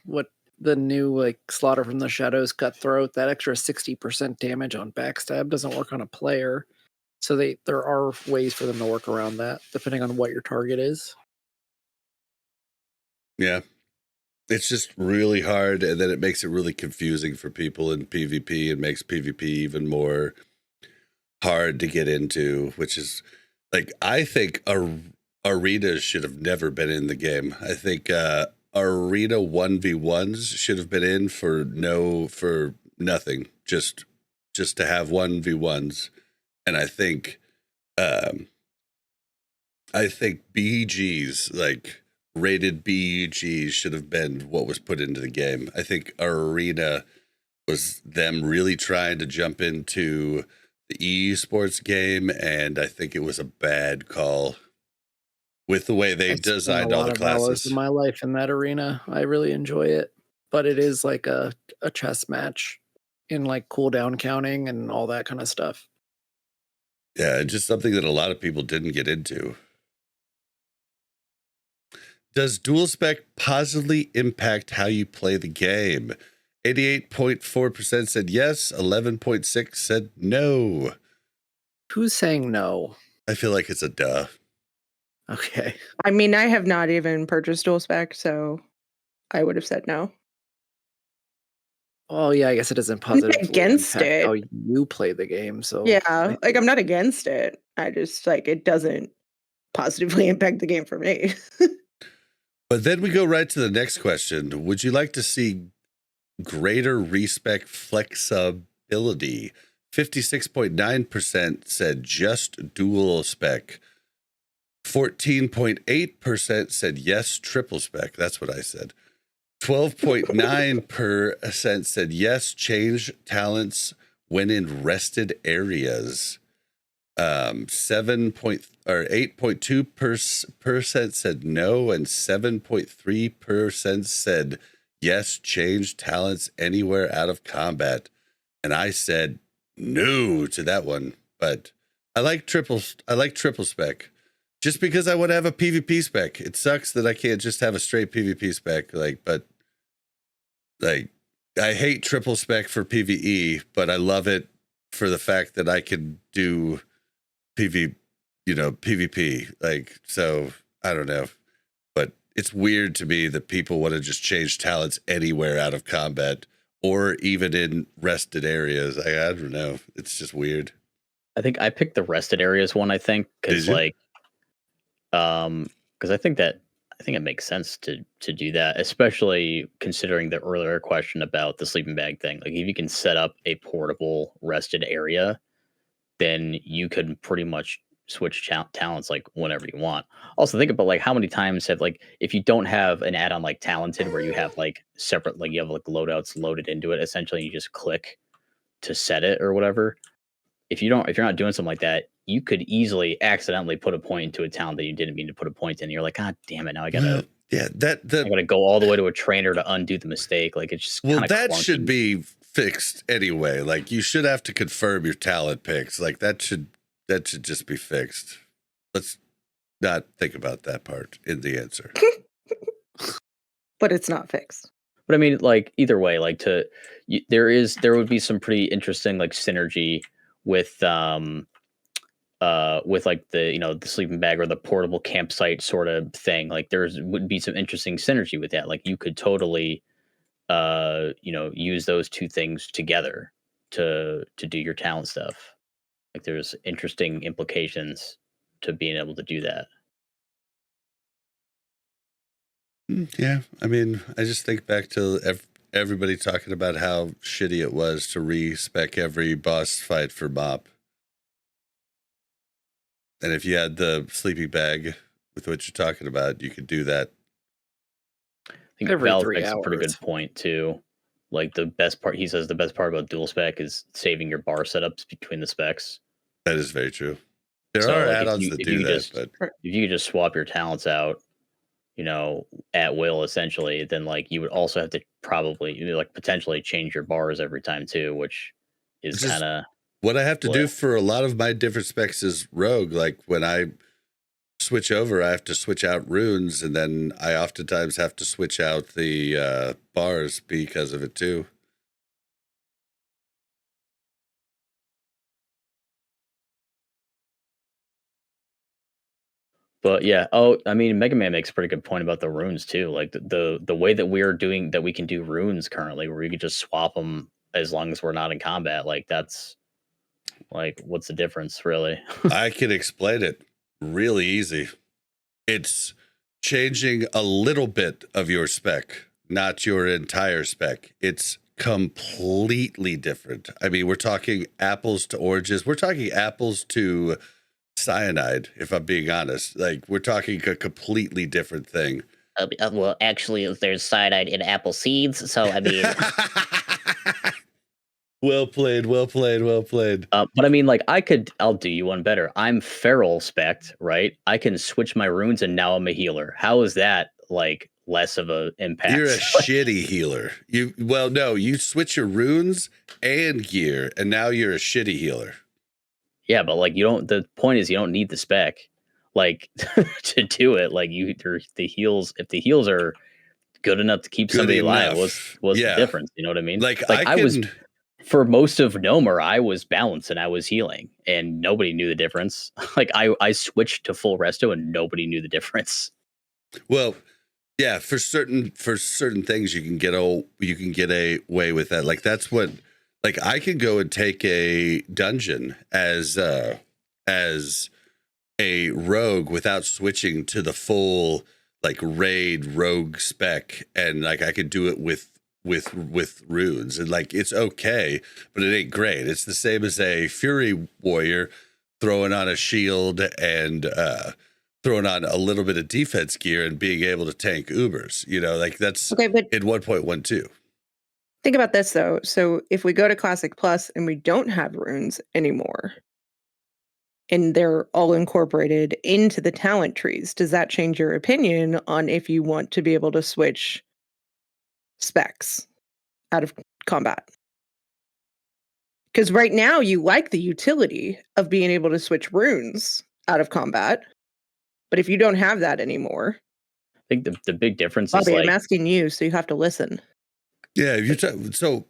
what the new like Slaughter from the Shadows Cutthroat. That extra 60% damage on backstab doesn't work on a player, so there are ways for them to work around that, depending on what your target is. Yeah, it's just really hard, and then it makes it really confusing for people in PvP, and makes PvP even more hard to get into. Which is like, I think arenas should have never been in the game. I think arena 1v1s should have been in for nothing, just to have 1v1s. And I think BGs, like rated BGs, should have been what was put into the game. I think arena was them really trying to jump into the esports game, and I think it was a bad call with the way they designed all the classes. In my life in that arena, I really enjoy it, but it is like a chess match in like cooldown counting and all that kind of stuff. Yeah, just something that a lot of people didn't get into. Does dual spec positively impact how you play the game? 88.4% said yes, 11.6% said no. Who's saying no? I feel like it's a duh. Okay. I mean, I have not even purchased dual spec, so I would have said no. Oh yeah, I guess it doesn't positively against impact it. how you play the game. So yeah, like I'm not against it. I just like it doesn't positively impact the game for me. But then we go right to the next question. Would you like to see greater respec flexibility? 56.9% said just dual spec. 14.8% said yes, triple spec. That's what I said. 12.9% said yes, change talents when in rested areas. 8.2% said no, and 7.3% said yes, change talents anywhere out of combat. And I said no to that one, but I like triple spec. Just because I want to have a PvP spec. It sucks that I can't just have a straight PvP spec. But I hate triple spec for PvE, but I love it for the fact that I can do PvP. So I don't know, but it's weird to me that people want to just change talents anywhere out of combat or even in rested areas. I don't know. It's just weird. I think I picked the rested areas one. I think because I think it makes sense to do that, especially considering the earlier question about the sleeping bag thing. Like if you can set up a portable rested area, then you could pretty much switch talents like whenever you want. Also think about like how many times have like if you don't have an add-on like talented where you have like separate like you have like loadouts loaded into it, essentially you just click to set it or whatever. If you're not doing something like that, you could easily accidentally put a point into a talent that you didn't mean to put a point in. You're like, God damn it! Now I gotta I gotta go all the way to a trainer to undo the mistake. Like it's just that should be fixed anyway. Like you should have to confirm your talent picks. Like that should just be fixed. Let's not think about that part in the answer. But it's not fixed. But I mean, like either way, like there would be some pretty interesting like synergy with like the sleeping bag or the portable campsite sort of thing. Like would be some interesting synergy with that. Like you could totally use those two things together to do your talent stuff. Like there's interesting implications to being able to do that. Yeah, I mean, I just think back to everybody talking about how shitty it was to respec every boss fight for MoP. And if you had the sleeping bag with what you're talking about, you could do that. I think Val makes a pretty good point too. Like he says the best part about dual spec is saving your bar setups between the specs. That is very true. There are add-ons that do that, but if you could just swap your talents out at will essentially, then like you would also have to probably like potentially change your bars every time too, which is kind of what I have to do for a lot of my different specs is rogue. Like when I switch over, I have to switch out runes, and then I oftentimes have to switch out the bars because of it too. But yeah, I mean, Mega Man makes a pretty good point about the runes too. Like the way that we're doing that, we can do runes currently, where we could just swap them as long as we're not in combat. Like that's like, what's the difference, really? I can explain it really easy. It's changing a little bit of your spec, not your entire spec. It's completely different. I mean, we're talking apples to oranges. We're talking apples to cyanide, if I'm being honest. Like, we're talking a completely different thing. Well, actually, there's cyanide in apple seeds, so I mean... Well played. But I mean, like, I'll do you one better. I'm feral spec'd, right? I can switch my runes and now I'm a healer. How is that like less of a impact? You're a shitty healer. You switch your runes and gear, and now you're a shitty healer. Yeah, but like the point is you don't need the spec like to do it. Like the heals, if the heals are good enough to keep somebody alive, what's the difference? You know what I mean? Like I was for most of Nomer, I was balanced and I was healing, and nobody knew the difference. Like I switched to full resto and nobody knew the difference. Well, yeah, for certain things you can get away with that. Like that's what, like I can go and take a dungeon as a rogue without switching to the full like raid rogue spec, and like I could do it with runes, and like it's okay, but it ain't great. It's the same as a fury warrior throwing on a shield and throwing on a little bit of defense gear and being able to tank Ubers. Like that's okay, but in 1.12. Think about this though. So if we go to Classic Plus and we don't have runes anymore, and they're all incorporated into the talent trees, does that change your opinion on if you want to be able to switch specs out of combat? Because right now you like the utility of being able to switch runes out of combat, but if you don't have that anymore, I think the big difference Bobby, is like, I'm asking you, so you have to listen. Yeah, so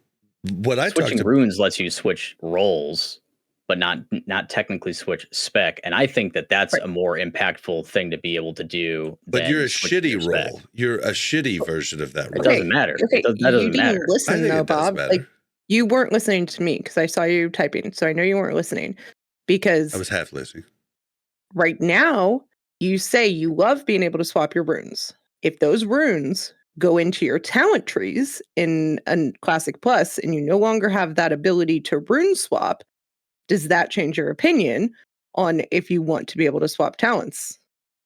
what I switching runes lets you switch roles, but not technically switch spec, and I think that's right. A more impactful thing to be able to do. But you're a shitty role. You're a shitty version of that role. It doesn't matter. Okay. That doesn't matter. Listen though, Bob. Like you weren't listening to me because I saw you typing, so I know you weren't listening. Because I was half listening. Right now, you say you love being able to swap your runes. If those runes go into your talent trees in Classic Plus, and you no longer have that ability to rune swap, does that change your opinion on if you want to be able to swap talents?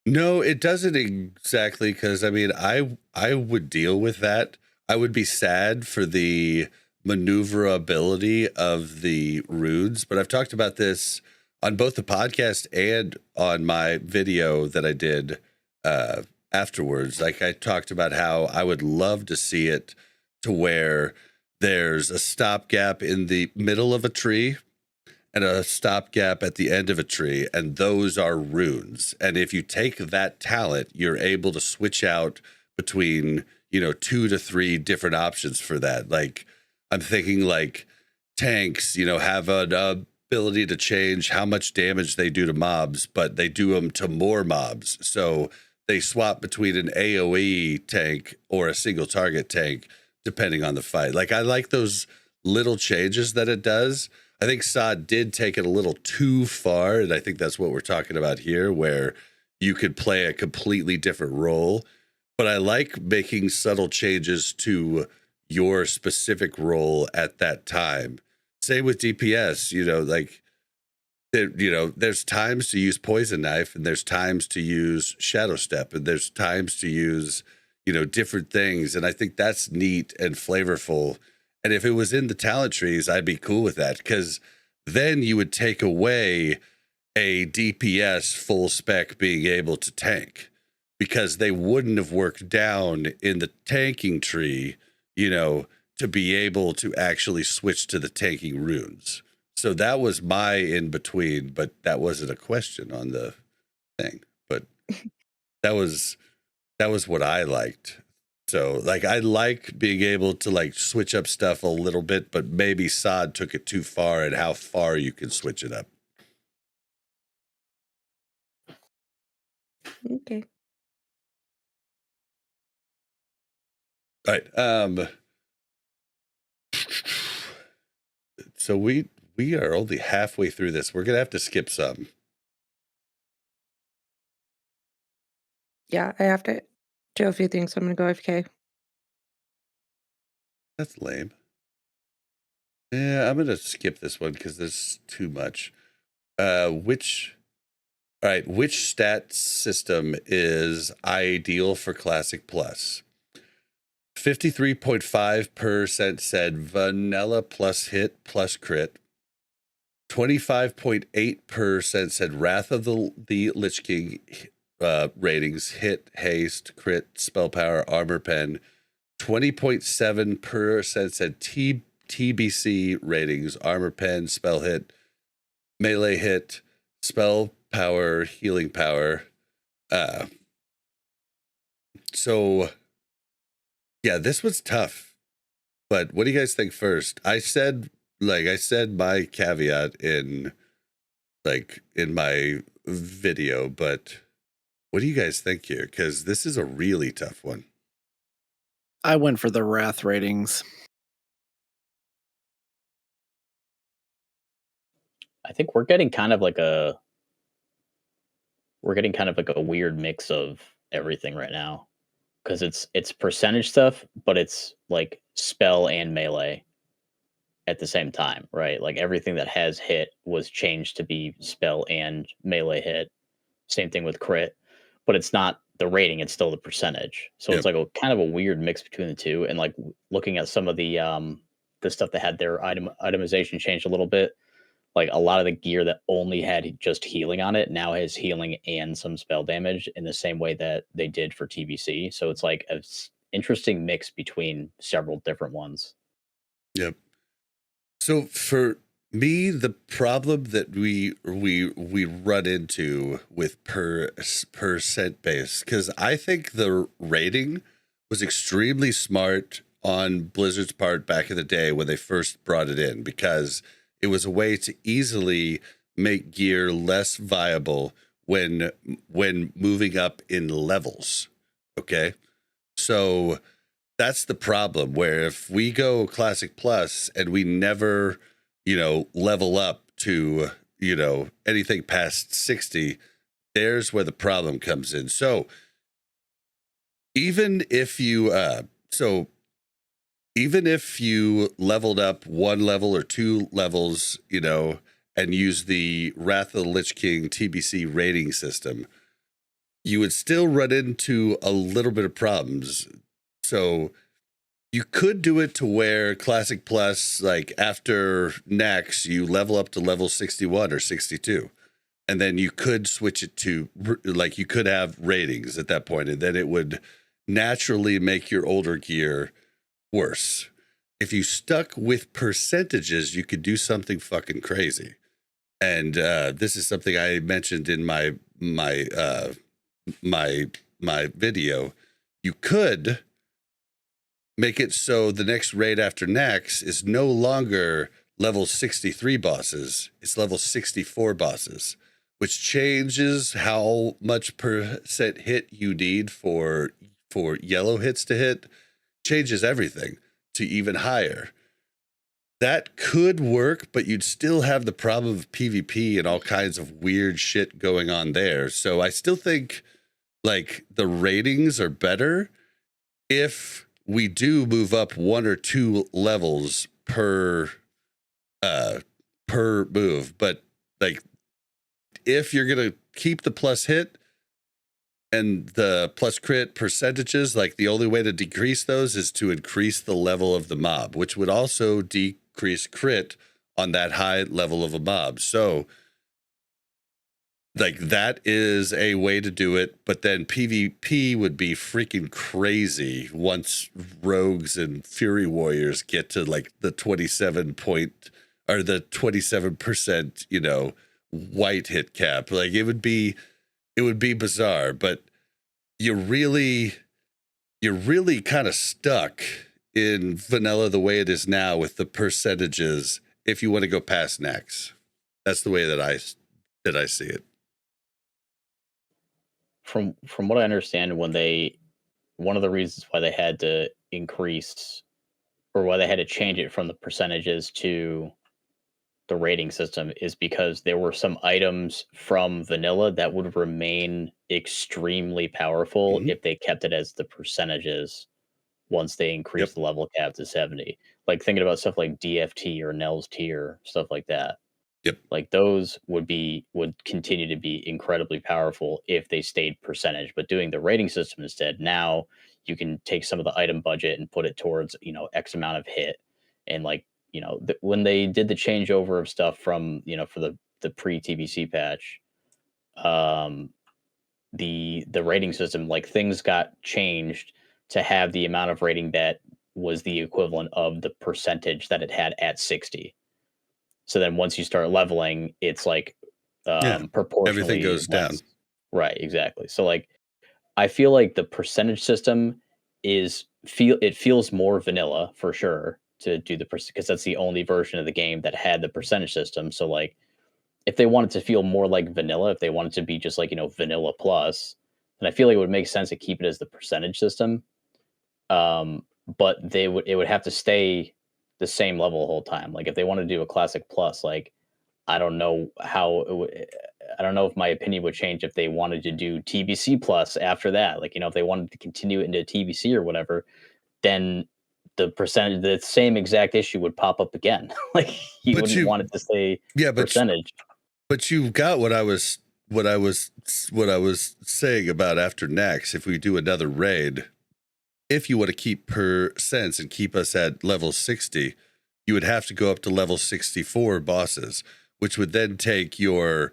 No, it doesn't exactly, because I mean, I would deal with that. I would be sad for the maneuverability of the runes, but I've talked about this on both the podcast and on my video that I did afterwards. Like I talked about how I would love to see it to where there's a stopgap in the middle of a tree and a stopgap at the end of a tree, and those are runes. And if you take that talent, you're able to switch out between 2 to 3 different options for that. Like I'm thinking like tanks, have an ability to change how much damage they do to mobs, but they do them to more mobs. So they swap between an AoE tank or a single target tank, depending on the fight. Like I like those little changes that it does. I think Sod did take it a little too far, and I think that's what we're talking about here, where you could play a completely different role. But I like making subtle changes to your specific role at that time. Same with DPS, like there's times to use Poison Knife, and there's times to use Shadow Step, and there's times to use, different things. And I think that's neat and flavorful. And if it was in the talent trees, I'd be cool with that, because then you would take away a DPS full spec being able to tank. because they wouldn't have worked down in the tanking tree, to be able to actually switch to the tanking runes. So that was my in between, but that wasn't a question on the thing. But that was what I liked. So like I like being able to like switch up stuff a little bit, but maybe Sod took it too far and how far you can switch it up. Okay. All right. So we are only halfway through this. We're gonna have to skip some. Yeah, I have to do a few things. So I'm gonna go AFK. That's lame. Yeah, I'm gonna skip this one because there's too much. Which stat system is ideal for Classic Plus? 53.5% said vanilla plus hit plus crit. 25.8% said Wrath of the Lich King ratings, hit, haste, crit, spell power, armor pen. 20.7% said TBC ratings, armor pen, spell hit, melee hit, spell power, healing power. So yeah, this was tough. But what do you guys think first? I said my caveat in my video, but what do you guys think here? Because this is a really tough one. I went for the Wrath ratings. I think we're getting kind of like a weird mix of everything right now, because it's percentage stuff, but it's like spell and melee at the same time, right? Like everything that has hit was changed to be spell and melee hit. Same thing with crit, but it's not the rating, it's still the percentage. So It's like a kind of a weird mix between the two. And like looking at some of the stuff that had their itemization changed a little bit, like a lot of the gear that only had just healing on it now has healing and some spell damage in the same way that they did for TBC. So it's like an interesting mix between several different ones. Yep. So for me, the problem that we run into with percent base, because I think the rating was extremely smart on Blizzard's part back in the day when they first brought it in, because it was a way to easily make gear less viable when moving up in levels. Okay, so that's the problem, where if we go Classic Plus and we never, level up to, anything past 60, there's where the problem comes in. So even if you leveled up one level or two levels, and use the Wrath of the Lich King TBC rating system, you would still run into a little bit of problems. So you could do it to where Classic Plus, like after Nax, you level up to level 61 or 62. And then you could switch it to, like, you could have ratings at that point, and then it would naturally make your older gear worse. If you stuck with percentages, you could do something fucking crazy. And this is something I mentioned in my video. You could make it so the next raid after Nax is no longer level 63 bosses, it's level 64 bosses, which changes how much percent hit you need for yellow hits to hit, changes everything to even higher. That could work, but you'd still have the problem of PvP and all kinds of weird shit going on there. So I still think like the ratings are better if we do move up one or two levels per move. But like, if you're going to keep the plus hit and the plus crit percentages, like the only way to decrease those is to increase the level of the mob, which would also decrease crit on that high level of a mob. So Like that is a way to do it, but then PvP would be freaking crazy once rogues and fury warriors get to like the 27 point or the 27%, you know, white hit cap. Like it would be bizarre, but you're really kind of stuck in vanilla the way it is now with the percentages if you want to go past next. That's the way that I see it. From what I understand, one of the reasons why they had to increase or why they had to change it from the percentages to the rating system is because there were some items from vanilla that would remain extremely powerful if they kept it as the percentages once they increased the level cap to 70. Like thinking about stuff like DFT or Nell's tier, stuff like that. Yep. Like those would continue to be incredibly powerful if they stayed percentage, but doing the rating system instead, now you can take some of the item budget and put it towards, you know, X amount of hit. And like, you know, when they did the changeover of stuff from, you know, for the pre-TBC patch, the rating system, like things got changed to have the amount of rating that was the equivalent of the percentage that it had at 60. So then once you start leveling, it's like proportionally everything goes down. Right, exactly. So like I feel like the percentage system feels more vanilla for sure to do the because that's the only version of the game that had the percentage system. So like if they wanted to feel more like vanilla, if they wanted to be just like, you know, vanilla plus, then I feel like it would make sense to keep it as the percentage system. But it would have to stay the same level the whole time. Like if they want to do a classic plus, like I don't know how I don't know if my opinion would change if they wanted to do TBC plus after that. Like, you know, if they wanted to continue it into TBC or whatever, then the same exact issue would pop up again. Like you wouldn't want it to stay percentage. But you got what I was saying about after next. If we do another raid, if you want to keep percents and keep us at level 60, you would have to go up to level 64 bosses, which would then take your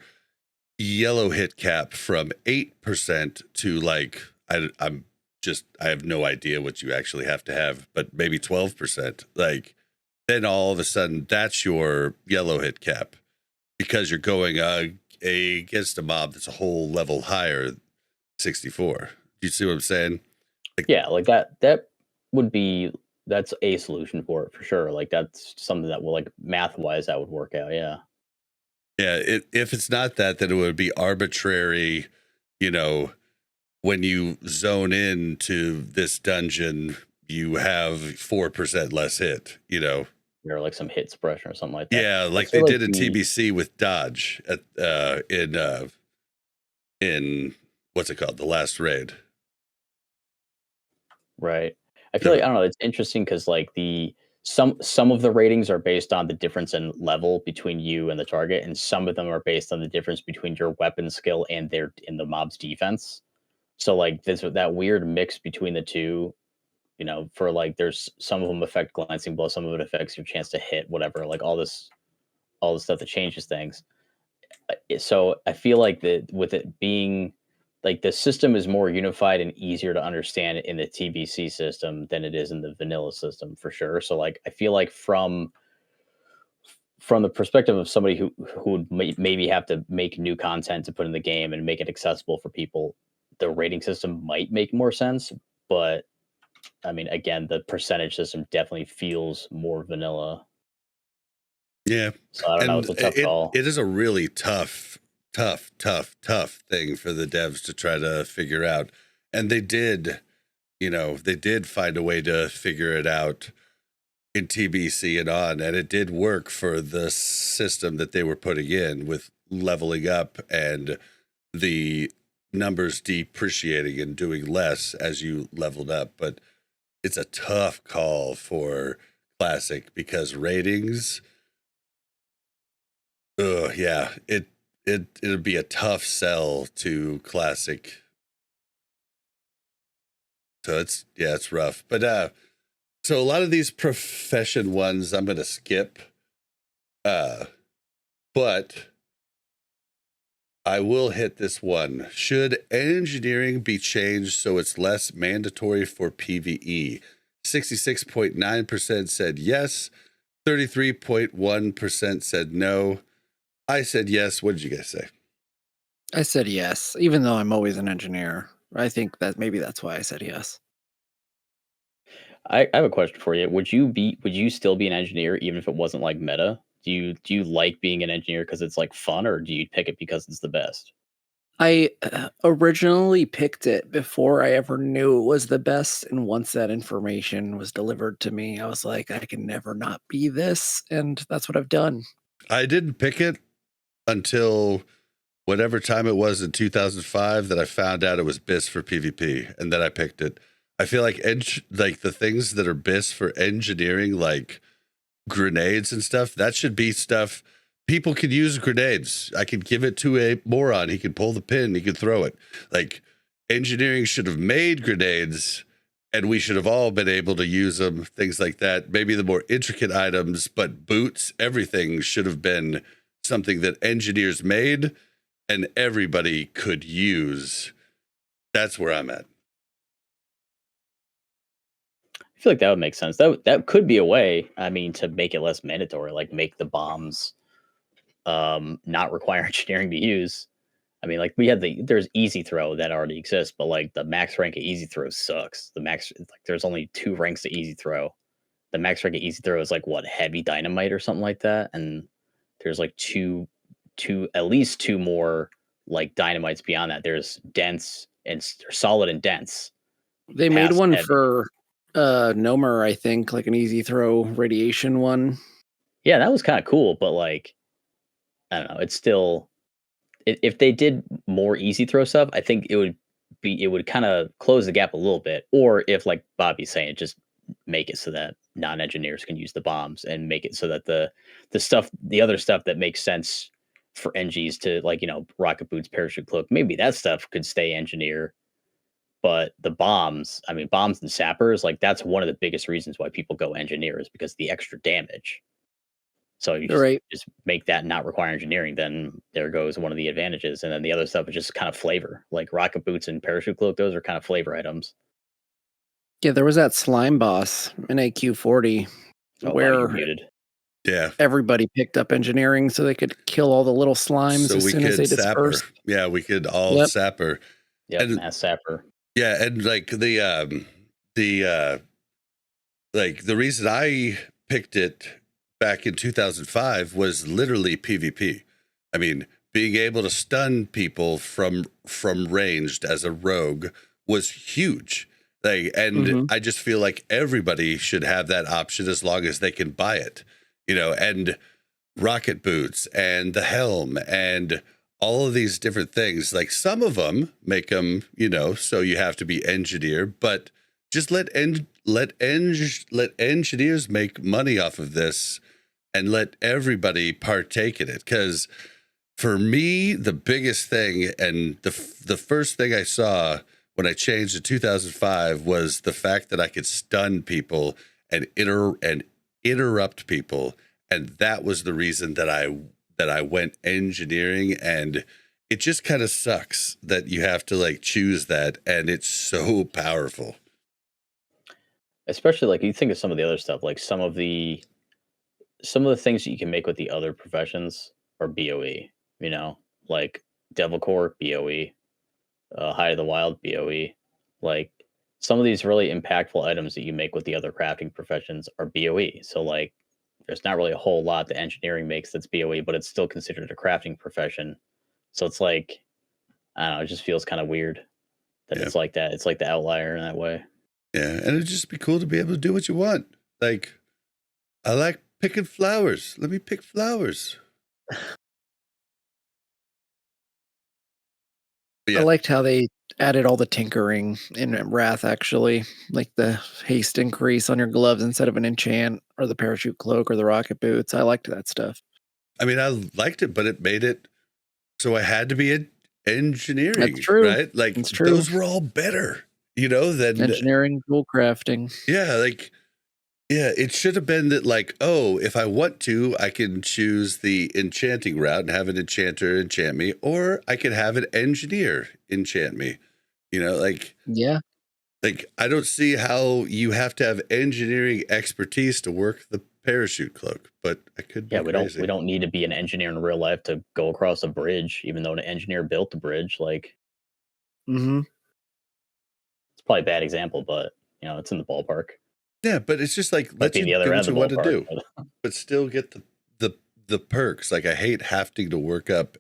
yellow hit cap from 8% to like, I have no idea what you actually have to have, but maybe 12%. Like then all of a sudden that's your yellow hit cap because you're going against a mob that's a whole level higher, 64. Do you see what I'm saying? Like, yeah, like that's a solution for it for sure. Like that's something that will, like, math wise, that would work out. Yeah. Yeah. If it's not that, then it would be arbitrary. You know, when you zone into this dungeon, you have 4% less hit, you know, or like some hit suppression or something like that. Yeah. Like they did in TBC with dodge in what's it called? The last raid. Right. I feel like, I don't know, it's interesting because like some of the ratings are based on the difference in level between you and the target, and some of them are based on the difference between your weapon skill and the mob's defense. So like there's that weird mix between the two, you know, for like there's some of them affect glancing blow, some of it affects your chance to hit, whatever, like all this stuff that changes things. So I feel like that with it being like the system is more unified and easier to understand in the TBC system than it is in the vanilla system for sure. So like I feel like from the perspective of somebody who would maybe have to make new content to put in the game and make it accessible for people, the rating system might make more sense. But I mean, again, the percentage system definitely feels more vanilla. Yeah. So I don't know. It's a tough call. It is a really tough thing for the devs to try to figure out. And they did find a way to figure it out in TBC and on. And it did work for the system that they were putting in with leveling up and the numbers depreciating and doing less as you leveled up. But it's a tough call for Classic because ratings, yeah, it'd be a tough sell to Classic. So it's rough. But so a lot of these profession ones I'm gonna skip. But I will hit this one. Should engineering be changed so it's less mandatory for PvE? 66.9% said yes. 33.1% said no. I said yes. What did you guys say? I said yes, even though I'm always an engineer. I think that maybe that's why I said yes. I have a question for you. Would you still be an engineer even if it wasn't like meta? Do you like being an engineer because it's like fun, or do you pick it because it's the best? I originally picked it before I ever knew it was the best, and once that information was delivered to me, I was like, I can never not be this, and that's what I've done. I didn't pick it until whatever time it was in 2005 that I found out it was BIS for PvP, and then I picked it. I feel like the things that are BIS for engineering, like grenades and stuff, that should be stuff people could use. Grenades, I could give it to a moron, he could pull the pin, he could throw it. Like, engineering should have made grenades and we should have all been able to use them, things like that. Maybe the more intricate items, but boots, everything should have been something that engineers made and everybody could use. That's where I'm at. I feel like that would make sense. That could be a way, I mean, to make it less mandatory, like make the bombs not require engineering to use. I mean, like there's easy throw that already exists, but like the max rank of easy throw sucks. There's only 2 ranks of easy throw. The max rank of easy throw is like what, heavy dynamite or something like that, and there's like at least 2 more like dynamites beyond that. There's dense and solid and dense. They made Past one heavy. for Nomer, I think, like an easy throw radiation one. Yeah, that was kind of cool, but like, I don't know. It's still, if they did more easy throw stuff, I think it would kind of close the gap a little bit. Or if, like Bobby's saying, just make it so that non-engineers can use the bombs, and make it so that the other stuff that makes sense for NGs to, like, rocket boots, parachute cloak, maybe that stuff could stay engineer. But the bombs, I mean, bombs and sappers, like, that's one of the biggest reasons why people go engineer, is because of the extra damage. So you just make that not require engineering, then there goes one of the advantages. And then the other stuff is just kind of flavor. Like rocket boots and parachute cloak, those are kind of flavor items. Yeah, there was that slime boss in AQ40 where yeah, everybody picked up engineering so they could kill all the little slimes as soon as they dispersed. Yeah, we could all sapper. Yeah, mass sapper. Yeah, and like the reason I picked it back in 2005 was literally PvP. I mean, being able to stun people from ranged as a rogue was huge. I just feel like everybody should have that option as long as they can buy it, and rocket boots and the helm and all of these different things. Like, some of them make them, so you have to be engineer, but just let engineers make money off of this and let everybody partake in it. Because for me, the biggest thing and the first thing I saw when I changed to 2005 was the fact that I could stun people and interrupt people. And that was the reason that I went engineering. And it just kind of sucks that you have to like choose that. And it's so powerful. Especially like you think of some of the other stuff, like some of the things that you can make with the other professions are BOE, like Devil Core, BOE, High of the Wild, BOE. Like some of these really impactful items that you make with the other crafting professions are BOE. So like there's not really a whole lot that engineering makes that's BOE, but it's still considered a crafting profession. So it's like, I don't know, it just feels kind of weird that it's like that. It's like the outlier in that way. Yeah, and it'd just be cool to be able to do what you want. Like, I like picking flowers. Let me pick flowers. I liked how they added all the tinkering in Wrath, actually. Like the haste increase on your gloves instead of an enchant, or the parachute cloak, or the rocket boots. I liked that stuff. I mean, I liked it, but it made it so I had to be engineering. That's true. Right? Like, those were all better, than engineering, tool crafting. Yeah, like Yeah, it should have been that, like, oh, if I want to, I can choose the enchanting route and have an enchanter enchant me, or I can have an engineer enchant me. Yeah. Like I don't see how you have to have engineering expertise to work the parachute cloak, but I could be Yeah, crazy. we don't need to be an engineer in real life to go across a bridge, even though an engineer built the bridge. Like, Mm-hmm. it's probably a bad example, but it's in the ballpark. Yeah, but it's just like Might let be you the other do end what of you the want to ballpark. do, but still get the perks. Like I hate having to work up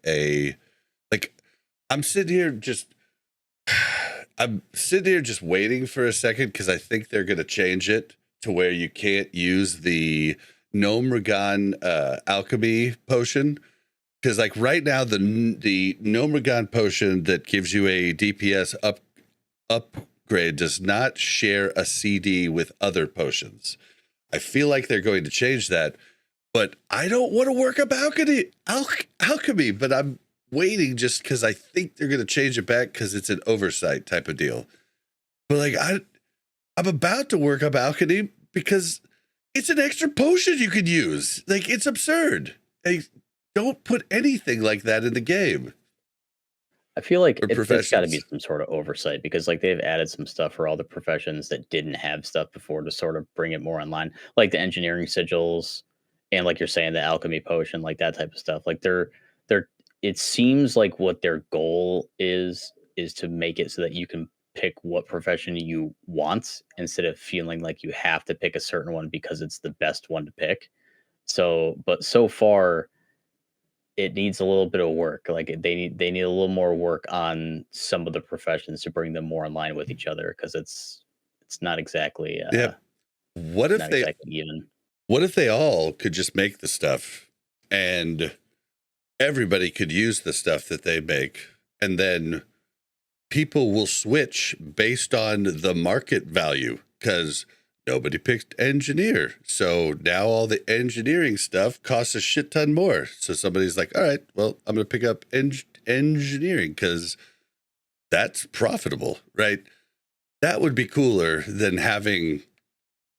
I'm sitting here just waiting for a second because I think they're going to change it to where you can't use the Gnome Ragan alchemy potion. Because like right now, the Gnome Ragan potion that gives you a DPS upgrade does not share a CD with other potions. I feel like they're going to change that, but I don't want to work up alchemy, but I'm waiting just because I think they're going to change it back because it's an oversight type of deal. But like I'm about to work up alchemy because it's an extra potion you could use. Like it's absurd. Don't put anything like that in the game. I feel like there's got to be some sort of oversight because like they've added some stuff for all the professions that didn't have stuff before to sort of bring it more online, like the engineering sigils and like you're saying the alchemy potion, like that type of stuff. Like they're it seems like what their goal is to make it so that you can pick what profession you want instead of feeling like you have to pick a certain one because it's the best one to pick. But so far it needs a little bit of work. Like they need a little more work on some of the professions to bring them more in line with each other because it's not exactly What if they exactly even? What if they all could just make the stuff and everybody could use the stuff that they make, and then people will switch based on the market value because nobody picked engineer. So now all the engineering stuff costs a shit ton more. So somebody's like, all right, well, I'm going to pick up engineering because that's profitable, right? That would be cooler than having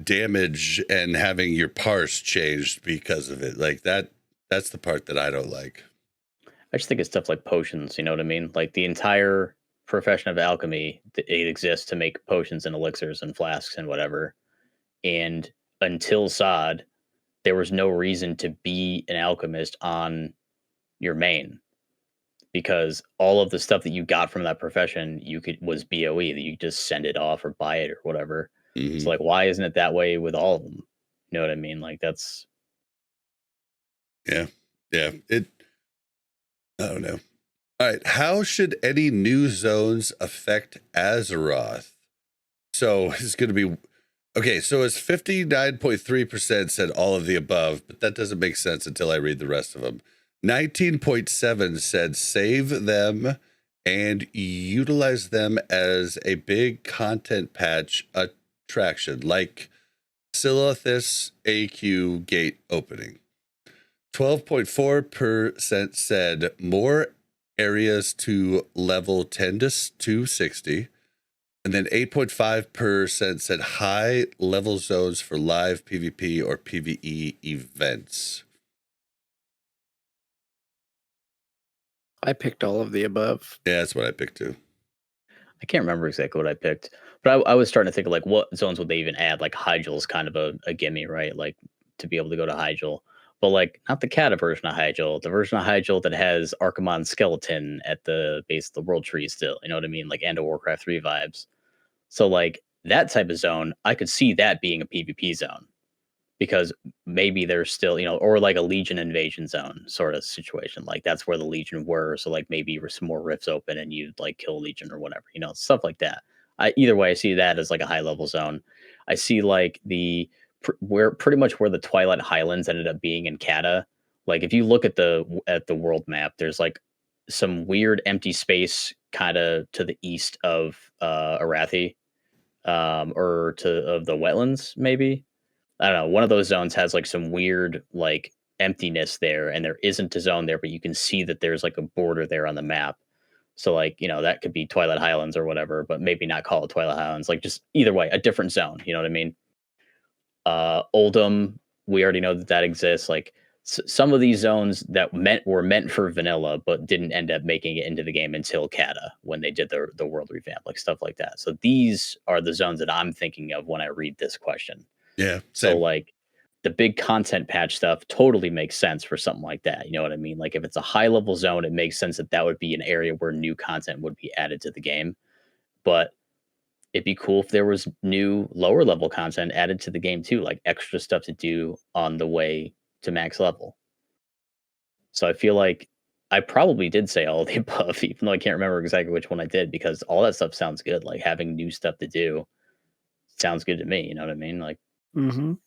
damage and having your parse changed because of it. Like that's the part that I don't like. I just think it's stuff like potions. You know what I mean? Like the entire profession of alchemy, it exists to make potions and elixirs and flasks and whatever. And until Sod, there was no reason to be an alchemist on your main because all of the stuff that you got from that profession was BOE that you just send it off or buy it or whatever. Mm-hmm. So like, why isn't it that way with all of them? You know what I mean? Like that's yeah. I don't know. All right. How should any new zones affect Azeroth? So it's going to be okay. So it's 59.3% said all of the above, but that doesn't make sense until I read the rest of them. 19.7 said save them and utilize them as a big content patch attraction, like Silithus AQ gate opening. 12.4% said more areas to level 10 to 260. And then 8.5% said high level zones for live PvP or PvE events. I picked all of the above. Yeah, that's what I picked too. I can't remember exactly what I picked, but I was starting to think of like what zones would they even add? Like Hyjal is kind of a gimme, right? Like to be able to go to Hyjal. But like not the Kata version of Hyjal, the version of Hyjal that has Archimonde skeleton at the base of the world tree still. You know what I mean? Like and a Warcraft 3 vibes. So like that type of zone, I could see that being a PvP zone. Because maybe there's still, or like a Legion invasion zone sort of situation. Like that's where the Legion were. So like maybe some more rifts open and you'd like kill Legion or whatever, stuff like that. Either way, I see that as like a high level zone. I see like where pretty much where the Twilight Highlands ended up being in Kata. Like if you look at the world map, there's like some weird empty space kind of to the east of Arathi, or of the wetlands maybe. I don't know. One of those zones has like some weird like emptiness there, and there isn't a zone there, but you can see that there's like a border there on the map. So like that could be Twilight Highlands or whatever, but maybe not call it Twilight Highlands. Like just either way, a different zone. You know what I mean? Oldham, we already know that exists. Like some of these zones that were meant for vanilla, but didn't end up making it into the game until Kata when they did the world revamp, like stuff like that. So these are the zones that I'm thinking of when I read this question. Yeah. So Same. like the big content patch stuff totally makes sense for something like that. You know what I mean? Like if it's a high level zone, it makes sense that would be an area where new content would be added to the game. But it'd be cool if there was new lower level content added to the game too, like extra stuff to do on the way to max level. So I feel like I probably did say all of the above, even though I can't remember exactly which one I did, because all that stuff sounds good. Like having new stuff to do sounds good to me. You know what I mean? Like,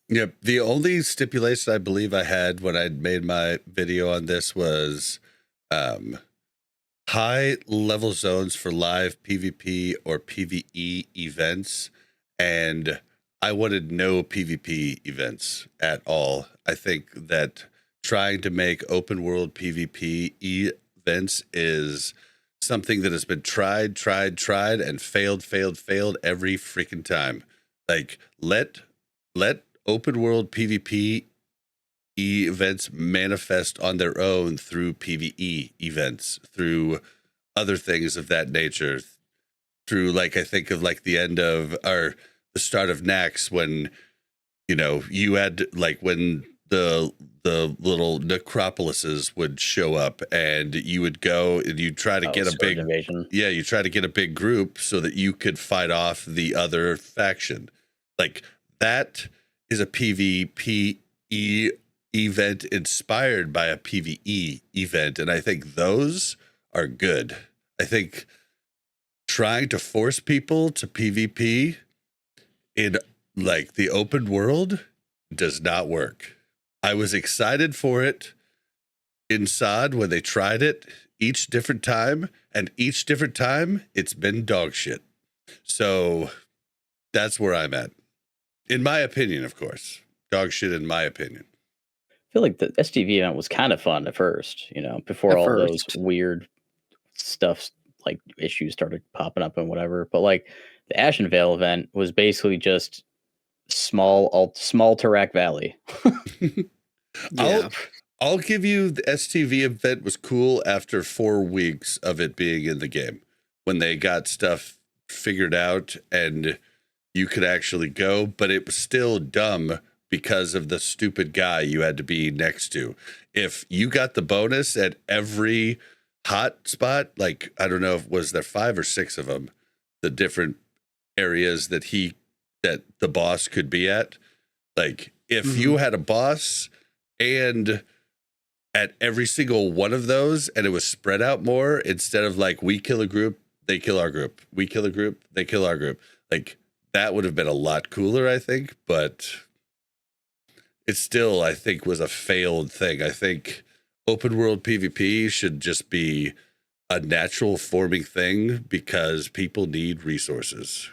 Yeah. The only stipulation I believe I had when I made my video on this was high level zones for live PvP or PvE events. And I wanted no PvP events at all. I think that trying to make open world PvP events is something that has been tried and failed every freaking time. Like let open world PvP events manifest on their own through PvE events, through other things of that nature, through like I think of like the end of or the start of Nax when you had like when the little necropolises would show up and you would go and you try to get a big invasion. Yeah, you try to get a big group so that you could fight off the other faction. Like that is a PvP event inspired by a PvE event, and I think those are good. I think trying to force people to PvP in like the open world does not work. I was excited for it in SOD when they tried it each different time, and each different time it's been dog shit. So that's where I'm at. In my opinion, of course. Dog shit in my opinion. I feel like the STV event was kind of fun at first, before all those weird stuff, like issues started popping up and whatever. But like the Ashen Vale event was basically just small Tarak Valley. Yeah. I'll give you the STV event was cool after 4 weeks of it being in the game, when they got stuff figured out and you could actually go, but it was still dumb because of the stupid guy you had to be next to. If you got the bonus at every hot spot, like, I don't know if was there 5 or 6 of them, the different areas that the boss could be at. Like if you had a boss and at every single one of those, and it was spread out more instead of like, we kill a group, they kill our group, we kill a group, they kill our group. Like that would have been a lot cooler, I think, but it still, I think, was a failed thing. I think open world PvP should just be a natural forming thing because people need resources.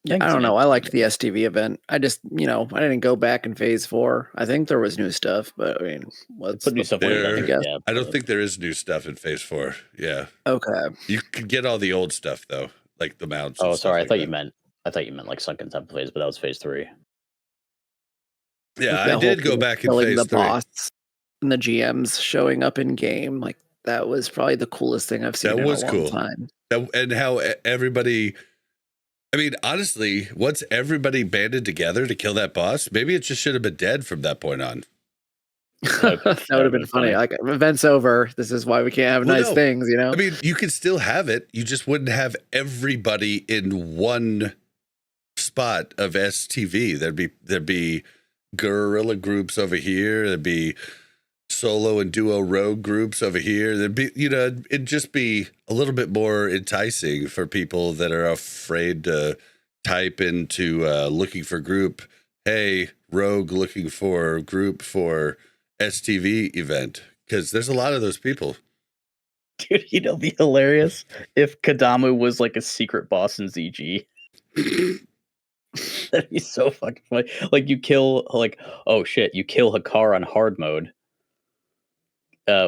I don't know. I liked the STV event. I just, I didn't go back in phase 4. I think there was new stuff, but I mean, let's put new stuff in there. I guess. Yeah, I don't think there is new stuff in phase 4. Yeah. Okay. You could get all the old stuff though, like the mounts. Oh, sorry. I thought you meant like Sunken Temple phase, but that was phase 3. Yeah, I did go back in phase 3. The boss and the GMs showing up in game, like that was probably the coolest thing I've seen in a long time. And how everybody, I mean, honestly, once everybody banded together to kill that boss, maybe it just should have been dead from that point on. That would have been funny. Like, event's over. This is why we can't have nice things, I mean, you could still have it. You just wouldn't have everybody in one spot of STV. There'd be guerrilla groups over here. There'd be solo and duo rogue groups over here. There'd be, it'd just be a little bit more enticing for people that are afraid to type into looking for group. Hey, rogue looking for group for STV event, because there's a lot of those people. Dude, it'd be hilarious if Kadamu was like a secret boss in ZG. That'd be so fucking funny. Like you kill, like, oh shit, you kill Hakar on hard mode.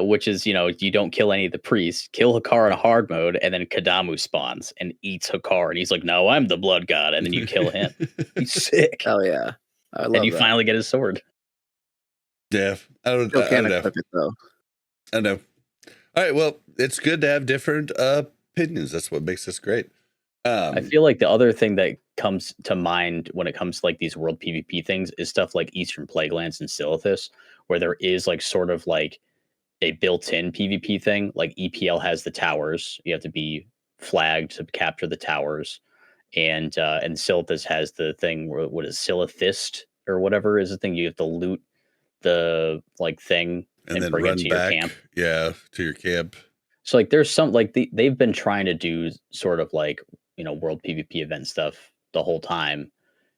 which is, you don't kill any of the priests, kill Hakar in a hard mode, and then Kadamu spawns and eats Hakar, and he's like, "No, I'm the blood god," and then you kill him. He's sick. Oh yeah, I love and you that. finally get his sword. Yeah, I don't Still can't know. equip it though. I know. All right, well, it's good to have different opinions. That's what makes this great. I feel like the other thing that comes to mind when it comes to like these world PvP things is stuff like Eastern Plaguelands and Silithus, where there is like sort of like a built-in PvP thing. Like EPL has the towers; you have to be flagged to capture the towers, and Silithus has the thing where what is Silithist or whatever is the thing you have to loot the like thing and then bring run it to back, your camp. yeah, to your camp. So like there's some like they've been trying to do sort of like world PvP event stuff the whole time.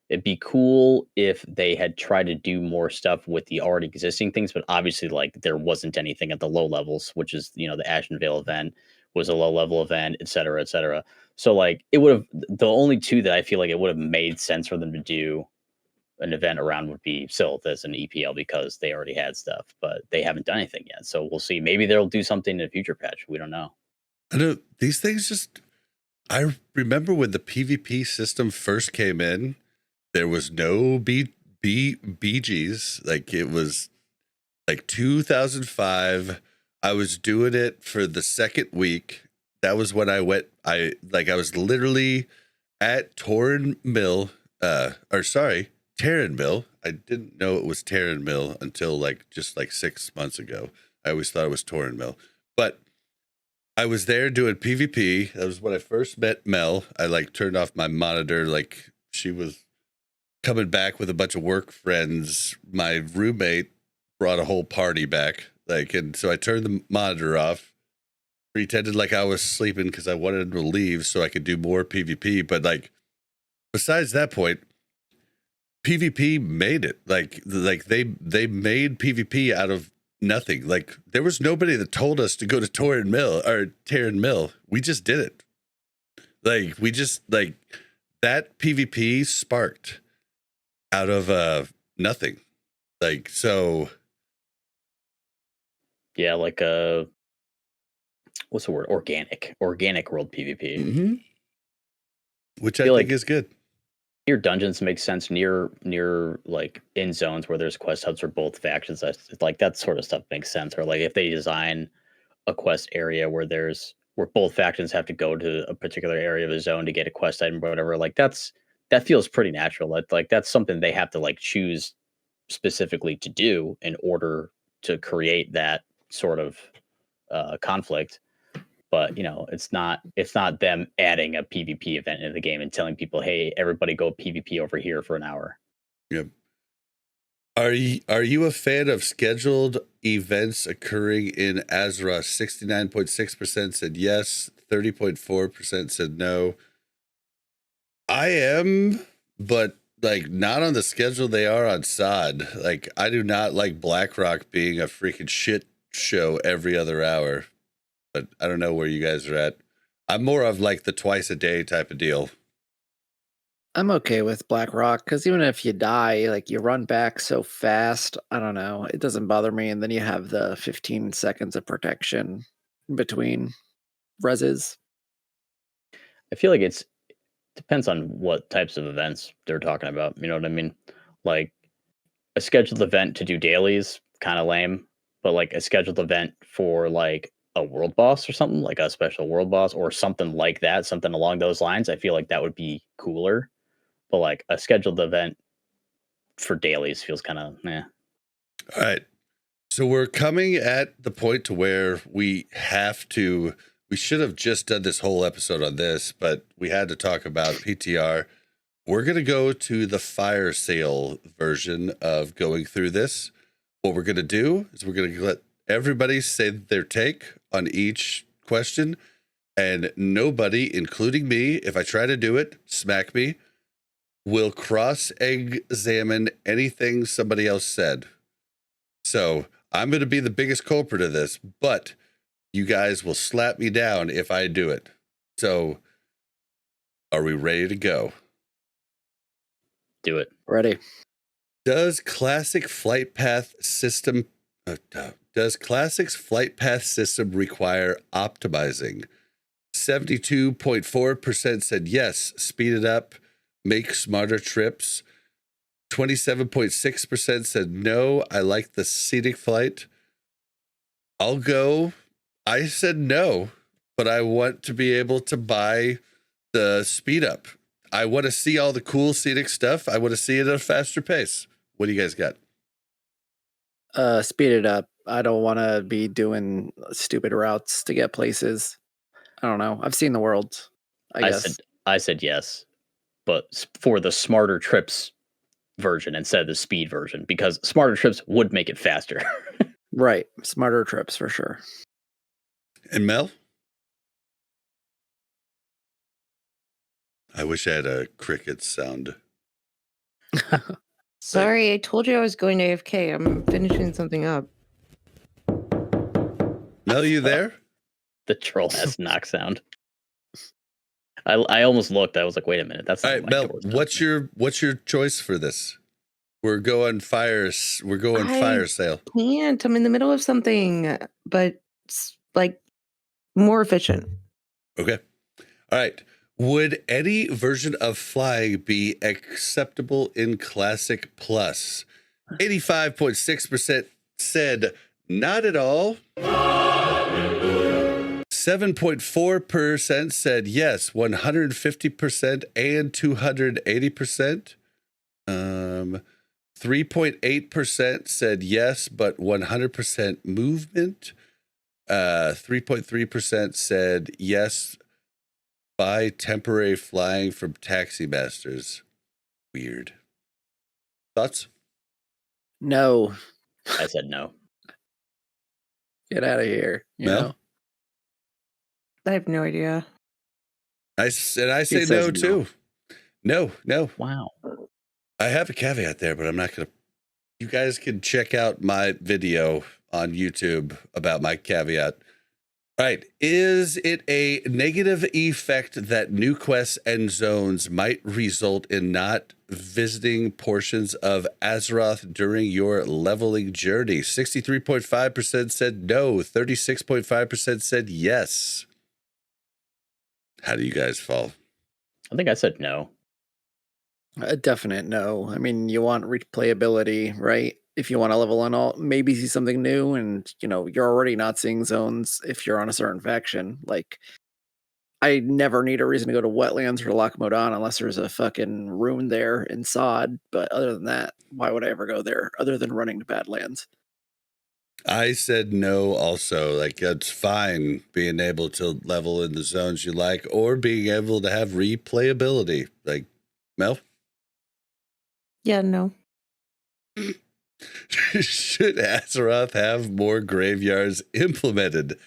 It'd be cool if they had tried to do more stuff with the already existing things, but obviously like there wasn't anything at the low levels, which is the Ashen Vale event was a low level event, et cetera, et cetera. So like it would have the only two that I feel like it would have made sense for them to do an event around would be Silithus and EPL because they already had stuff, but they haven't done anything yet. So we'll see. Maybe they'll do something in a future patch. We don't know. I know these things just. I remember when the PvP system first came in, there was no BGs. Like it was like 2005. I was doing it for the second week. That was when I went. I was literally at Terran Mill. I didn't know it was Terran Mill until just 6 months ago. I always thought it was Terran Mill, but I was there doing PvP. That was when I first met Mel. I turned off my monitor. She was coming back with a bunch of work friends. My roommate brought a whole party back. And so I turned the monitor off, pretended like I was sleeping because I wanted to leave so I could do more PvP. But besides that point, PvP made it. They made PvP out of nothing. There was nobody that told us to go to Terran Mill. We just did it. That PvP sparked out of nothing. So. Yeah, what's the word? Organic world PvP. Mm-hmm. Which I think is good. Near dungeons makes sense. Near in zones where there's quest hubs for both factions. That sort of stuff makes sense. Or if they design a quest area where both factions have to go to a particular area of a zone to get a quest item or whatever. That feels pretty natural. That's something they have to choose specifically to do in order to create that sort of conflict. But it's not them adding a PvP event into the game and telling people, "Hey, everybody, go PvP over here for an hour." Yep. Are you a fan of scheduled events occurring in Azeroth? 69.6% said yes, 30.4% said no. I am, but not on the schedule they are on SOD. I do not like BlackRock being a freaking shit show every other hour. But I don't know where you guys are at. I'm more of the twice a day type of deal. I'm okay with BlackRock because even if you die, you run back so fast. I don't know. It doesn't bother me. And then you have the 15 seconds of protection in between reses. I feel like it depends on what types of events they're talking about. You know what I mean? A scheduled event to do dailies, kind of lame. But a scheduled event for a world boss or something, a special world boss or something like that, something along those lines, I feel like that would be cooler. But a scheduled event for dailies feels kind of meh. All right. So we're coming at the point to where we should have just done this whole episode on this, but we had to talk about PTR. We're going to go to the fire sale version of going through this. What we're going to do is we're going to let everybody say their take on each question, and nobody, including me, if I try to do it, smack me, will cross-examine anything somebody else said. So I'm going to be the biggest culprit of this, but you guys will slap me down if I do it. So are we ready to go? Do it. Ready. Does classic flight path system Does Classic's flight path system require optimizing? 72.4% said yes, speed it up, make smarter trips. 27.6% said no, I like the scenic flight. I'll go. I said no, but I want to be able to buy the speed up. I want to see all the cool scenic stuff. I want to see it at a faster pace. What do you guys got? Speed it up. I don't want to be doing stupid routes to get places. I don't know. I've seen the world. I guess. I said yes, but for the smarter trips version instead of the speed version, because smarter trips would make it faster. Right. Smarter trips for sure. And Mel? I wish I had a cricket sound. Sorry, I told you I was going to AFK. I'm finishing something up. Mel, you there? The troll has knock sound. I almost looked. I was like, wait a minute. That's all not right, my Mel. doorstep. What's your choice for this? We're going fire sale. Can't. I'm in the middle of something, but it's like more efficient. Okay. All right. Would any version of flying be acceptable in Classic Plus? 85.6% said not at all. 7.4% said yes, 150% and 280%. 3.8% said yes, but 100% movement. 3.3% said yes, buy temporary flying from Taxi Masters. Weird. Thoughts? No. I said no. Get out of here. You Mel? know? I have no idea. I say says no no. too. No. Wow. I have a caveat there, but I'm not going to. You guys can check out my video on YouTube about my caveat. All right. Is it a negative effect that new quests and zones might result in not visiting portions of Azeroth during your leveling journey? 63.5% said no. 36.5% said yes. How do you guys fall? I think I said no. A definite no. I mean, you want replayability, right? If you want to level and all, maybe see something new, and you're already not seeing zones if you're on a certain faction. Like, I never need a reason to go to Wetlands or Loch Modan unless there's a fucking rune there in Sod. But other than that, why would I ever go there other than running to Badlands? I said no also. Like, it's fine being able to level in the zones you like or being able to have replayability. Like, Mel? Yeah, no. Should Azeroth have more graveyards implemented?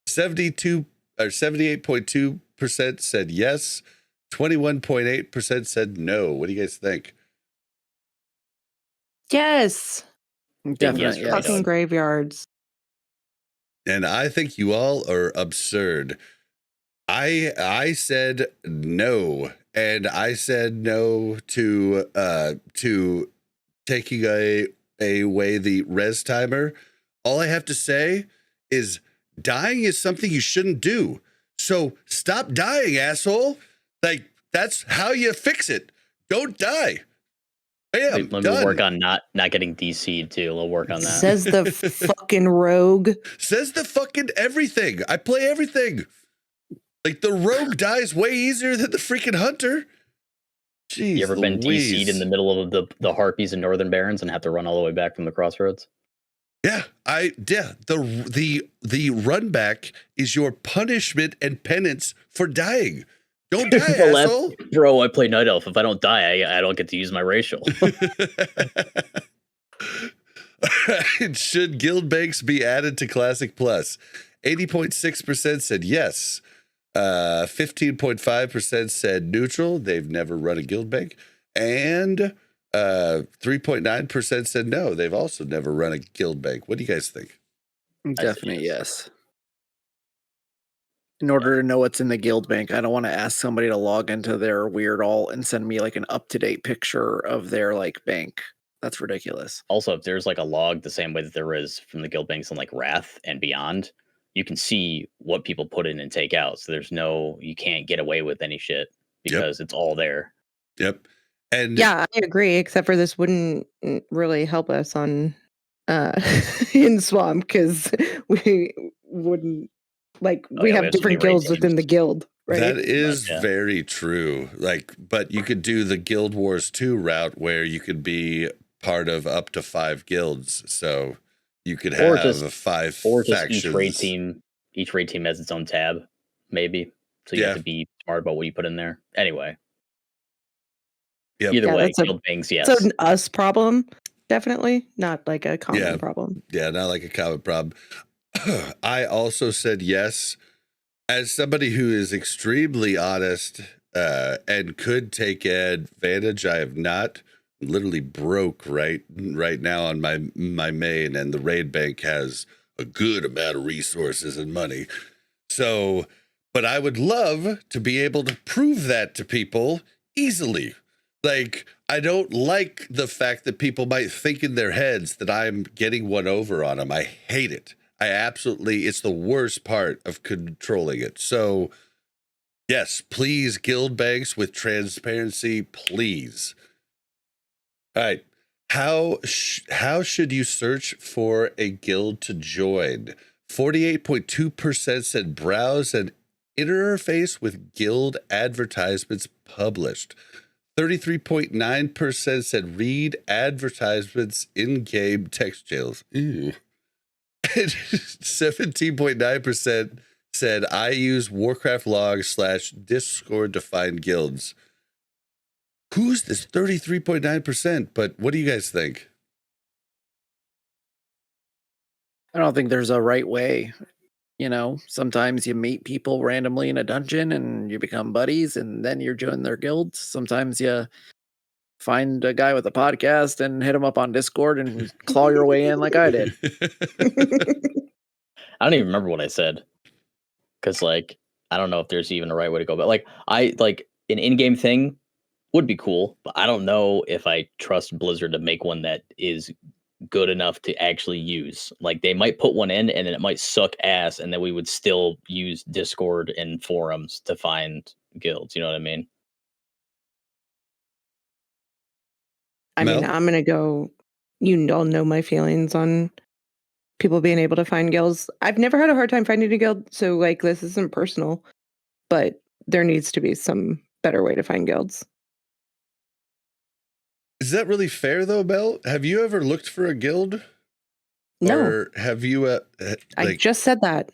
78.2% said yes. 21.8% said no. What do you guys think? Yes. Definitely, yes, Fucking graveyards. And I think you all are absurd. I said no, and I said no to taking away the res timer. All I have to say is dying is something you shouldn't do. So stop dying, asshole. Like, that's how you fix it. Don't die. Bam, Let done. me work on not getting DC'd too. We'll work on that. Says the fucking rogue. Says the fucking everything. I play everything. Like, the rogue dies way easier than the freaking hunter. Jeez, You ever been DC'd in the middle of the Harpies and Northern Barons and have to run all the way back from the crossroads? Yeah, the run back is your punishment and penance for dying. Don't die, asshole. Bro, I play Night Elf. If I don't die, I don't get to use my racial. Should guild banks be added to Classic Plus? 80.6% said yes. 15.5% said neutral. They've never run a guild bank. And 3.9% said no. They've also never run a guild bank. What do you guys think? Definitely yes. In order to know what's in the guild bank, I don't want to ask somebody to log into their weird alt and send me like an up-to-date picture of their like bank. That's ridiculous. Also, if there's like a log the same way that there is from the guild banks in like Wrath and beyond, you can see what people put in and take out. So you can't get away with any shit because it's all there. Yep. And yeah, I agree, except for this wouldn't really help us on in Swamp because we wouldn't we have different guilds within the guild, right? That is very true. But you could do the Guild Wars 2 route where you could be part of up to 5 guilds. So you could have 5 factions. Each raid team has its own tab, maybe. So you have to be smart about what you put in there. Anyway. Yep. Either way, guild banks, yes. It's an us problem, definitely, not like a common problem. Yeah, not like a common problem. I also said yes. As somebody who is extremely honest and could take advantage, I have not. Literally broke right now on my main, and the raid bank has a good amount of resources and money. So, but I would love to be able to prove that to people easily. I don't like the fact that people might think in their heads that I'm getting one over on them. I hate it. It's the worst part of controlling it. So, yes, please, guild banks with transparency, please. All right. How should you search for a guild to join? 48.2% said browse an interface with guild advertisements published. 33.9% said read advertisements in-game text jails. Ew. 17.9% said I use Warcraft logs / Discord to find guilds. Who's this 33.9%? But what do you guys think? I don't think there's a right way. Sometimes you meet people randomly in a dungeon and you become buddies and then you're joining their guilds. Sometimes you find a guy with a podcast and hit him up on Discord and claw your way in like I did. I don't even remember what I said. Because, I don't know if there's even a right way to go. But, an in-game thing would be cool. But I don't know if I trust Blizzard to make one that is good enough to actually use. They might put one in and then it might suck ass, and then we would still use Discord and forums to find guilds. You know what I mean? Mel? I'm gonna go. You all know my feelings on people being able to find guilds. I've never had a hard time finding a guild, so this isn't personal, but there needs to be some better way to find guilds. Is that really fair, though, Mel? Have you ever looked for a guild? No. Or have you... I just said that.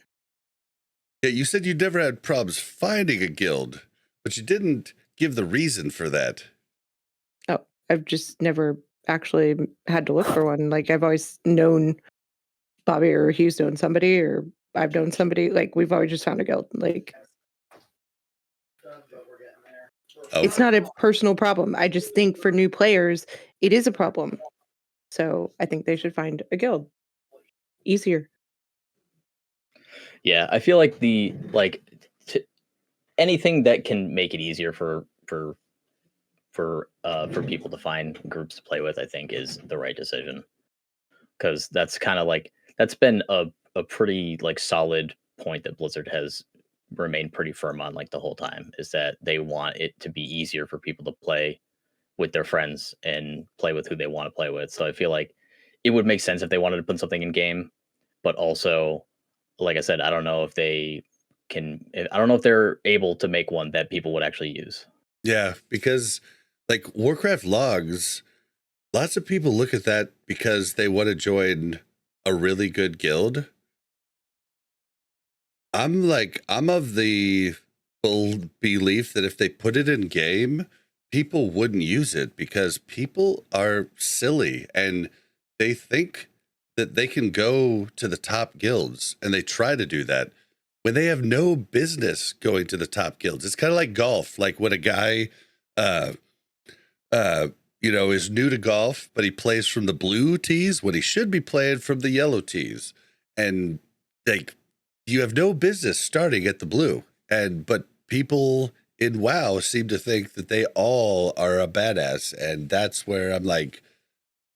Yeah, you said you never had problems finding a guild, but you didn't give the reason for that. Oh, I've just never actually had to look for one. I've always known Bobby or Hugh's known somebody, or I've known somebody. We've always just found a guild. It's not a personal problem. I just think for new players, it is a problem. So I think they should find a guild easier. Yeah, I feel like anything that can make it easier for people to find groups to play with, I think is the right decision. Because that's kind of that's been a pretty solid point that Blizzard has remained pretty firm on the whole time, is that they want it to be easier for people to play with their friends and play with who they want to play with. So I feel like it would make sense if they wanted to put something in game, but also, like I said, I don't know if they're able to make one that people would actually use. Yeah, because Warcraft logs, lots of people look at that because they want to join a really good guild. I'm of the belief that if they put it in game, people wouldn't use it because people are silly and they think that they can go to the top guilds, and they try to do that when they have no business going to the top guilds. It's kind of like golf. When a guy, is new to golf, but he plays from the blue tees when he should be playing from the yellow tees. And you have no business starting at the blue. But people in WoW seem to think that they all are a badass. And that's where I'm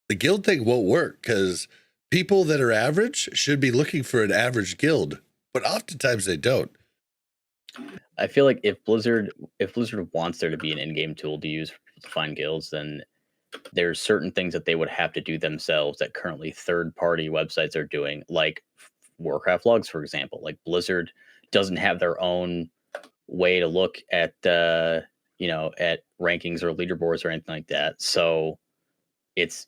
the guild thing won't work because people that are average should be looking for an average guild, but oftentimes they don't. I feel like if Blizzard wants there to be an in-game tool to use to find guilds, then there's certain things that they would have to do themselves that currently third-party websites are doing, like Warcraft logs, for example. Like Blizzard doesn't have their own way to look at at rankings or leaderboards or anything like that. So it's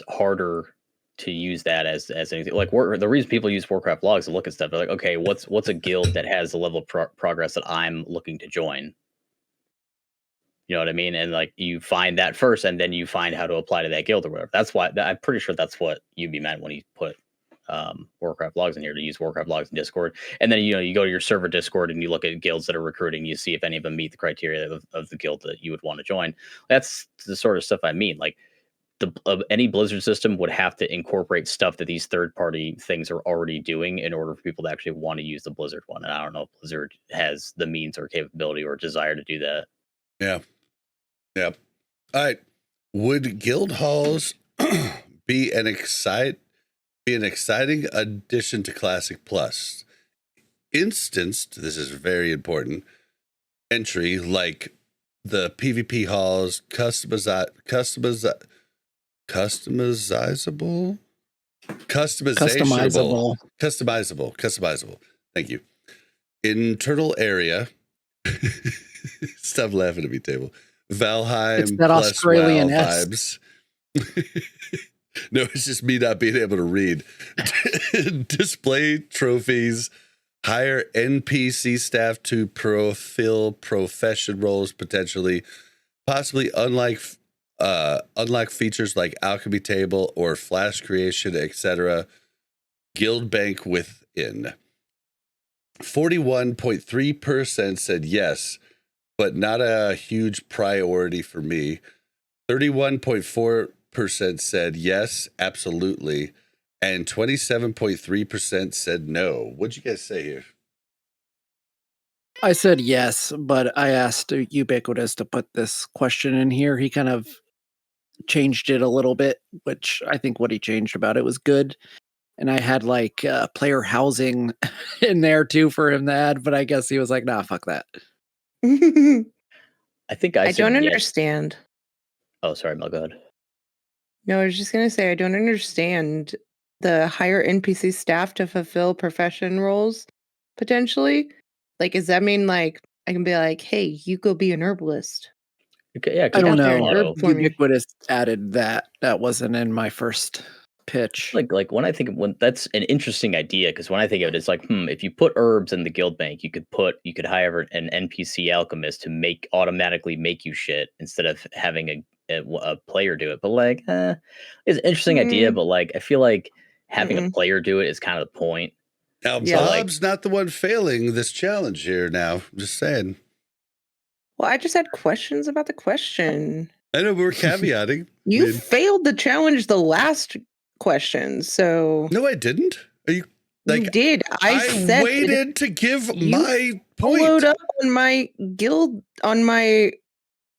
harder to use that as anything. Like the reason people use Warcraft logs to look at stuff, they're like, okay, what's a guild that has the level of progress that I'm looking to join? You know what I mean? And like you find that first, and then you find how to apply to that guild or whatever. That's why I'm pretty sure that's what UB meant when he put Warcraft logs in here, to use Warcraft logs in Discord. And then you go to your server Discord and you look at guilds that are recruiting. You see if any of them meet the criteria of the guild that you would want to join. That's the sort of stuff I mean. Like any Blizzard system would have to incorporate stuff that these third-party things are already doing in order for people to actually want to use the Blizzard one. And I don't know if Blizzard has the means or capability or desire to do that. Yeah. All right. Would guild halls be an exciting addition to Classic Plus? Instanced, this is very important, entry like the PvP halls, customizable. Thank you. Internal area. Stop laughing at me, Table. Valheim. It's that plus Australian WoW vibes. No, it's just me not being able to read. Display trophies. Hire NPC staff to fulfill profession roles potentially. Possibly unlike features like alchemy table or flash creation, etc. Guild bank within. 41.3% said yes, but not a huge priority for me. 31.4% said yes, absolutely. And 27.3% said no. What'd you guys say here? I said yes, but I asked Ubiquitous to put this question in here. He kind of changed it a little bit, which I think what he changed about it was good. And I had like player housing in there too for him to add, but I guess he was like, nah, fuck that. I think I don't yes. understand. Oh, sorry, Mel, go ahead. No, I was just going to say, I don't understand the hire NPC staff to fulfill profession roles, potentially. Like, does that mean, like, I can be like, hey, you go be an herbalist? Okay, yeah, I don't out there and know. herb for me. Ubiquitous added that. That wasn't in my first pitch. Like when I think of that's an interesting idea, because when I think of it, it's like, if you put herbs in the guild bank, you could hire an NPC alchemist to automatically make you shit instead of having a player do it. But like, it's an interesting idea, but like, I feel like having a player do it is kind of the point. Now, Bob's not the one failing this challenge here now. I'm just saying. Well, I just had questions about the question. I know, we were caveating. You failed the challenge the last question, so... No, I didn't. Are you... Like, you did. I waited to give my point. Followed up on my guild, on my...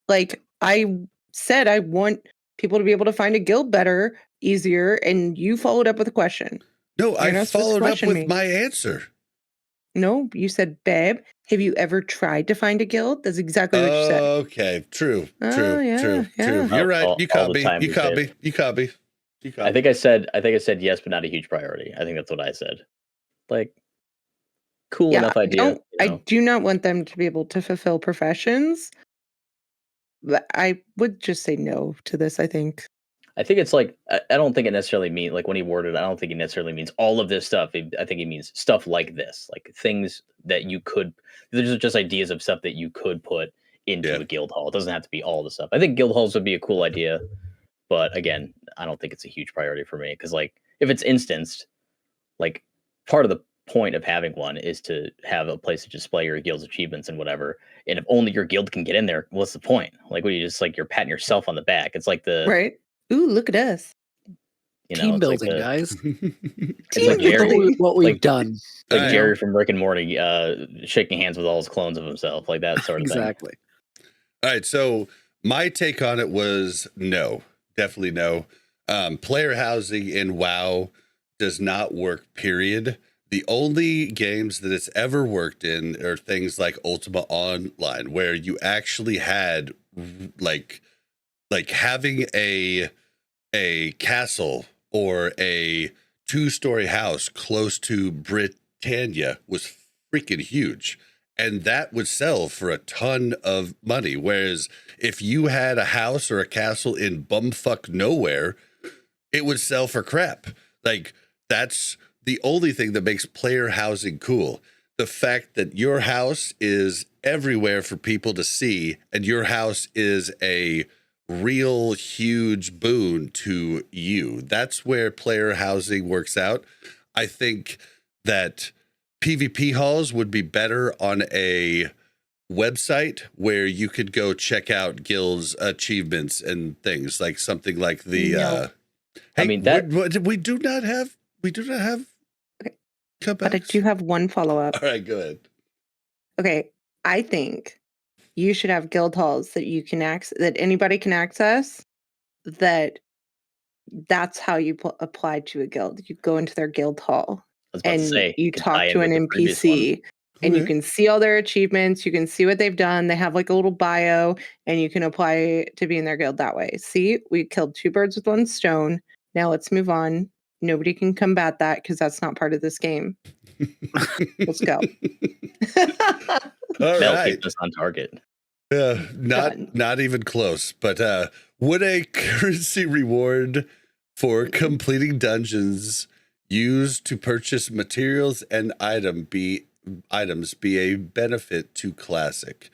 Like, I said I want people to be able to find a guild better, easier, and you followed up with a question. No, I followed up with my answer. No, you said, babe, have you ever tried to find a guild? That's exactly what you said. Okay, true. Yeah. You're right. You caught me. I think I said yes, but not a huge priority. I think that's what I said. Like, cool enough idea. I do not want them to be able to fulfill professions. But I would just say no to this, I think. I think it's like, I don't think it necessarily means, like when he worded it, I don't think it necessarily means all of this stuff. I think it means stuff like this, like things that you could, there's just ideas of stuff that you could put into a guild hall. It doesn't have to be all the stuff. I think guild halls would be a cool idea, but again, I don't think it's a huge priority for me. Because like, if it's instanced, like part of the point of having one is to have a place to display your guild's achievements and whatever. And if only your guild can get in there, what's the point? Like, what, you just like, you're patting yourself on the back. It's like the... Right. Ooh, look at us. Team building, like guys. It's like Jerry, what we've done. Like Jerry from Rick and Morty shaking hands with all his clones of himself, like that sort of thing. Exactly. All right, so my take on it was no. definitely know. Player housing in WoW does not work, period. The only games that it's ever worked in are things like Ultima Online, where you actually had like having a castle or a 2-story house close to Britannia was freaking huge. And that would sell for a ton of money. Whereas if you had a house or a castle in bumfuck nowhere, it would sell for crap. Like, that's the only thing that makes player housing cool. The fact that your house is everywhere for people to see, and your house is a real huge boon to you. That's where player housing works out. I think that PvP halls would be better on a website where you could go check out guilds achievements and things, like something like the No. I mean, that we do not have But I do have one follow-up. All right, go ahead. Okay, I think you should have guild halls that you can that anybody can access. That's how you apply to a guild. You go into their guild hall I was about to and say, you could talk tie in to an with the previous one. NPC, and you Okay. can see all their achievements. You can see what they've done. They have like a little bio, and you can apply to be in their guild that way. See, we killed 2 birds with 1 stone. Now let's move on. Nobody can combat that because that's not part of this game. Let's go. All Mel right. keeps us on target. Done. Not even close. But would a currency reward for completing dungeons used to purchase materials and items be a benefit to Classic?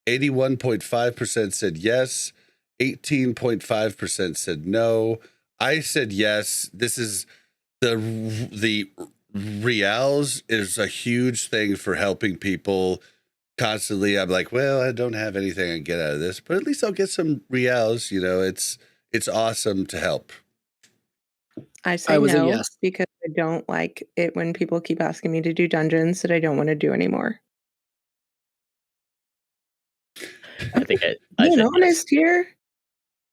81.5% said yes. 18.5% said no. I said yes. This is the reals is a huge thing for helping people constantly. I'm like, well, I don't have anything I can get out of this, but at least I'll get some reals. You know, it's awesome to help. I say was a no yes. because I don't like it when people keep asking me to do dungeons that I don't want to do anymore. I think I Being said honest here.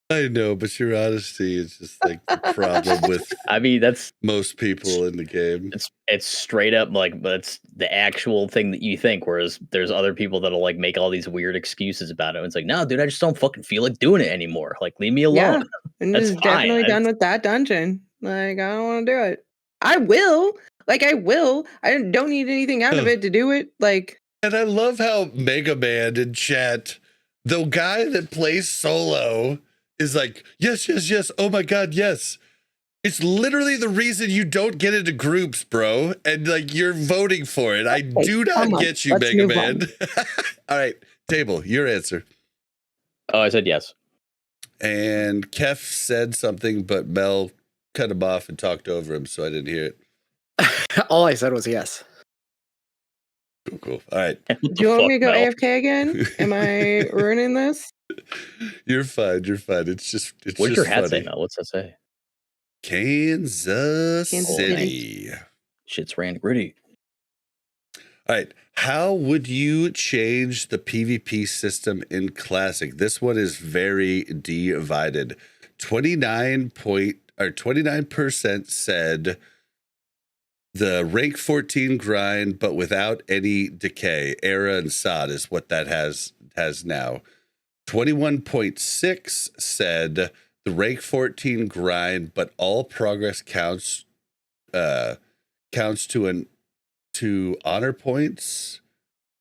I know, but your honesty is just like the problem with I mean, that's most people in the game. it's straight up like that's the actual thing that you think. Whereas there's other people that'll like make all these weird excuses about it. It's like, no, dude, I just don't fucking feel like doing it anymore. Like, leave me alone. Yeah, I'm That's just fine. definitely done with that dungeon. Like, I don't want to do it. I will. I don't need anything out of it to do it. Like, And I love how Mega Man in chat, the guy that plays solo, is like, yes. Oh my God, yes. It's literally the reason you don't get into groups, bro. And like, you're voting for it. I do not get you, let's Mega move Man. All right, Table, your answer. Oh, I said yes. And Kef said something, but Mel cut him off and talked over him, so I didn't hear it. All I said was yes. Cool. All right. do you want me to go AFK again? Am I ruining this? You're fine. It's What's just your hat funny. say, Mel? What's that say? Kansas City. Shit's ran gritty. All right. How would you change the PvP system in Classic? This one is very divided. 29% said the rank 14 grind, but without any decay. Era and Sod is what that has now. 21.6 said the rank 14 grind, but all progress counts to honor points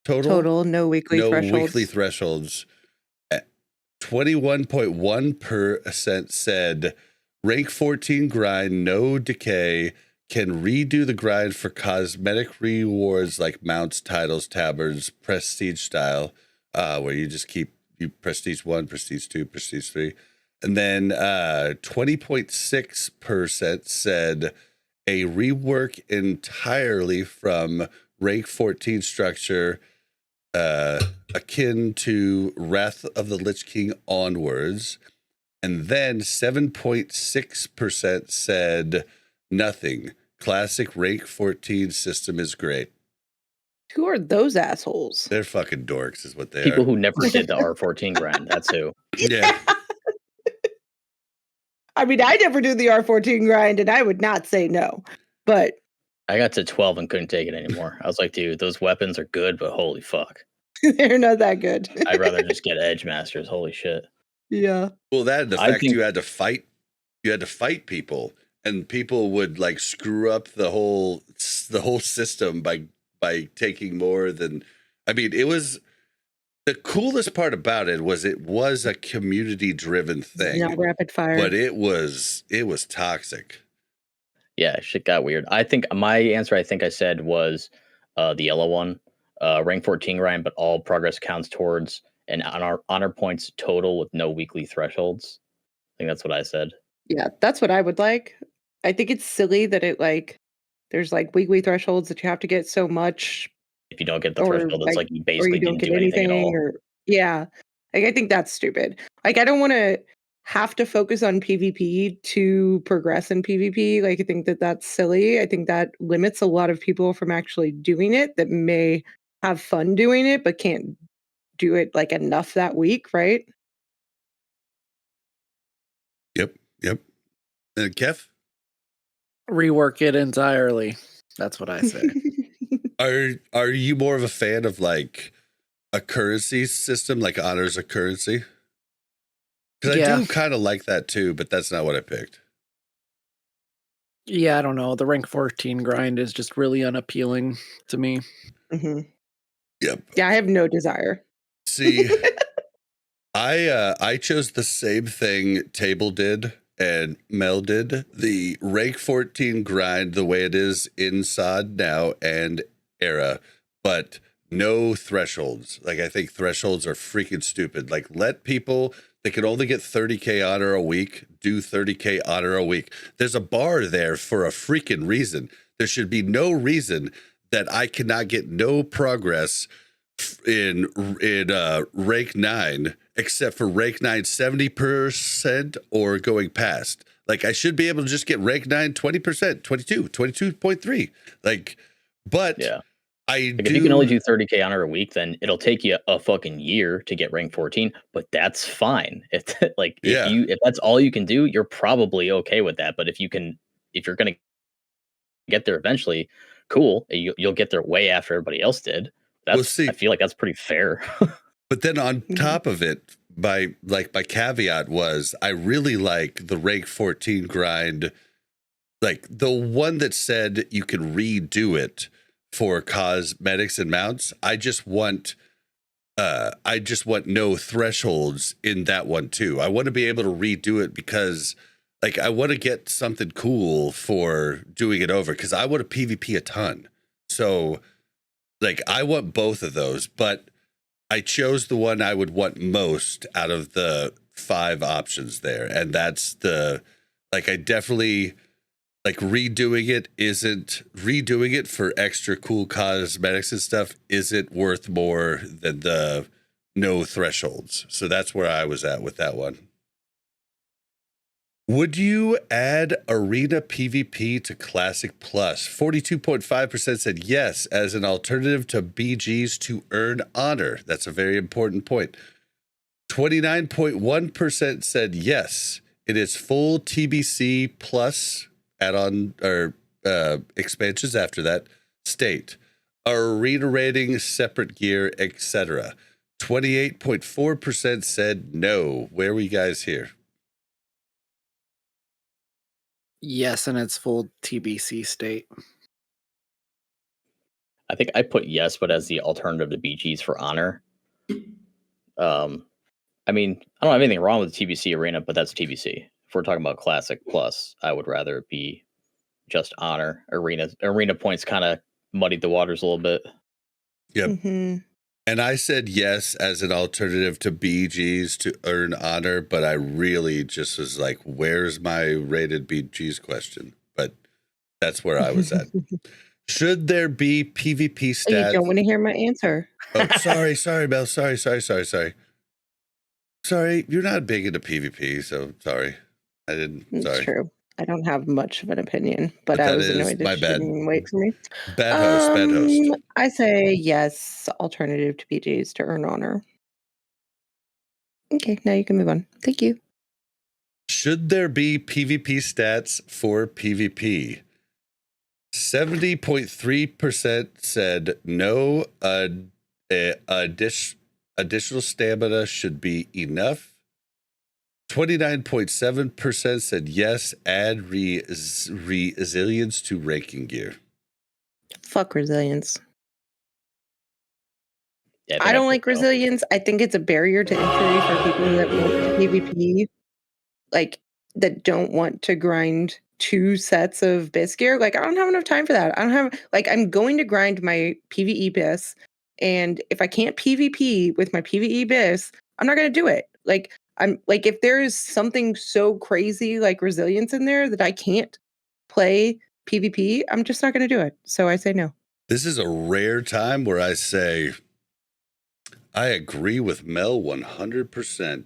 total. No weekly thresholds. 21.1% said rank 14 grind, no decay, can redo the grind for cosmetic rewards like mounts, titles, tabards, prestige style, where you just keep you prestige 1, prestige 2, prestige 3. And then 20.6% said a rework entirely from rank 14 structure akin to Wrath of the Lich King onwards. And then 7.6% said nothing. Classic rank 14 system is great. Who are those assholes? They're fucking dorks is what they People are. who never did the R14 grind. That's who. Yeah. I mean, I never do the R14 grind, and I would not say no. But I got to 12 and couldn't take it anymore. I was like, dude, those weapons are good, but holy fuck. they're not that good. I'd rather just get Edge Masters. Holy shit. Yeah. Well, that and the I fact think- you had to fight people, and people would like screw up the whole system by taking more than. I mean, it was the coolest part about it was a community driven thing, Not rapid fire. but it was toxic. Yeah, shit got weird. I think my answer, I think I said was the yellow one, rank 14 grind, but all progress counts towards an honor points total with no weekly thresholds. I think that's what I said. Yeah, that's what I would like. I think it's silly that it like there's like weekly thresholds that you have to get so much, If you don't get the or threshold, it's like you or basically you don't didn't get do anything anything, at all. or yeah. Like I think that's stupid. Like I don't want to have to focus on PvP to progress in PvP. Like I think that that's silly. I think that limits a lot of people from actually doing it that may have fun doing it but can't do it like enough that week, right? Yep. And Kef, Rework it entirely. That's what I say. are you more of a fan of like a currency system, like honors a currency? Because I do kind of like that too, but that's not what I picked. Yeah, I don't know. The rank 14 grind is just really unappealing to me. Mm-hmm. Yep. Yeah, I have no desire. See, I chose the same thing Table did and Mel did. The rank 14 grind the way it is in SOD now and Era, but no thresholds. Like I think thresholds are freaking stupid. Like let people, they can only get 30k honor a week, do 30k honor a week. There's a bar there for a freaking reason. There should be no reason that I cannot get no progress in rank 9 except for rank 9 70% or going past. Like I should be able to just get rank 9 20%, 22.3. Like, but yeah. If you can only do 30k honor a week, then it'll take you a fucking year to get rank 14, but that's fine. If that's all you can do, you're probably okay with that. But if you're gonna get there eventually, cool. You'll get there way after everybody else did. I feel like that's pretty fair. But then on top of it, my caveat was I really like the rank 14 grind, like the one that said you can redo it for cosmetics and mounts. I just want no thresholds in that one too. I want to be able to redo it because like I want to get something cool for doing it over because I want to PvP a ton. So like I want both of those, but I chose the one I would want most out of the 5 options there. And that's I definitely like redoing it for extra cool cosmetics and stuff isn't worth more than the no thresholds. So that's where I was at with that one. Would you add Arena PvP to Classic Plus? 42.5% said yes as an alternative to BGs to earn honor. That's a very important point. 29.1% said yes. It is full TBC plus add-on or expansions after that. State. Arena rating, separate gear, etc. 28.4% said no. Where were you guys here? Yes, and it's full TBC state. I think I put yes, but as the alternative to BGs for honor. I mean, I don't have anything wrong with the TBC arena, but that's TBC. If we're talking about Classic Plus, I would rather it be just honor. Arena points kind of muddied the waters a little bit. Yep. Mm-hmm. And I said yes as an alternative to BGs to earn honor, but I really just was like, where's my rated BGs question? But that's where I was at. Should there be PvP stats? You don't want to hear my answer. Oh, sorry, Mel. Sorry. Sorry, you're not big into PvP, so sorry. I didn't. Sorry. It's true. I don't have much of an opinion, but I was annoyed that she didn't wait for me. Bad host. I say yes, alternative to BGs to earn honor. Okay, now you can move on. Thank you. Should there be PvP stats for PvP? 70.3% said no. Additional stamina should be enough. 29.7% said yes. Add resilience to ranking gear. Fuck resilience. Yeah, I don't like so. resilience. I think it's a barrier to entry for people that want PvP, like that don't want to grind 2 sets of BIS gear. Like, I don't have enough time for that. I don't have, like, I'm going to grind my PvE BIS, and if I can't PvP with my PvE BIS, I'm not going to do it. Like, I'm like, if there is something so crazy like resilience in there that I can't play PvP, I'm just not going to do it. So I say no. This is a rare time where I say, I agree with Mel 100%.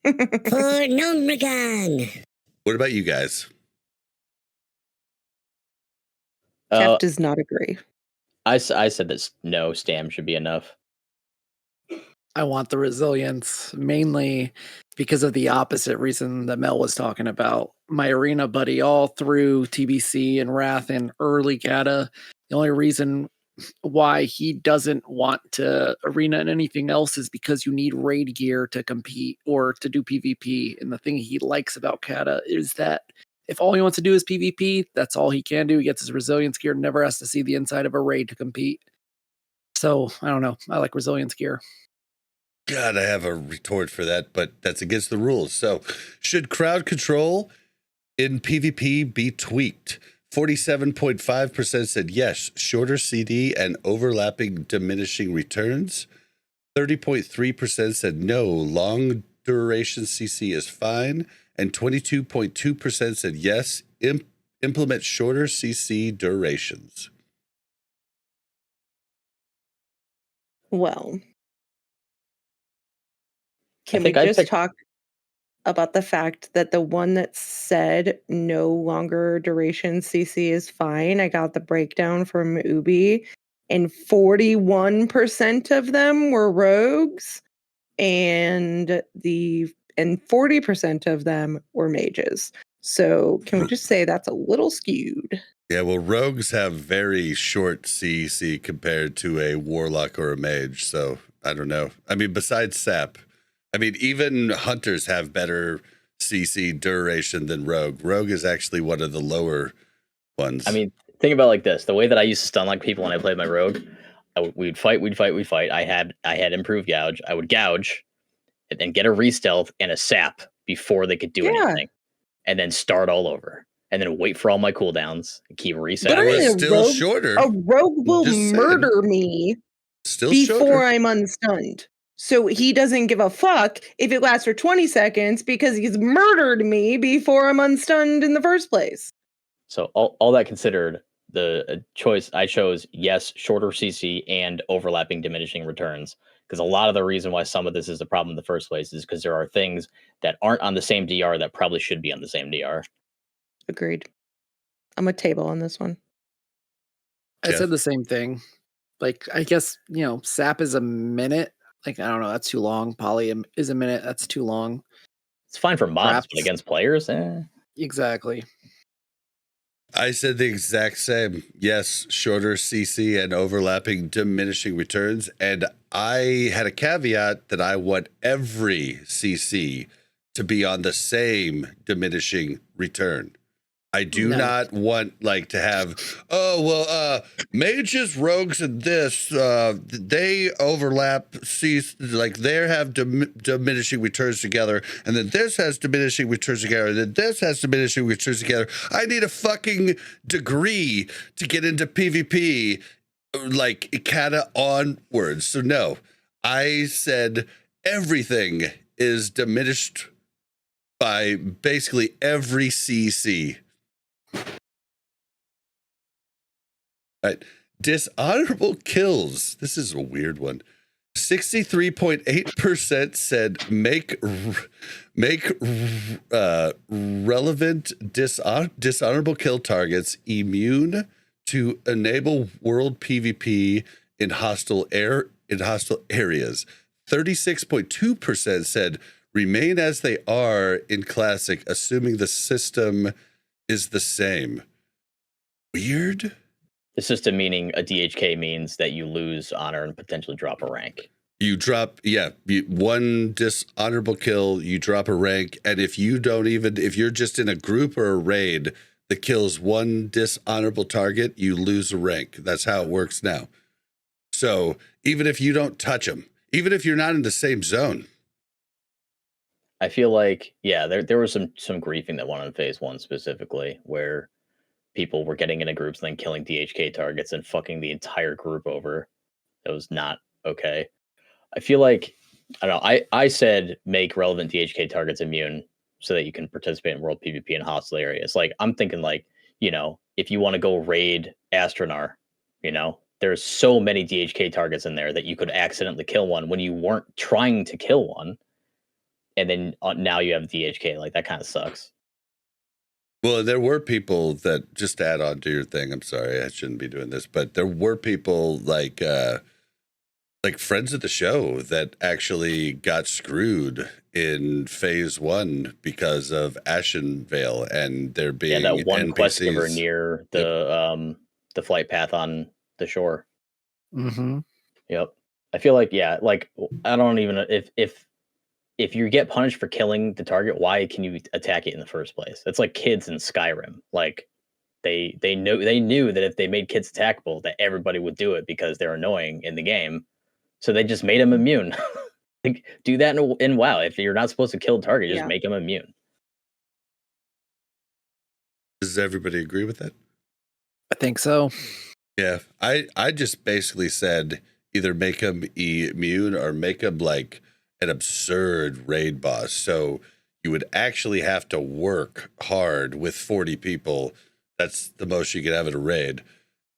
For Nomragon. What about you guys? Kef does not agree. I said that no, Stam should be enough. I want the resilience, mainly because of the opposite reason that Mel was talking about. My arena buddy, all through TBC and Wrath and early Kata, the only reason why he doesn't want to arena and anything else is because you need raid gear to compete or to do PvP. And the thing he likes about Kata is that if all he wants to do is PvP, that's all he can do. He gets his resilience gear, never has to see the inside of a raid to compete. So I don't know. I like resilience gear. God, I have a retort for that, but that's against the rules. So, should crowd control in PvP be tweaked? 47.5% said yes, shorter CD and overlapping diminishing returns. 30.3% said no, long duration CC is fine. And 22.2% said yes, implement shorter CC durations. Well, can we just talk about the fact that the one that said no longer duration CC is fine? I got the breakdown from Ubi, and 41% of them were rogues, and 40% of them were mages. So can we just say that's a little skewed? Yeah, well, rogues have very short CC compared to a warlock or a mage. So I don't know. I mean, besides sap, I mean, even hunters have better CC duration than rogue. Rogue is actually one of the lower ones. I mean, think about it like this: the way that I used to stun like people when I played my rogue, we'd fight. I had improved gouge. I would gouge, and then get a re-stealth and a sap before they could do anything, and then start all over, and then wait for all my cooldowns and keep resetting. But it was still shorter. A rogue will murder me before I'm unstunned. So he doesn't give a fuck if it lasts for 20 seconds because he's murdered me before I'm unstunned in the first place. So all that considered, the choice I chose, yes, shorter CC and overlapping diminishing returns. Because a lot of the reason why some of this is a problem in the first place is because there are things that aren't on the same DR that probably should be on the same DR. Agreed. I'm a table on this one. I said the same thing. Like, I guess, sap is a minute. Like, I don't know, that's too long. Poly is a minute, that's too long. It's fine for mobs, but against players, Exactly. I said the exact same. Yes, shorter CC and overlapping diminishing returns. And I had a caveat that I want every CC to be on the same diminishing return. I do not want to have, mages, rogues, and this, they overlap, they have diminishing returns together, and then this has diminishing returns together, and then this has diminishing returns together. I need a fucking degree to get into PvP, Kata onwards. So no, I said everything is diminished by basically every CC. All right. Dishonorable kills. This is a weird one. 63.8% said make relevant dishonorable kill targets immune to enable world PvP in hostile areas. 36.2% said remain as they are in Classic, assuming the system is the same. Weird. The system meaning a DHK means that you lose honor and potentially drop a rank. You drop, one dishonorable kill, you drop a rank, and if you're just in a group or a raid that kills one dishonorable target, you lose a rank. That's how it works now. So even if you don't touch them, even if you're not in the same zone. I feel like, there was some griefing that went on in Phase 1 specifically, where people were getting into groups and then killing DHK targets and fucking the entire group over. That was not okay. I feel like, I don't know, I said make relevant DHK targets immune so that you can participate in world PvP in hostile areas. Like, I'm thinking like, if you want to go raid Astronar, there's so many DHK targets in there that you could accidentally kill one when you weren't trying to kill one. And then now you have DHK. Like, that kind of sucks. Well, there were people that, just to add on to your thing, I'm sorry, I shouldn't be doing this, but there were people like friends of the show that actually got screwed in Phase 1 because of Ashenvale and there being that one NPCs. quest giver near the flight path on the shore. Mm-hmm. Yep. I feel like, I don't even know if you get punished for killing the target, why can you attack it in the first place? It's like kids in Skyrim. Like, they knew that if they made kids attackable, that everybody would do it because they're annoying in the game. So they just made them immune. Like, do that in WoW. If you're not supposed to kill the target, just make them immune. Does everybody agree with that? I think so. Yeah, I just basically said either make them immune or make them like an absurd raid boss. So you would actually have to work hard with 40 people. That's the most you could have at a raid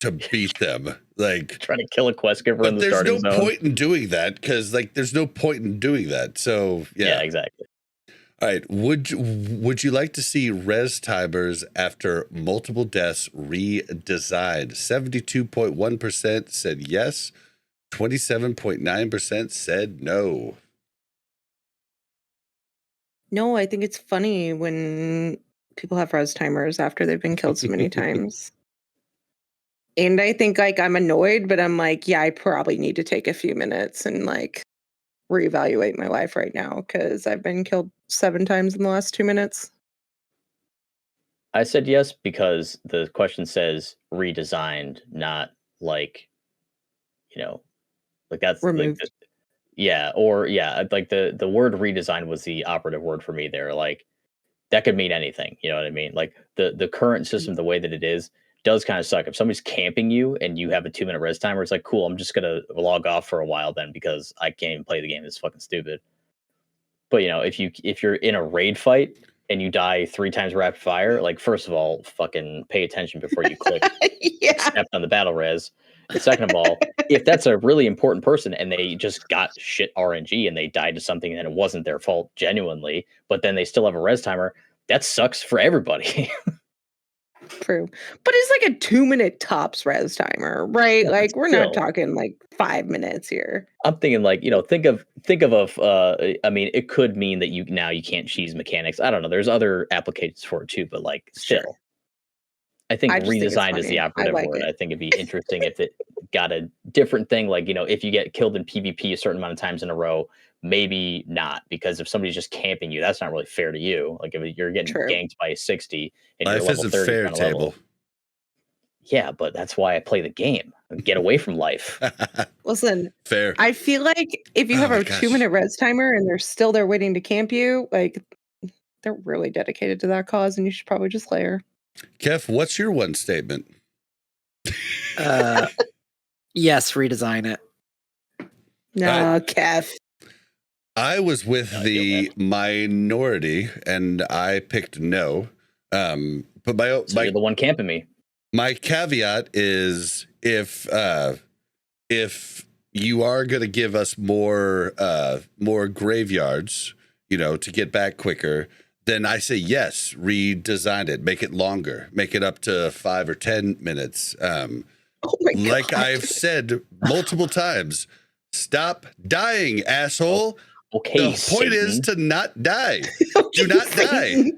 to beat them. Like, trying to kill a quest giver in the there's starting zone. no point in doing that because there's no point in doing that. So yeah, exactly. All right. Would you like to see res timers after multiple deaths redesigned? 72.1% said yes. 27.9% said no. No, I think it's funny when people have res timers after they've been killed so many times. And I think I'm annoyed, but I'm like, I probably need to take a few minutes and reevaluate my life right now because I've been killed 7 times in the last 2 minutes. I said yes because the question says redesigned, not like that's removed. Like the word redesign was the operative word for me there. Like, that could mean anything. You know what I mean? Like, the current system, the way that it is, does kind of suck. If somebody's camping you and you have a 2-minute res timer, it's like, cool, I'm just gonna log off for a while then because I can't even play the game. It's fucking stupid. But if you're in a raid fight and you die 3 times rapid fire, like, first of all, fucking pay attention before you click accept on the battle res. And second of all, if that's a really important person and they just got shit RNG and they died to something and it wasn't their fault genuinely, but then they still have a res timer, that sucks for everybody. True. But it's like a 2-minute tops res timer, right? Yeah, like, we're not talking 5 minutes here. I'm thinking think of I mean, it could mean that you can't cheese mechanics. I don't know. There's other applications for it too, but still. Sure. I think redesigned is the operative word. I think it'd be interesting if it got a different thing. Like, if you get killed in PvP a certain amount of times in a row, maybe not, because if somebody's just camping you, that's not really fair to you. Like, if you're getting ganked by 60 and life you're level 30 fair, on a level. Yeah, but that's why I play the game. Get away from life. Listen, fair. I feel like if you have a 2-minute res timer and they're still there waiting to camp you, they're really dedicated to that cause, and you should probably just layer. Kef, what's your one statement? Yes, redesign it. No, Kef. I was with the minority, and I picked no. But you're the one camping me. My caveat is if you are going to give us more graveyards, to get back quicker, then I say yes, redesign it, make it longer, make it up to 5 or 10 minutes. Oh my God. Like I've said multiple times, stop dying, asshole. Okay, The point is Satan. to not die. Do not die.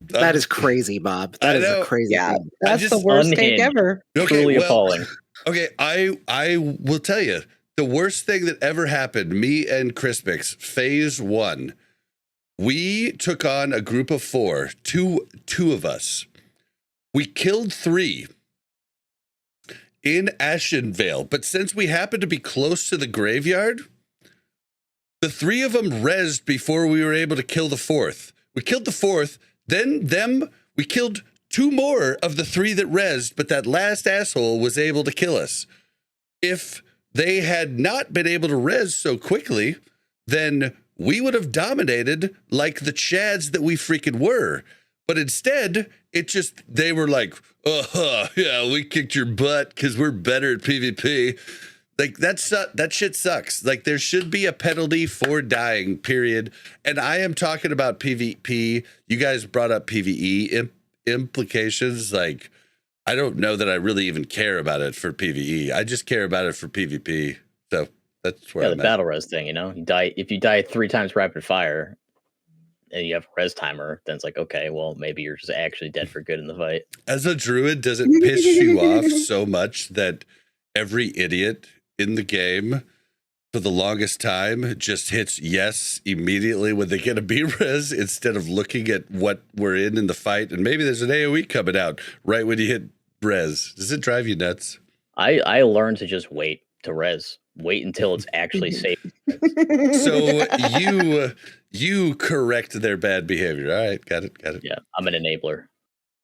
That is crazy, Bob. That is a crazy Yeah, thing. that's just- the worst take Unhinged. ever. Truly appalling. Okay, I will tell you the worst thing that ever happened. Me and Crispix, phase 1. We took on a group of 4, two of us. We killed 3 in Ashenvale, but since we happened to be close to the graveyard, the 3 of them rezzed before we were able to kill the 4th. We killed the 4th, then we killed 2 more of the 3 that rezzed, but that last asshole was able to kill us. If they had not been able to res so quickly, then we would have dominated like the Chads that we freaking were. But instead, they were like, yeah, we kicked your butt because we're better at PvP. Like, that shit sucks. Like, there should be a penalty for dying, period. And I am talking about PvP. You guys brought up PvE implications. Like, I don't know that I really even care about it for PvE. I just care about it for PvP. So that's where Yeah, I'm the at. battle res thing, if you die 3 times rapid fire and you have a res timer, then it's like, okay, well, maybe you're just actually dead for good in the fight. As a druid, does it piss you off so much that every idiot in the game for the longest time just hits yes immediately when they get a B-res instead of looking at what we're in the fight? And maybe there's an AoE coming out right when you hit res. Does it drive you nuts? I learned to just wait to res. Wait until it's actually safe. So you correct their bad behavior. All right, got it. Yeah, I'm an enabler.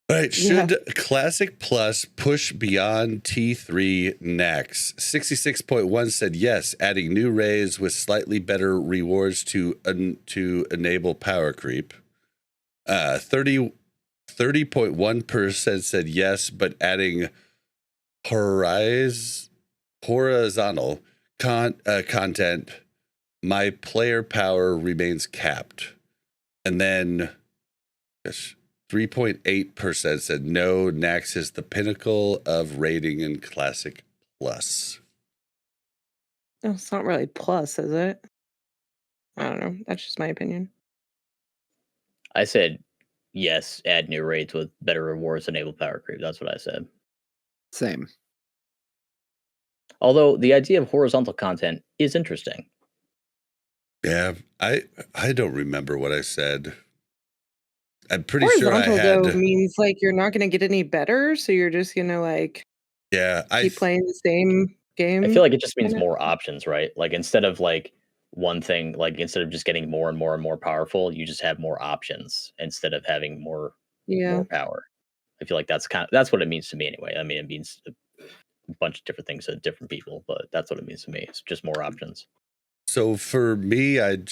All right, should Classic Plus push beyond T3 next? 66.1 said yes, adding new rays with slightly better rewards to enable power creep. 30.1% said yes, but adding horizontal content, my player power remains capped. And then 3.8% said no, Nax is the pinnacle of rating in Classic Plus. Oh, it's not really plus, is it? I don't know. That's just my opinion. I said yes, add new raids with better rewards, enable power creep. That's what I said. Same. Although the idea of horizontal content is interesting. Yeah, I don't remember what I said. I'm pretty sure I Horizontal, had. though, means like you're not going to get any better, so you're just going to like keep playing the same game. I feel like it just means more options, right? Like instead of like one thing, like instead of just getting more and more and more powerful, you just have more options instead of having more power. I feel like that's what it means to me anyway. I mean, it means a bunch of different things to different people, but that's what it means to me. It's just more options. So for me, I'm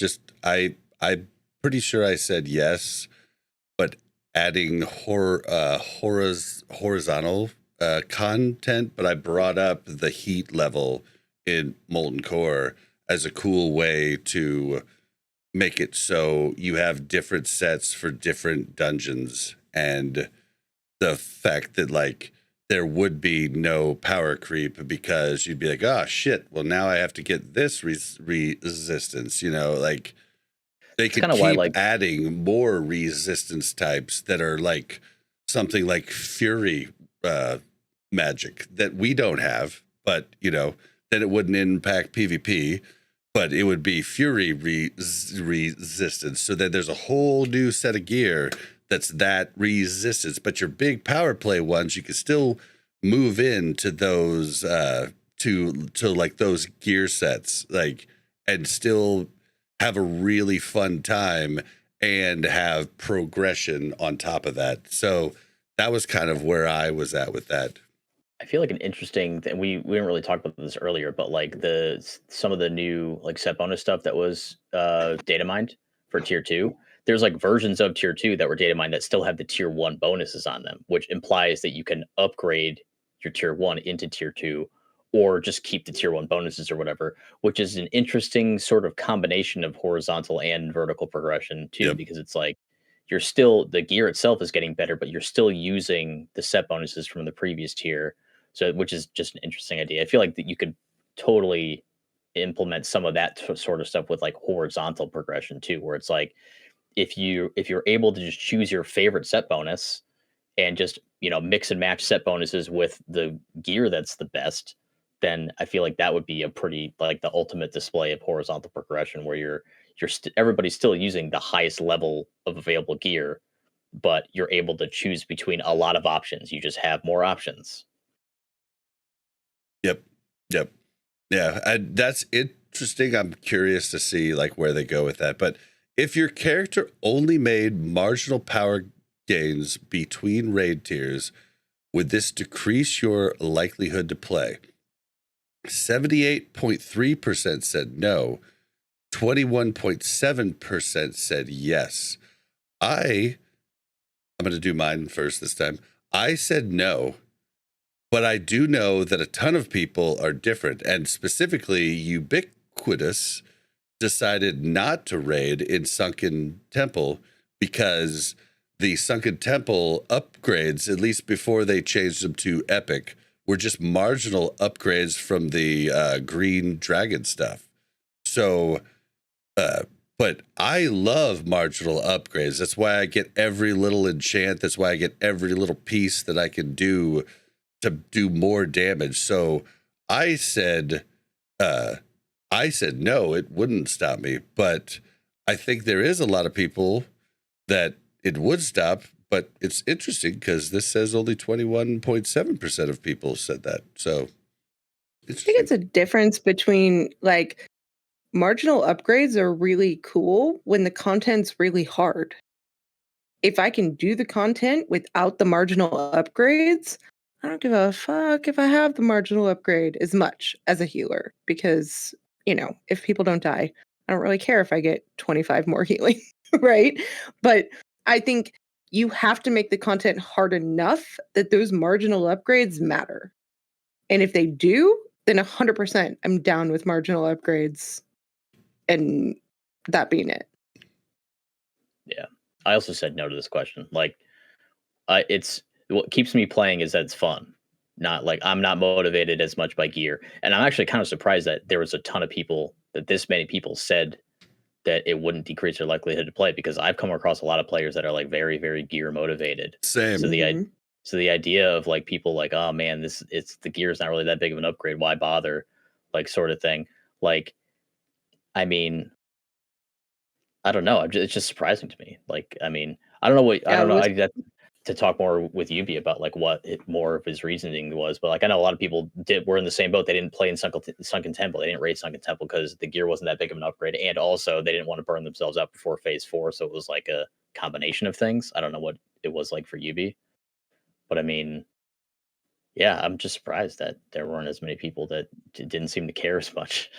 pretty sure I said yes, but adding horizontal content, but I brought up the heat level in Molten Core as a cool way to make it so you have different sets for different dungeons, and the fact that like there would be no power creep because you'd be like, oh shit, well now I have to get this resistance, like they could keep adding more resistance types that are like something like fury magic that we don't have, but then it wouldn't impact PvP, but it would be fury resistance. So then there's a whole new set of gear that's that resistance, but your big power play ones, you can still move into those to like those gear sets, like, and still have a really fun time and have progression on top of that. So that was kind of where I was at with that. I feel like an interesting thing, we didn't really talk about this earlier, but like some of the new like set bonus stuff that was data mined for tier 2, there's like versions of tier 2 that were data mined that still have the tier 1 bonuses on them, which implies that you can upgrade your tier 1 into tier 2 or just keep the tier 1 bonuses or whatever, which is an interesting sort of combination of horizontal and vertical progression too. Yep. Because it's like the gear itself is getting better, but you're still using the set bonuses from the previous tier. So, which is just an interesting idea. I feel like that you could totally implement some of that sort of stuff with like horizontal progression too, where it's like if you're able to just choose your favorite set bonus and just mix and match set bonuses with the gear that's the best, then I feel like that would be a pretty like the ultimate display of horizontal progression, where everybody's still using the highest level of available gear, but you're able to choose between a lot of options. You just have more options. Yep. Yeah, that's interesting. I'm curious to see like where they go with that. But if your character only made marginal power gains between raid tiers, would this decrease your likelihood to play? 78.3% said no. 21.7% said yes. I'm going to do mine first this time. I said no, but I do know that a ton of people are different, and specifically Ubiquitous decided not to raid in Sunken Temple because the Sunken Temple upgrades, at least before they changed them to Epic, were just marginal upgrades from the green dragon stuff. So, but I love marginal upgrades. That's why I get every little enchant. That's why I get every little piece that I can do to do more damage. So I said no, it wouldn't stop me. But I think there is a lot of people that it would stop. But it's interesting because this says only 21.7% of people said that. So I think it's a difference between like marginal upgrades are really cool when the content's really hard. If I can do the content without the marginal upgrades, I don't give a fuck if I have the marginal upgrade as much as a healer, because, if people don't die, I don't really care if I get 25 more healing, right? But I think you have to make the content hard enough that those marginal upgrades matter. And if they do, then 100% I'm down with marginal upgrades and that being it. Yeah. I also said no to this question. Like, it's what keeps me playing is that it's fun. Not like I'm not motivated as much by gear. And I'm actually kind of surprised that there was a ton of people, that this many people said that it wouldn't decrease their likelihood to play, because I've come across a lot of players that are like very, very gear motivated. Same. So the idea of like people like, oh man, it's the gear is not really that big of an upgrade. Why bother? Like sort of thing. Like, I mean, I don't know. It's just surprising to me. Like, I mean, I don't know what I don't know. I have to talk more with Yubi about like what more of his reasoning was, but like I know a lot of people were in the same boat. They didn't play in Sunken Temple. They didn't raid Sunken Temple because the gear wasn't that big of an upgrade, and also they didn't want to burn themselves out before Phase 4. So it was like a combination of things. I don't know what it was like for Yubi, but I mean, yeah, I'm just surprised that there weren't as many people that didn't seem to care as much.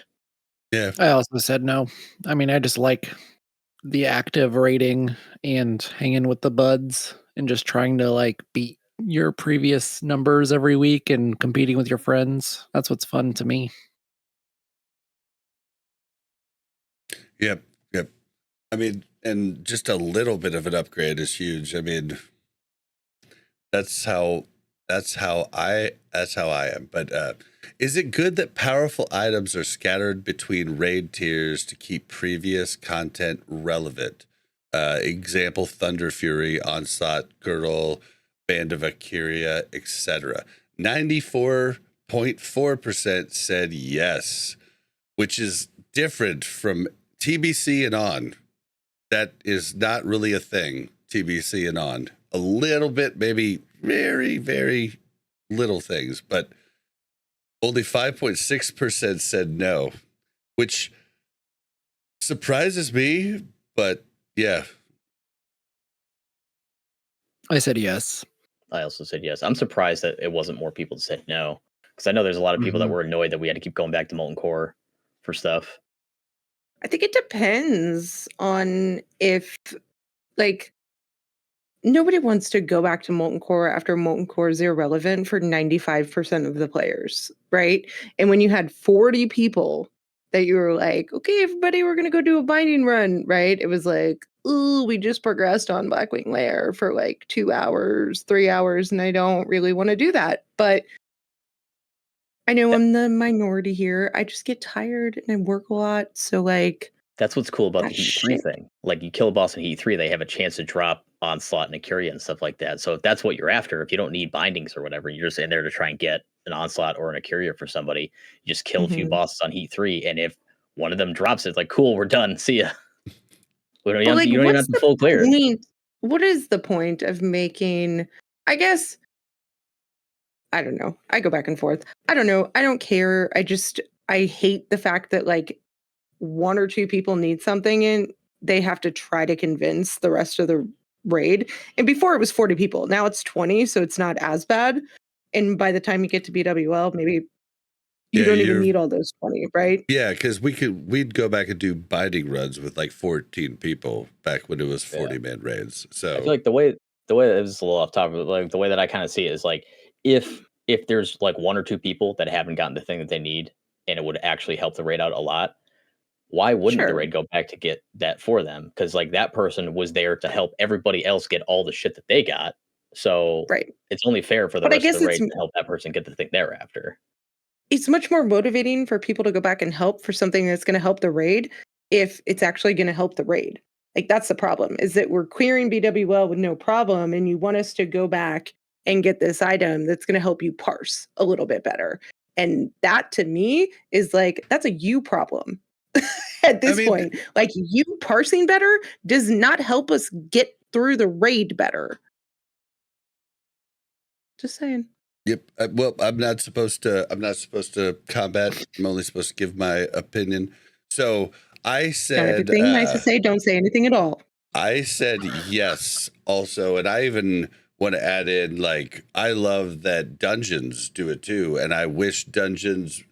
Yeah, I also said no. I mean, I just like the active rating and hanging with the buds and just trying to like beat your previous numbers every week and competing with your friends. That's what's fun to me. Yep. I mean, and just a little bit of an upgrade is huge. I mean, that's how I am. But is it good that powerful items are scattered between raid tiers to keep previous content relevant? Example: Thunder Fury, Onslaught, Girdle, Band of Akiria, etc. 94.4% said yes, which is different from TBC and on. That is not really a thing. TBC and on. A little bit, maybe very, very little things, but only 5.6% said no, which surprises me, but yeah. I said yes. I also said yes. I'm surprised that it wasn't more people that said no, because I know there's a lot of people that were annoyed that we had to keep going back to Molten Core for stuff. I think it depends on if, like, nobody wants to go back to Molten Core after Molten Core is irrelevant for 95% of the players, right? And when you had 40 people that you were like, okay, everybody, we're going to go do a binding run, right? It was like, ooh, we just progressed on Blackwing Lair for like 2 hours, 3 hours, and I don't really want to do that. But I know I'm the minority here. I just get tired and I work a lot. So like That's what's cool about the that Heat 3 shit. thing. Like you kill a boss in Heat 3, they have a chance to drop Onslaught and a Curia and stuff like that. So if that's what you're after, if you don't need bindings or whatever, you're just in there to try and get an Onslaught or an Curia for somebody, you just kill a few Mhm. bosses on Heat 3. And if one of them drops, it's like, cool, we're done. See ya. We don't But even, like, you don't even what's have to the full clear. point? What is the point of making? I guess I don't know. I go back and forth. I don't know. I don't care. I hate the fact that like one or two people need something and they have to try to convince the rest of the raid. And before it was 40 people. Now it's 20, so it's not as bad. And by the time you get to BWL, maybe you don't even need all those 20, right? Yeah, because we'd go back and do binding runs with like 14 people back when it was 40-man raids. So I feel like the way it was a little off topic, but like the way that I kind of see it is like if there's like one or two people that haven't gotten the thing that they need and it would actually help the raid out a lot, why wouldn't the Sure. raid go back to get that for them? Because like that person was there to help everybody else get all the shit that they got. So Right. it's only fair for the But I rest of guess the raid to help that person get the thing they're after. it's much more motivating for people to go back and help for something that's going to help the raid if it's actually going to help the raid. Like that's the problem, is that we're clearing BWL with no problem and you want us to go back and get this item that's going to help you parse a little bit better. And that to me is like, that's a you problem at this point. Like you parsing better does not help us get through the raid better. Just saying. Yep. Well, I'm not supposed to combat. I'm only supposed to give my opinion. So I said, Not everything nice to say. Don't say anything at all. I said yes also, and I even want to add in like I love that dungeons do it too, and I wish dungeons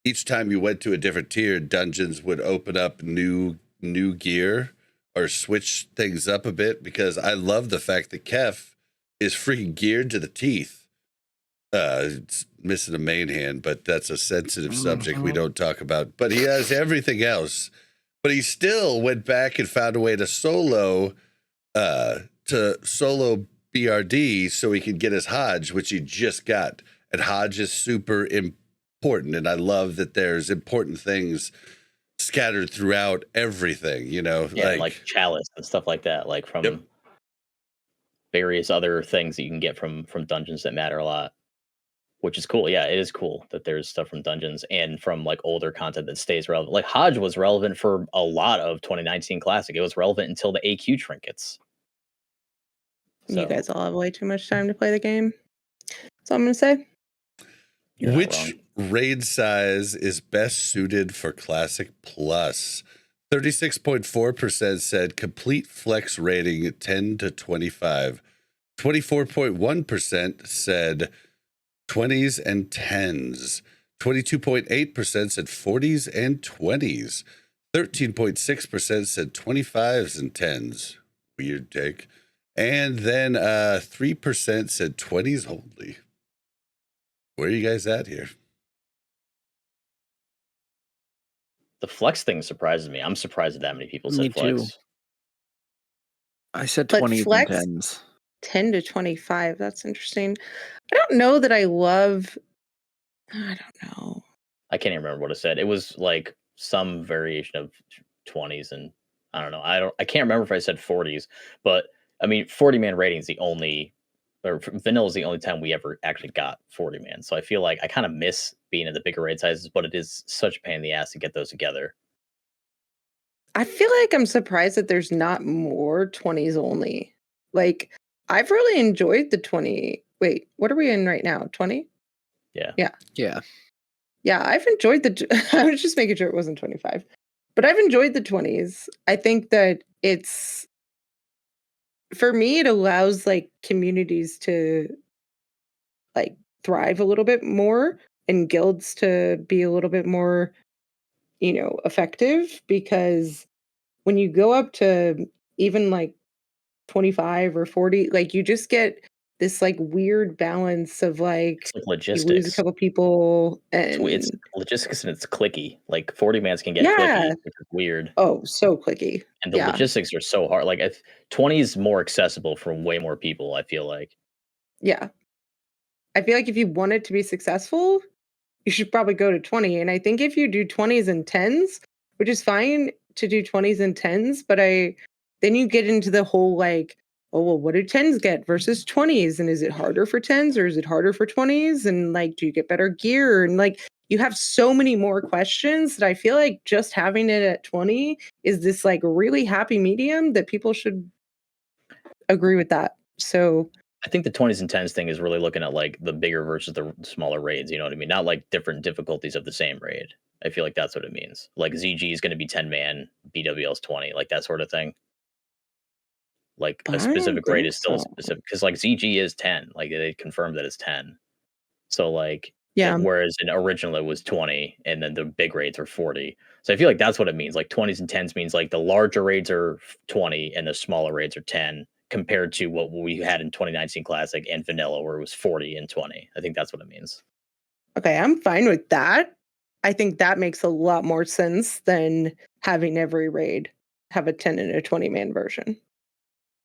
each time you went to a different tier, dungeons would open up new gear or switch things up a bit, because I love the fact that Kef is freaking geared to the teeth. It's missing a main hand, but that's a sensitive subject we don't talk about. But he has everything else. But he still went back and found a way to solo BRD so he could get his Hodge, which he just got. And Hodge is super important. And I love that there's important things scattered throughout everything, you know? Yeah, like chalice and stuff like that, like from various other things that you can get from dungeons that matter a lot. Which is cool. Yeah, it is cool that there's stuff from dungeons and from like older content that stays relevant. Like Hodge was relevant for a lot of 2019 Classic. It was relevant until the AQ trinkets. So. You guys all have way too much time to play the game. That's all I'm going to say. Which raid size is best suited for Classic Plus? 36.4% said complete flex rating 10 to 25. 24.1% said 20s and 10s. 22.8% said 40s and 20s. 13.6% said 25s and 10s. Weird take. And then 3% said 20s only. Where are you guys at here? The flex thing surprises me. I'm surprised that many people said flex. Too. I said 20s and 10s. 10 to 25. That's interesting. I don't know that I love. I don't know. I can't even remember what it said. It was like some variation of 20s, and I don't know. I can't remember if I said 40s, but I mean, 40-man rating is the only, or vanilla is the only time we ever actually got 40-man. So I feel like I kind of miss being in the bigger raid sizes, but it is such a pain in the ass to get those together. I feel like I'm surprised that there's not more 20s only. Like, I've really enjoyed the 20. Wait, what are we in right now? 20? Yeah. Yeah, I've enjoyed I was just making sure it wasn't 25. But I've enjoyed the 20s. I think that it's, for me, it allows like communities to like thrive a little bit more and guilds to be a little bit more, effective, because when you go up to even like 25 or 40, like you just get this like weird balance of like, it's like logistics. You lose a couple people and it's logistics, and it's clicky. Like 40-mans can get clicky, which is weird. Oh, so clicky. And the logistics are so hard. Like 20 is more accessible for way more people, I feel like. Yeah. I feel like if you want it to be successful, you should probably go to 20. And I think if you do 20s and 10s, which is fine to do 20s and 10s, but then you get into the whole like, oh, well, what do 10s get versus 20s? And is it harder for 10s or is it harder for 20s? And like, do you get better gear? And like, you have so many more questions that I feel like just having it at 20 is this like really happy medium that people should agree with that. So I think the 20s and 10s thing is really looking at like the bigger versus the smaller raids. You know what I mean? Not like different difficulties of the same raid. I feel like that's what it means. Like ZG is going to be 10 man, BWL is 20, like that sort of thing. Like a specific raid is still specific because like ZG is 10. Like they confirmed that it's 10. So like, yeah. Whereas in original it was 20 and then the big raids are 40. So I feel like that's what it means. Like 20s and 10s means like the larger raids are 20 and the smaller raids are 10 compared to what we had in 2019 Classic and Vanilla where it was 40 and 20. I think that's what it means. Okay, I'm fine with that. I think that makes a lot more sense than having every raid have a 10 and a 20 man version.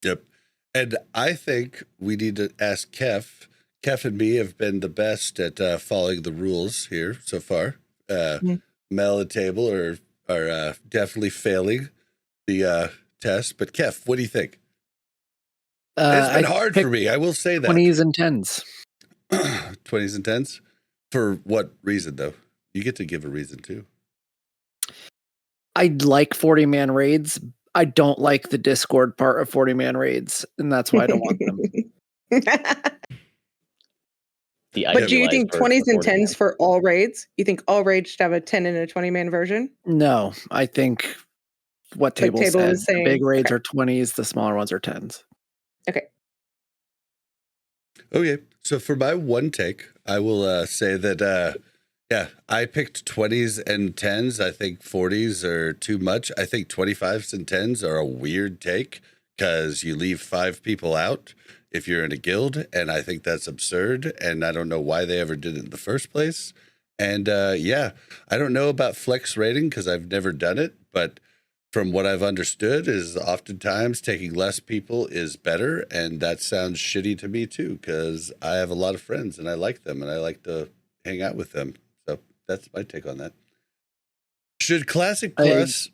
Yep. And I think we need to ask Kef. Kef and me have been the best at following the rules here so far. Mel and Table are definitely failing the test. But Kef, what do you think? It's been hard for me. I will say that. 20s and 10s. 20s and 10s? For what reason, though? You get to give a reason, too. I like 40-man raids. I don't like the Discord part of 40-man raids, and that's why I don't want them. But do you think 20s and 10s for all raids? You think all raids should have a 10 and a 20-man version? No, I think what Table said, the big raids are 20s, the smaller ones are 10s. Okay. Okay, so for my one take, I will say that, I picked 20s and 10s. I think 40s are too much. I think 25s and 10s are a weird take because you leave 5 people out if you're in a guild, and I think that's absurd, and I don't know why they ever did it in the first place. And I don't know about flex rating because I've never done it, but from what I've understood is oftentimes taking less people is better, and that sounds shitty to me too because I have a lot of friends and I like them and I like to hang out with them. So that's my take on that. Should Classic Plus...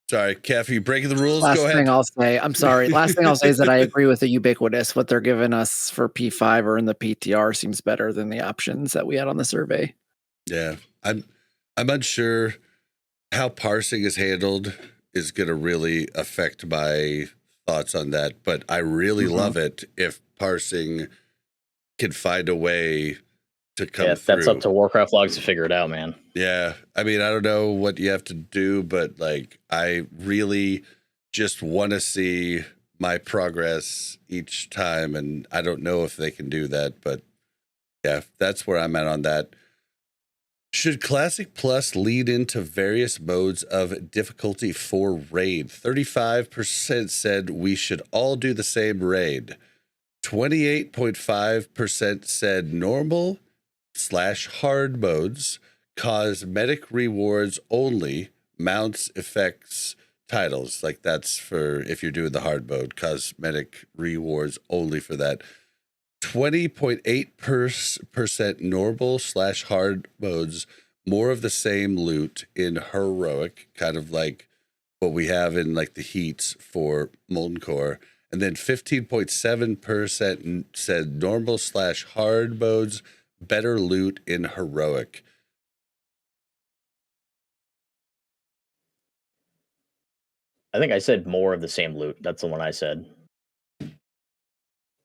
Sorry, Kef, are you breaking the rules? Go ahead. Last thing I'll say is that I agree with the Ubiquitous. What they're giving us for P5 or in the PTR seems better than the options that we had on the survey. Yeah, I'm unsure how parsing is handled is going to really affect my thoughts on that. But I really love it if parsing can find a way to come through. That's up to Warcraft logs to figure it out, man. Yeah. I mean, I don't know what you have to do, but like, I really just want to see my progress each time. And I don't know if they can do that, but yeah, that's where I'm at on that. Should Classic Plus lead into various modes of difficulty for raid? 35% said we should all do the same raid. 28.5% said normal / hard modes, cosmetic rewards only, mounts, effects, titles. Like that's for if you're doing the hard mode, cosmetic rewards only for that. 20.8% normal / hard modes, more of the same loot in heroic, kind of like what we have in like the heats for Molten Core. And then 15.7% said normal / hard modes, better loot in heroic. I think I said more of the same loot. That's the one I said.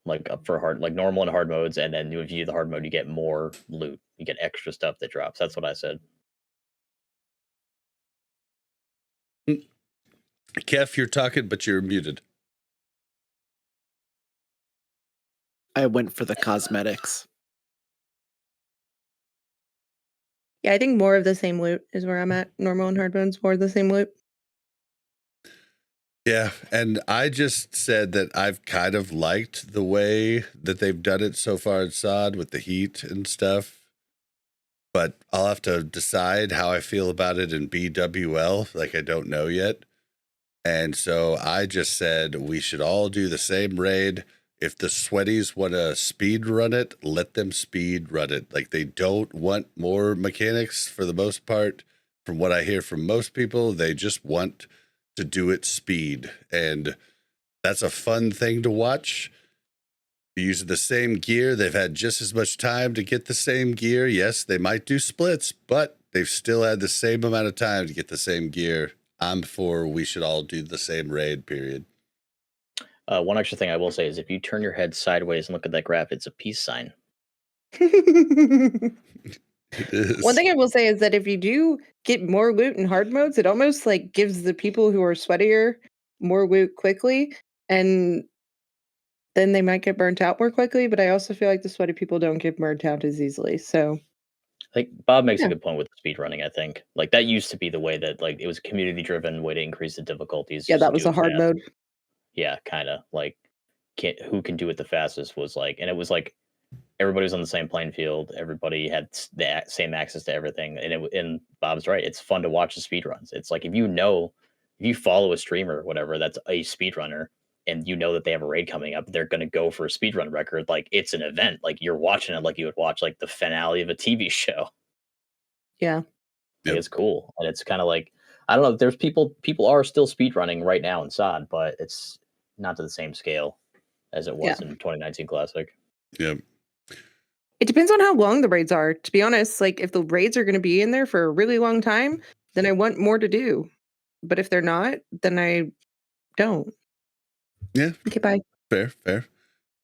Like up for hard, like normal and hard modes, and then if you do the hard mode, you get more loot. You get extra stuff that drops. That's what I said. Kef, you're talking, but you're muted. I went for the cosmetics. Yeah, I think more of the same loot is where I'm at. Normal and hard modes, more of the same loot. Yeah, and I just said that I've kind of liked the way that they've done it so far in SOD with the heat and stuff. But I'll have to decide how I feel about it in BWL. Like, I don't know yet. And so I just said we should all do the same raid. If the sweaties want to speed run it, let them speed run it. Like, they don't want more mechanics for the most part. From what I hear from most people, they just want to do it speed. And that's a fun thing to watch. Using the same gear, they've had just as much time to get the same gear. Yes, they might do splits, but they've still had the same amount of time to get the same gear. I'm for we should all do the same raid, period. One extra thing I will say is if you turn your head sideways and look at that graph, it's a peace sign. It is. One thing I will say is that if you do get more loot in hard modes, it almost like gives the people who are sweatier more loot quickly, and then they might get burnt out more quickly. But I also feel like the sweaty people don't get burnt out as easily. So Like Bob makes Yeah. a good point with the speed running. I think like that used to be the way that like it was a community driven way to increase the difficulties. yeah, just to that was do a it hard fast. mode. Yeah, kind of like who can do it the fastest was like, and it was like everybody was on the same playing field. Everybody had the same access to everything, and Bob's right. It's fun to watch the speed runs. It's like if you follow a streamer or whatever that's a speedrunner, and you know that they have a raid coming up, they're going to go for a speedrun record. Like it's an event. Like you're watching it like you would watch like the finale of a TV show. Yeah. Yep. It's cool, and it's kind of like I don't know. There's people are still speedrunning right now in SOD, but it's not to the same scale as it was in 2019 Classic. Yep. It depends on how long the raids are. To be honest, like if the raids are going to be in there for a really long time, then I want more to do. But if they're not, then I don't. Yeah. Okay, bye. Fair.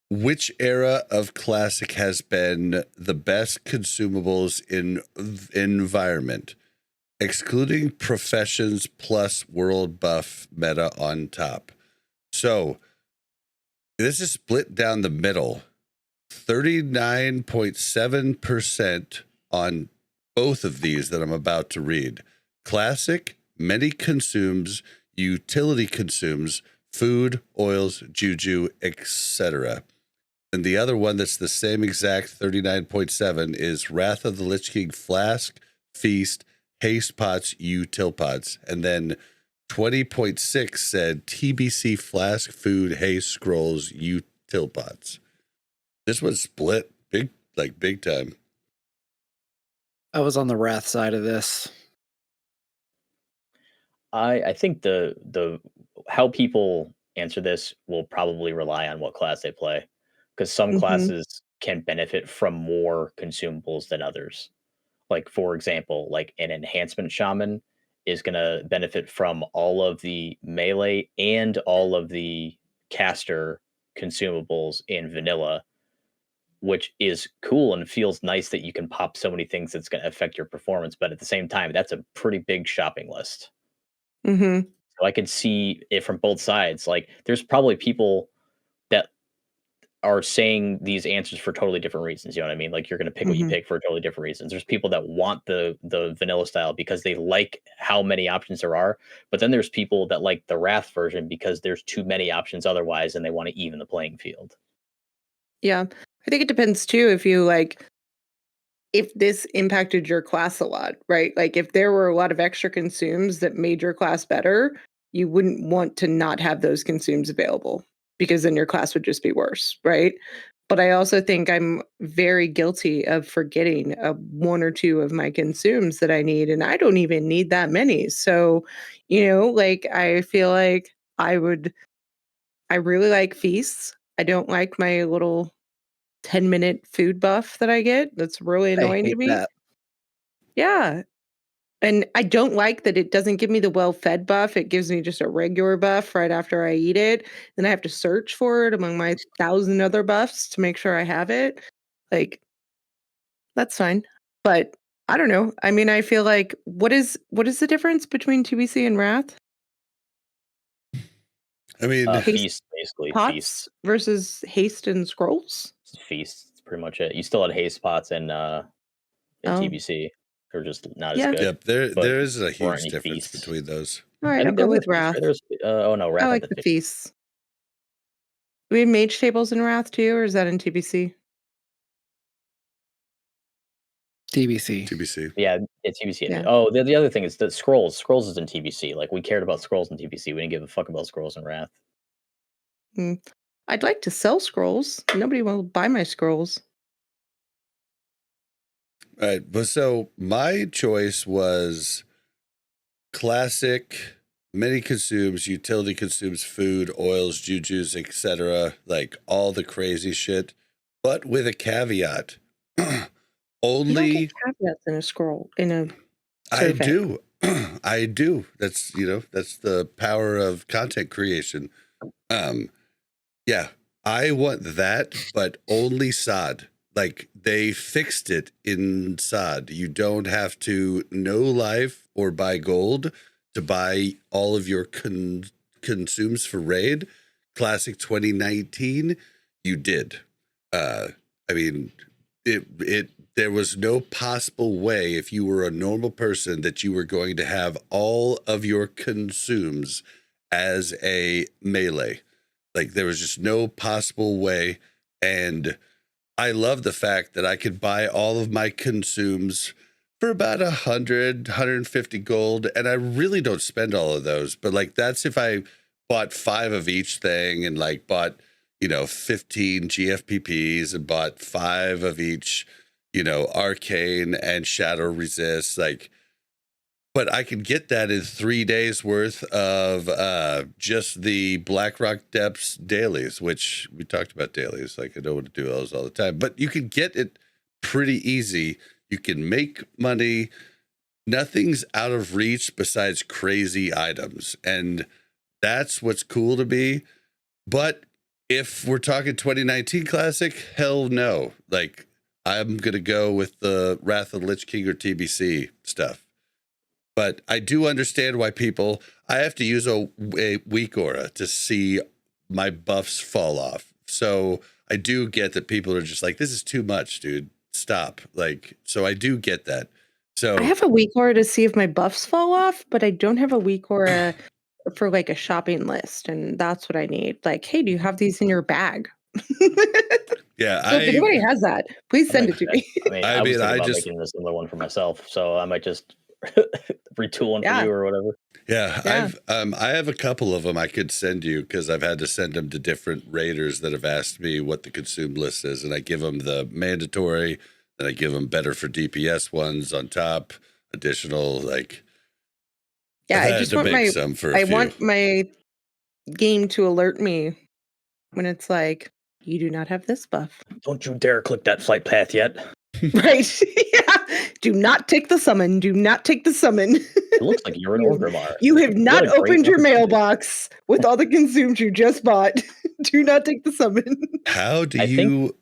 Which era of Classic has been the best consumables in environment, excluding professions plus world buff meta on top? So this is split down the middle. 39.7% on both of these that I'm about to read. Classic, many consumes, utility consumes, food, oils, juju, etc. And the other one that's the same exact 39.7 is Wrath of the Lich King Flask, Feast, Haste Pots, Util Pots. And then 20.6 said TBC Flask, Food, Haste, Scrolls, Util Pots. This was split big time. I was on the Wrath side of this. I think the how people answer this will probably rely on what class they play, because some classes can benefit from more consumables than others. Like for example, like an enhancement shaman is going to benefit from all of the melee and all of the caster consumables in vanilla, which is cool and feels nice that you can pop so many things that's going to affect your performance. But at the same time, that's a pretty big shopping list. Mm-hmm. So I could see it from both sides. Like there's probably people that are saying these answers for totally different reasons. You know what I mean? Like you're going to pick what you pick for totally different reasons. There's people that want the vanilla style because they like how many options there are. But then there's people that like the Wrath version because there's too many options otherwise, and they want to even the playing field. Yeah. I think it depends too if this impacted your class a lot, right? Like if there were a lot of extra consumes that made your class better, you wouldn't want to not have those consumes available because then your class would just be worse, right? But I also think I'm very guilty of forgetting one or two of my consumes that I need, and I don't even need that many. So, like I feel like I really like feasts. I don't like my little 10-minute food buff that I get. That's really I annoying to hate me. that. Yeah. And I don't like that it doesn't give me the well-fed buff. It gives me just a regular buff right after I eat it. Then I have to search for it among my 1,000 other buffs to make sure I have it. Like, that's fine. But I don't know. I mean, I feel like what is the difference between TBC and Wrath? I mean, Feast, basically. Pots Feast. versus Haste and Scrolls? Feast. That's pretty much it. You still had haste spots in TBC. They're just not as good. yep, there is a weren't huge any difference feasts. between those. All right, I I'll think go there were with feasts, Wrath. right? There's Wrath I had like the feasts. Do we have mage tables in Wrath too, or is that in TBC? TBC. Yeah, it's TBC. Yeah. Oh, the other thing is that Scrolls. Scrolls is in TBC. Like we cared about Scrolls in TBC. We didn't give a fuck about Scrolls in Wrath. I I'd like to sell scrolls. Nobody will buy my scrolls. All right, but so my choice was classic. Many consumes, utility consumes food, oils, jujus, etc. Like all the crazy shit, but with a caveat. You don't Only get caveats in a scroll in a I survey. do. I do. That's that's the power of content creation. Yeah, I want that, but only sod. Like they fixed it in sod. You don't have to know life or buy gold to buy all of your consumes for raid. Classic 2019, you did. I mean, it there was no possible way if you were a normal person that you were going to have all of your consumes as a melee. Like there was just no possible way. And I love the fact that I could buy all of my consumes for about 150 gold. And I really don't spend all of those, but like, that's if I bought 5 of each thing and like bought, 15 GFPPs and bought 5 of each, arcane and shadow resist, like, but I could get that in 3 days worth of just the Blackrock Depths dailies, which we talked about dailies. Like I don't want to do those all the time, but you can get it pretty easy. You can make money. Nothing's out of reach besides crazy items. And that's what's cool to me. But if we're talking 2019 Classic, hell no. Like I'm going to go with the Wrath of the Lich King or TBC stuff. But I do understand why I have to use a weak aura to see my buffs fall off. So I do get that people are just like, this is too much, dude. Stop. Like, so I do get that. So I have a weak aura to see if my buffs fall off, but I don't have a weak aura for like a shopping list. And that's what I need. Like, hey, do you have these in your bag? yeah, So if anybody has that, please send it to me. I was thinking about making this another one for myself. So I might just retool one for you or whatever. Yeah. I have a couple of them I could send you because I've had to send them to different raiders that have asked me what the consume list is, and I give them the mandatory, then I give them better for DPS ones on top, additional like. Yeah, I just want my game to alert me when it's like you do not have this buff. Don't you dare click that flight path yet. Right. Yeah. Do not take the summon. Do not take the summon. It looks like you're an Orgrimmar. You have not opened your mailbox with all the consumes you just bought. Do not take the summon. How do you...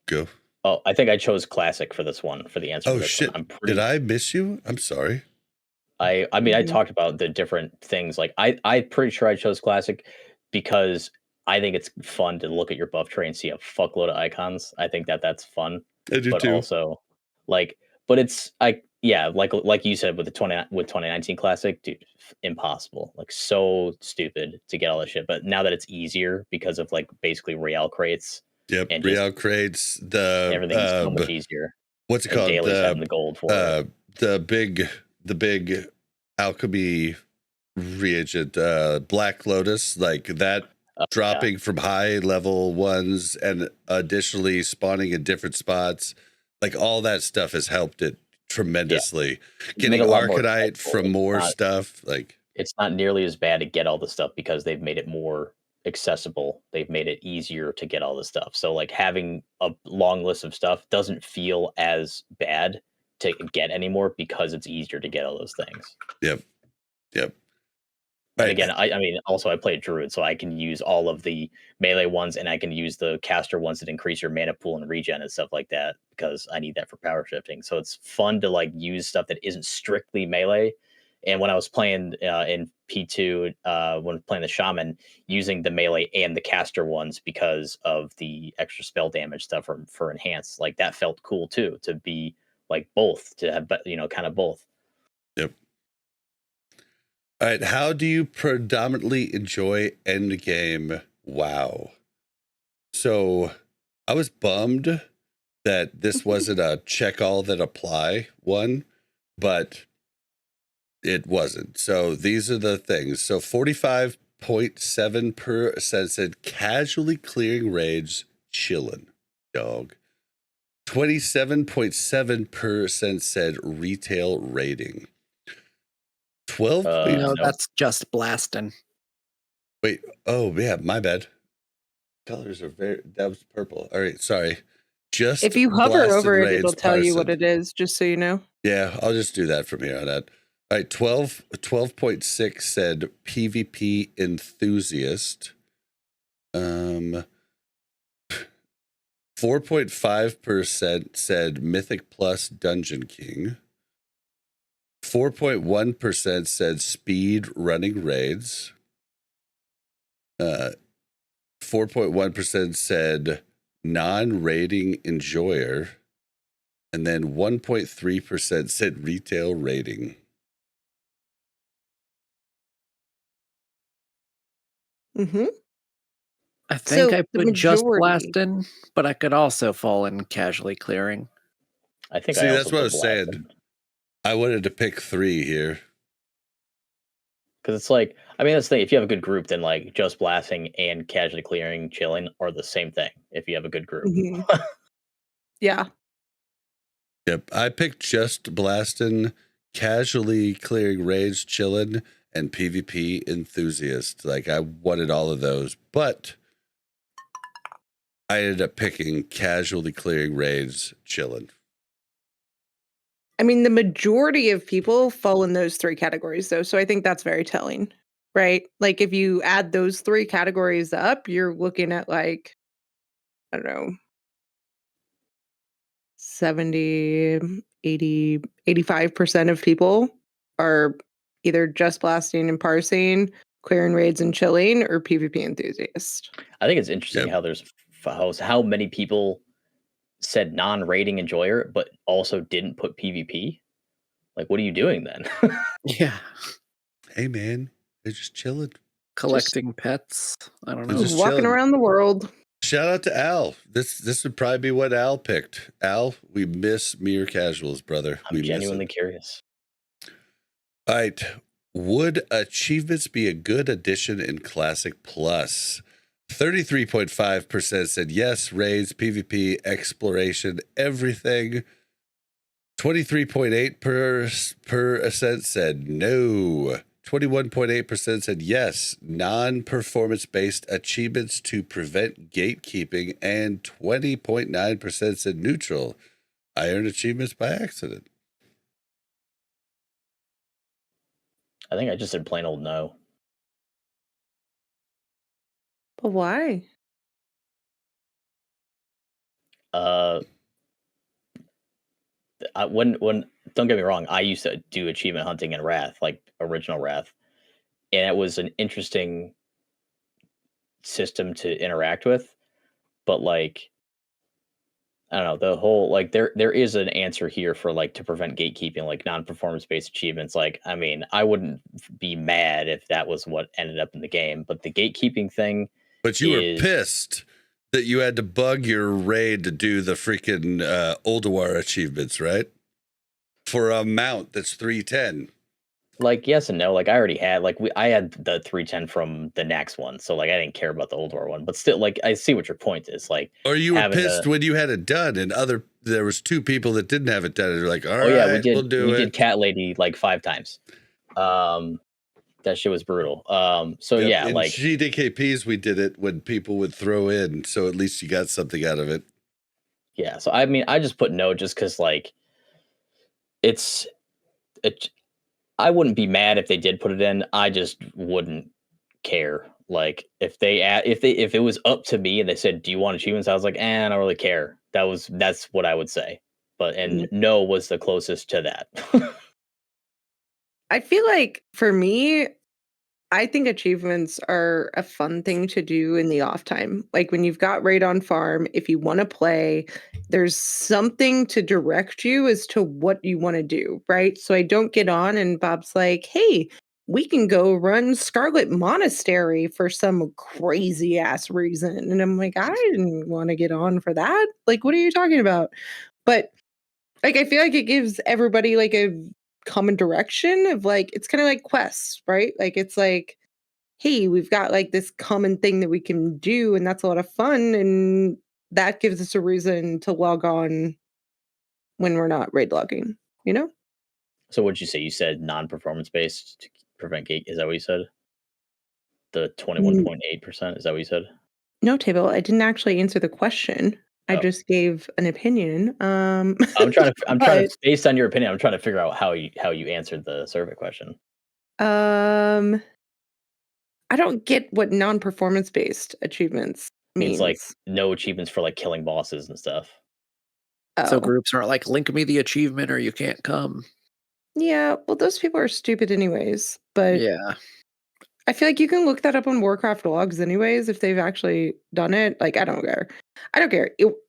go. Oh, I think I chose Classic for this one, for the answer. Oh, shit. Did I miss you? I'm sorry. I mean, I talked about the different things. Like, I'm pretty sure I chose Classic because I think it's fun to look at your buff tray and see a fuckload of icons. I think that's fun. I do but too. Also, like, but it's like you said with 2019 Classic, dude, impossible. Like, so stupid to get all this shit. But now that it's easier because of like basically Real crates. Yep, and Real crates. Everything's so much easier. What's it called? The gold for it. The big alchemy reagent, Black Lotus, like that. Dropping from high level ones and additionally spawning in different spots, like all that stuff has helped it tremendously. Getting Arcanite from more stuff, like it's not nearly as bad to get all the stuff because they've made it more accessible. They've made it easier to get all the stuff. So like having a long list of stuff doesn't feel as bad to get anymore because it's easier to get all those things. Yep. And again, I mean, also I play Druid, so I can use all of the melee ones, and I can use the caster ones that increase your mana pool and regen and stuff like that because I need that for power shifting. So it's fun to like use stuff that isn't strictly melee. And when I was playing in P2, when playing the Shaman, using the melee and the caster ones because of the extra spell damage stuff for enhance, like that felt cool too, to be like both, to have kind of both. Yep. All right, how do you predominantly enjoy endgame WoW? So I was bummed that this wasn't a check all that apply one, but it wasn't. So these are the things. So 45 28.7% said casually clearing raids, chillin', dog. 27.7% said retail raiding. 12. No, that's just blasting. Wait. Oh, yeah. My bad. Colors are that was purple. All right. Sorry. Just if you hover blasted over it, raids, it'll tell you what Parson. it is, just so you know. Yeah, I'll just do that from here on out. All right. 12.6 said PvP enthusiast. 4.5% said Mythic Plus Dungeon King. 4.1% said speed running raids. 4.1% said non-rating enjoyer. And then 1.3% said retail rating. Mm-hmm. I think So I the put just majority- blasting, but I could also fall in casually clearing. I think See, I that's also what I put was saying. blasting. I wanted to pick 3 here. Because it's like, I mean, that's the thing. If you have a good group, then like just blasting and casually clearing, chilling are the same thing. If you have a good group, Mhm. Yeah. Yep, I picked just blasting, casually clearing raids, chillin', and PvP enthusiast. Like I wanted all of those, but I ended up picking casually clearing raids, chillin'. I mean, the majority of people fall in those 3 categories, though. So I think that's very telling, right? Like, if you add those 3 categories up, you're looking at like, I don't know, 70, 80, 85% of people are either just blasting and parsing, clearing raids and chilling, or PvP enthusiast. I think it's interesting how there's how many people said non-rating enjoyer, but also didn't put PvP. Like, what are you doing then? Yeah. Hey man, they're just chilling. Collecting pets. I don't know. Just walking chilling. around the world. Shout out to Al. This would probably be what Al picked. Al, we miss mere casuals, brother. I'm genuinely curious. All right. Would achievements be a good addition in Classic Plus? 33.5% said yes, raids, PvP, exploration, everything. 23.8% said no. 21.8% said yes, non-performance-based achievements to prevent gatekeeping, and 20.9% said neutral. I earned achievements by accident. I think I just said plain old no. But why? When don't get me wrong, I used to do achievement hunting in Wrath, like original Wrath, and it was an interesting system to interact with. But like, I don't know, the whole like there is an answer here for like to prevent gatekeeping, like non-performance based achievements. Like, I mean, I wouldn't be mad if that was what ended up in the game, but the gatekeeping thing. But you were pissed that you had to bug your raid to do the freaking Oldawar achievements, right? For a mount that's 310. Like, yes and no. Like, I already had I had the 310 from the next one, so like I didn't care about the Oldawar one. But still, like, I see what your point is. Like, or you were pissed when you had it done, and there was 2 people that didn't have it done, and they're like, "All right, yeah, we we'll do it." We did Cat Lady like 5 times. That shit was brutal. So yeah, in like GDKPs, we did it when people would throw in, so at least you got something out of it. Yeah, so I mean, I just put no just because like I wouldn't be mad if they did put it in. I just wouldn't care. Like if it was up to me and they said, "Do you want achievements?" I was like, I don't really care. That's what I would say. But no was the closest to that. I feel like for me, I think achievements are a fun thing to do in the off time. Like when you've got raid on farm, if you want to play, there's something to direct you as to what you want to do, right? So I don't get on and Bob's like, "Hey, we can go run Scarlet Monastery for some crazy ass reason." And I'm like, "I didn't want to get on for that. Like, what are you talking about?" But like I feel like it gives everybody like a common direction of like it's kind of like quests, right? Like it's like hey, we've got like this common thing that we can do, and that's a lot of fun, and that gives us a reason to log on when we're not raid logging, you know? So what'd you say? You said non-performance based to prevent gate. Is that what you said? The 21.8%. Is that what you said? No, Table, I didn't actually answer the question. I just gave an opinion. I'm trying to, based on your opinion, I'm trying to figure out how you answered the survey question. I don't get what non-performance based achievements means. Means like no achievements for like killing bosses and stuff. So groups aren't like, link me the achievement or you can't come. Yeah, well, those people are stupid anyways. But yeah, I feel like you can look that up on Warcraft logs anyways if they've actually done it. Like, I don't care.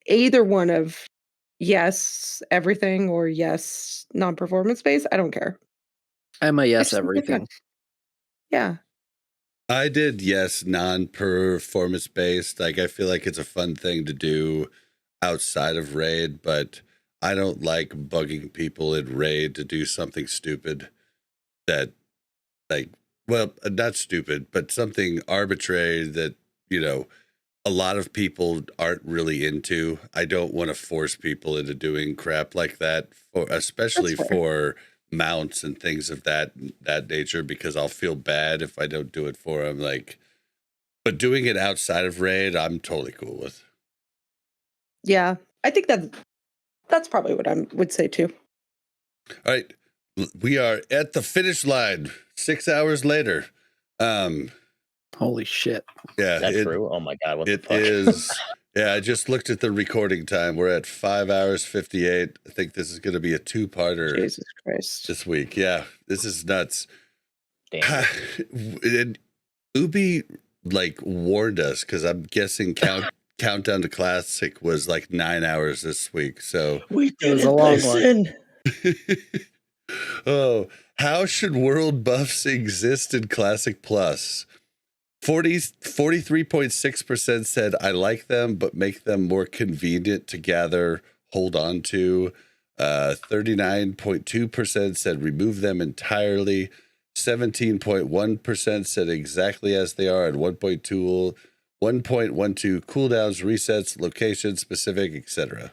Either one of yes, everything, or yes, non-performance based. I don't care. I'm a yes, everything. Yeah. I did yes, non-performance based. Like, I feel like it's a fun thing to do outside of raid, but I don't like bugging people in raid to do something stupid that, like, well, not stupid, but something arbitrary that, you know, a lot of people aren't really into. I don't want to force people into doing crap like that, especially for mounts and things of that nature, because I'll feel bad if I don't do it for them. Like, but doing it outside of raid, I'm totally cool with. Yeah, I think that's probably what I would say too. All right, we are at the finish line. 6 hours later. Holy shit! Yeah, that's true. Oh my god, what the fuck? It is. Yeah, I just looked at the recording time. We're at 5 hours 58. I think this is going to be a two-parter. Jesus Christ! This week, yeah, this is nuts. Damn. And Ubi like warned us, because I'm guessing Countdown to Classic was like 9 hours this week. So it was a long one. Oh, how should world buffs exist in Classic Plus? 43.6% said I like them, but make them more convenient to gather, hold on to. 39.2% said remove them entirely. 17.1% said exactly as they are, and 1.12 cooldowns, resets, location specific, etc.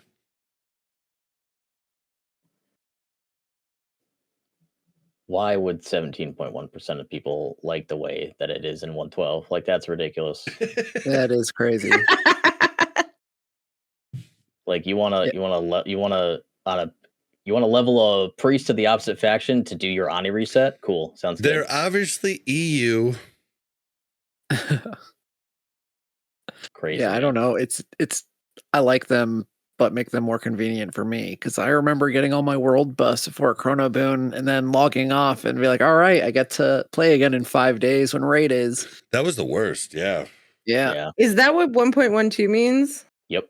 Why would 17.1% of people like the way that it is in 112? Like, that's ridiculous. That is crazy. Like, you want to level a priest to the opposite faction to do your Ani reset? Cool. Sounds good. They're obviously EU. Crazy. Yeah, man. I don't know. It's I like them, but make them more convenient for me, because I remember getting all my world buffs before Chrono Boon and then logging off and be like, all right, I get to play again in 5 days when raid is. That was the worst. Yeah. Yeah. Is that what 1.12 means? Yep.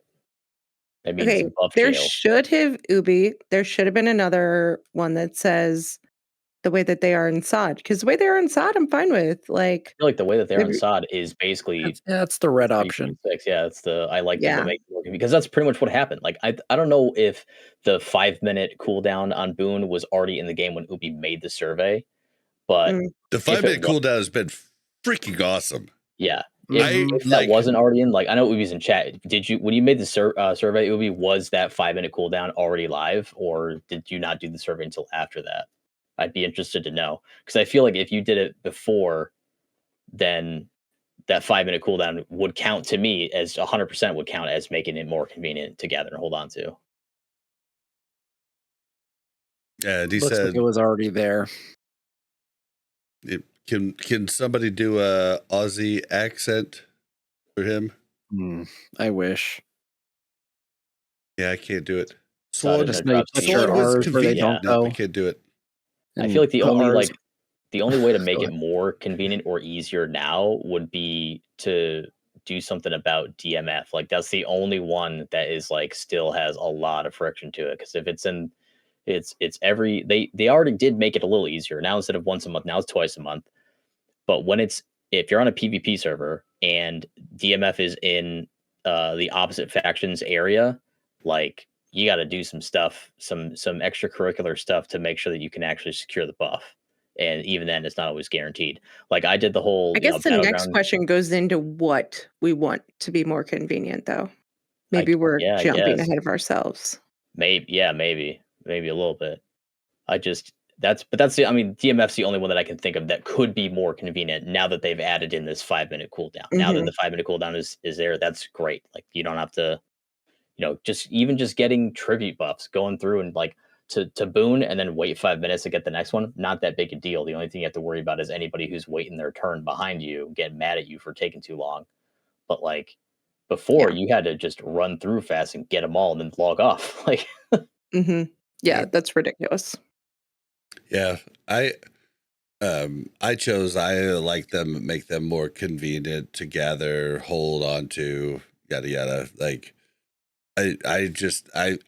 That means buff there jail. should have been another one that says the way that they are in SOD, because the way they are in SOD, I'm fine with. Like, I feel like the way that they're in SOD is basically that's the red option. Yeah, it's the I like them to make it work, because that's pretty much what happened. Like, I don't know if the 5-minute cooldown on Boon was already in the game when Ubi made the survey, but the 5-minute cooldown has been freaking awesome. Yeah. If that wasn't already in, like, I know Ubi's in chat. Did you, when you made the survey, Ubi, was that 5-minute cooldown already live, or did you not do the survey until after that? I'd be interested to know, because I feel like if you did it before, then that 5-minute cooldown would count to me as 100% would count as making it more convenient to gather and hold on to. Yeah, he Looks said like it was already there. Can somebody do a Aussie accent for him? I wish. Yeah, I can't do it. Sword was convenient. No, I can't do it. I feel like the only way to make it more convenient or easier now would be to do something about DMF. Like, that's the only one that is like still has a lot of friction to it. Because if it's in, it's every they already did make it a little easier. Now instead of once a month, now it's twice a month. But if you're on a PvP server and DMF is in the opposite faction's area, like, you got to do some stuff, some extracurricular stuff to make sure that you can actually secure the buff. And even then, it's not always guaranteed. Like I did the whole. I guess the next Battleground. question goes into what we want to be more convenient, though. Maybe we're I jumping guess. ahead of ourselves. Maybe a little bit. That's the. I mean, DMF's the only one that I can think of that could be more convenient now that they've added in this 5-minute cooldown. Now that the 5-minute cooldown is there, that's great. Like you don't have to, just getting tribute buffs, going through and like to boon and then wait 5 minutes to get the next one. Not that big a deal. The only thing you have to worry about is anybody who's waiting their turn behind you getting mad at you for taking too long. But like before, you had to just run through fast and get them all and then log off. Like, yeah, that's ridiculous. Yeah, I chose. I like them, make them more convenient to gather, hold on to, yada yada. Like, I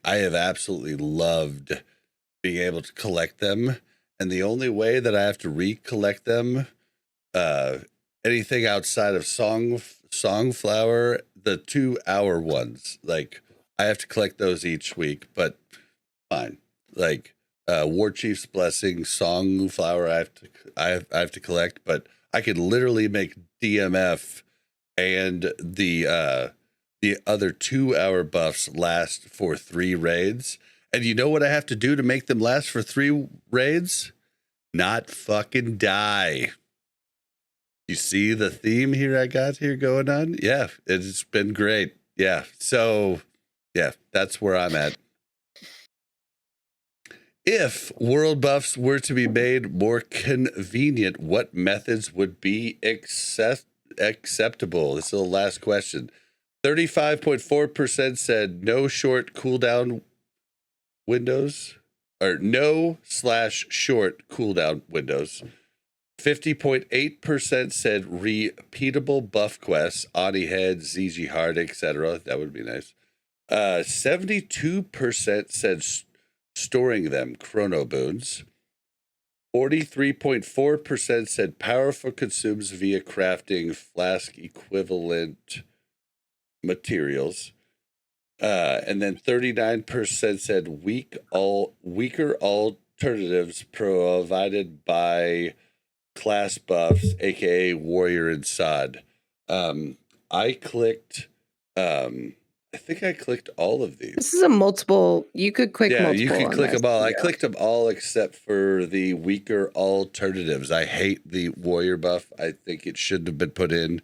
have absolutely loved being able to collect them, and the only way that I have to recollect them, anything outside of Songflower, the 2-hour ones, like I have to collect those each week, but fine. Like War Chief's Blessing, Songflower, I have to collect, but I could literally make DMF and the other 2-hour buffs last for 3 raids. And you know what I have to do to make them last for 3 raids? Not fucking die. You see the theme here I got here going on? Yeah, it's been great. Yeah. So, yeah, that's where I'm at. If world buffs were to be made more convenient, what methods would be acceptable? This is the last question. 35.4% said no short cooldown windows, or no/short cooldown windows. 50.8% said repeatable buff quests, Ani Head, ZG Hard, etc. That would be nice. 72% said storing them, chrono boons. 43.4% said powerful consumes via crafting flask equivalent materials. And then 39% said weaker alternatives provided by class buffs, aka warrior and sod. I clicked I think I clicked all of these. This is a multiple. You could click multiple. Yeah, you could click them all. Yeah. I clicked them all except for the weaker alternatives. I hate the warrior buff. I think it shouldn't have been put in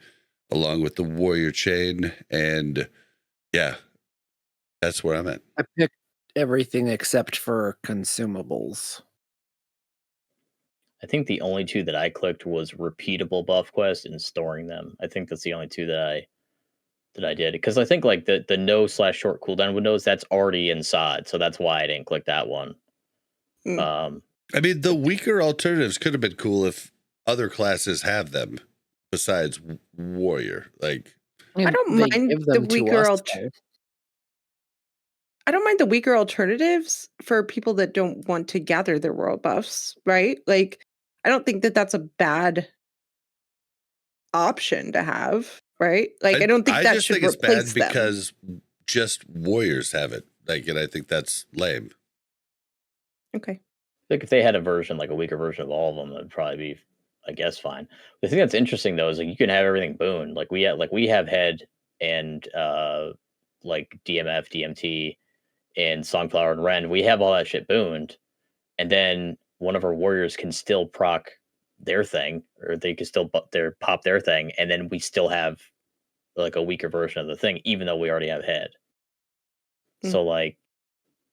along with the warrior chain. And yeah, that's where I'm at. I picked everything except for consumables. I think the only 2 that I clicked was repeatable buff quest and storing them. I think that's the only 2 that I did, because I think like the no/short cooldown windows, that's already in SOD, so that's why I didn't click that one. I mean, the weaker alternatives could have been cool if other classes have them besides warrior. Like, I don't mind the weaker I don't mind the weaker alternatives for people that don't want to gather their world buffs, right? Like, I don't think that that's a bad option to have, right? Like, I don't think that should replace them. I just think it's bad because just warriors have it. Like, and I think that's lame. Okay. Like if they had a version, like a weaker version of all of them, that'd probably be, I guess, fine. The thing that's interesting though is like you can have everything boon. Like we have head and like DMF, DMT, and Songflower and Ren. We have all that shit booned, and then one of our warriors can still proc their thing, or they can still pop their thing, and then we still have like a weaker version of the thing, even though we already have head. So like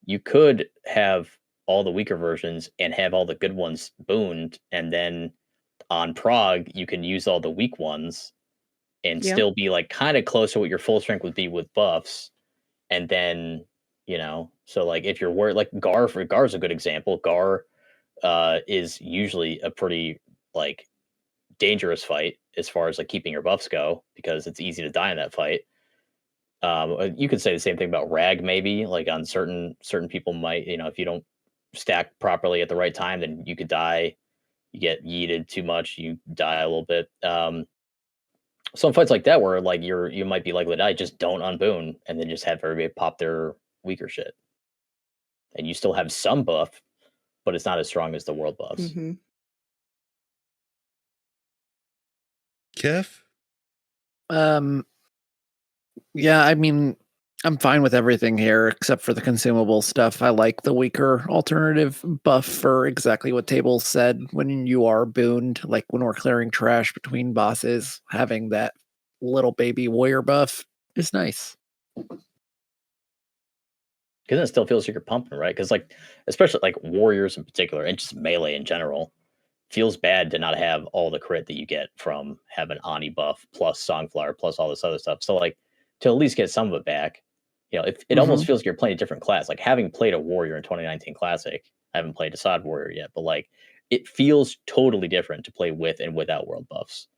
you could have all the weaker versions and have all the good ones booned, and then on prog you can use all the weak ones and still be like kind of close to what your full strength would be with buffs. And then, so like if you're like Gar's a good example. Gar is usually a pretty like dangerous fight as far as like keeping your buffs go, because it's easy to die in that fight. You could say the same thing about Rag, maybe like on certain people might, if you don't stack properly at the right time, then you could die. You get yeeted too much, you die a little bit. Some fights like that where like you might be likely to die, just don't unboon and then just have everybody pop their weaker shit, and you still have some buff, but it's not as strong as the world buffs. Kef? Yeah, I mean, I'm fine with everything here except for the consumable stuff. I like the weaker alternative buff for exactly what Table said. When you are booned, like when we're clearing trash between bosses, having that little baby warrior buff is nice. Because it still feels like you're pumping, right? Because like, especially like warriors in particular, and just melee in general, feels bad to not have all the crit that you get from having Ani buff plus Songflower plus all this other stuff. So like, to at least get some of it back, it almost feels like you're playing a different class. Like having played a warrior in 2019 Classic, I haven't played a Sod warrior yet, but like it feels totally different to play with and without world buffs.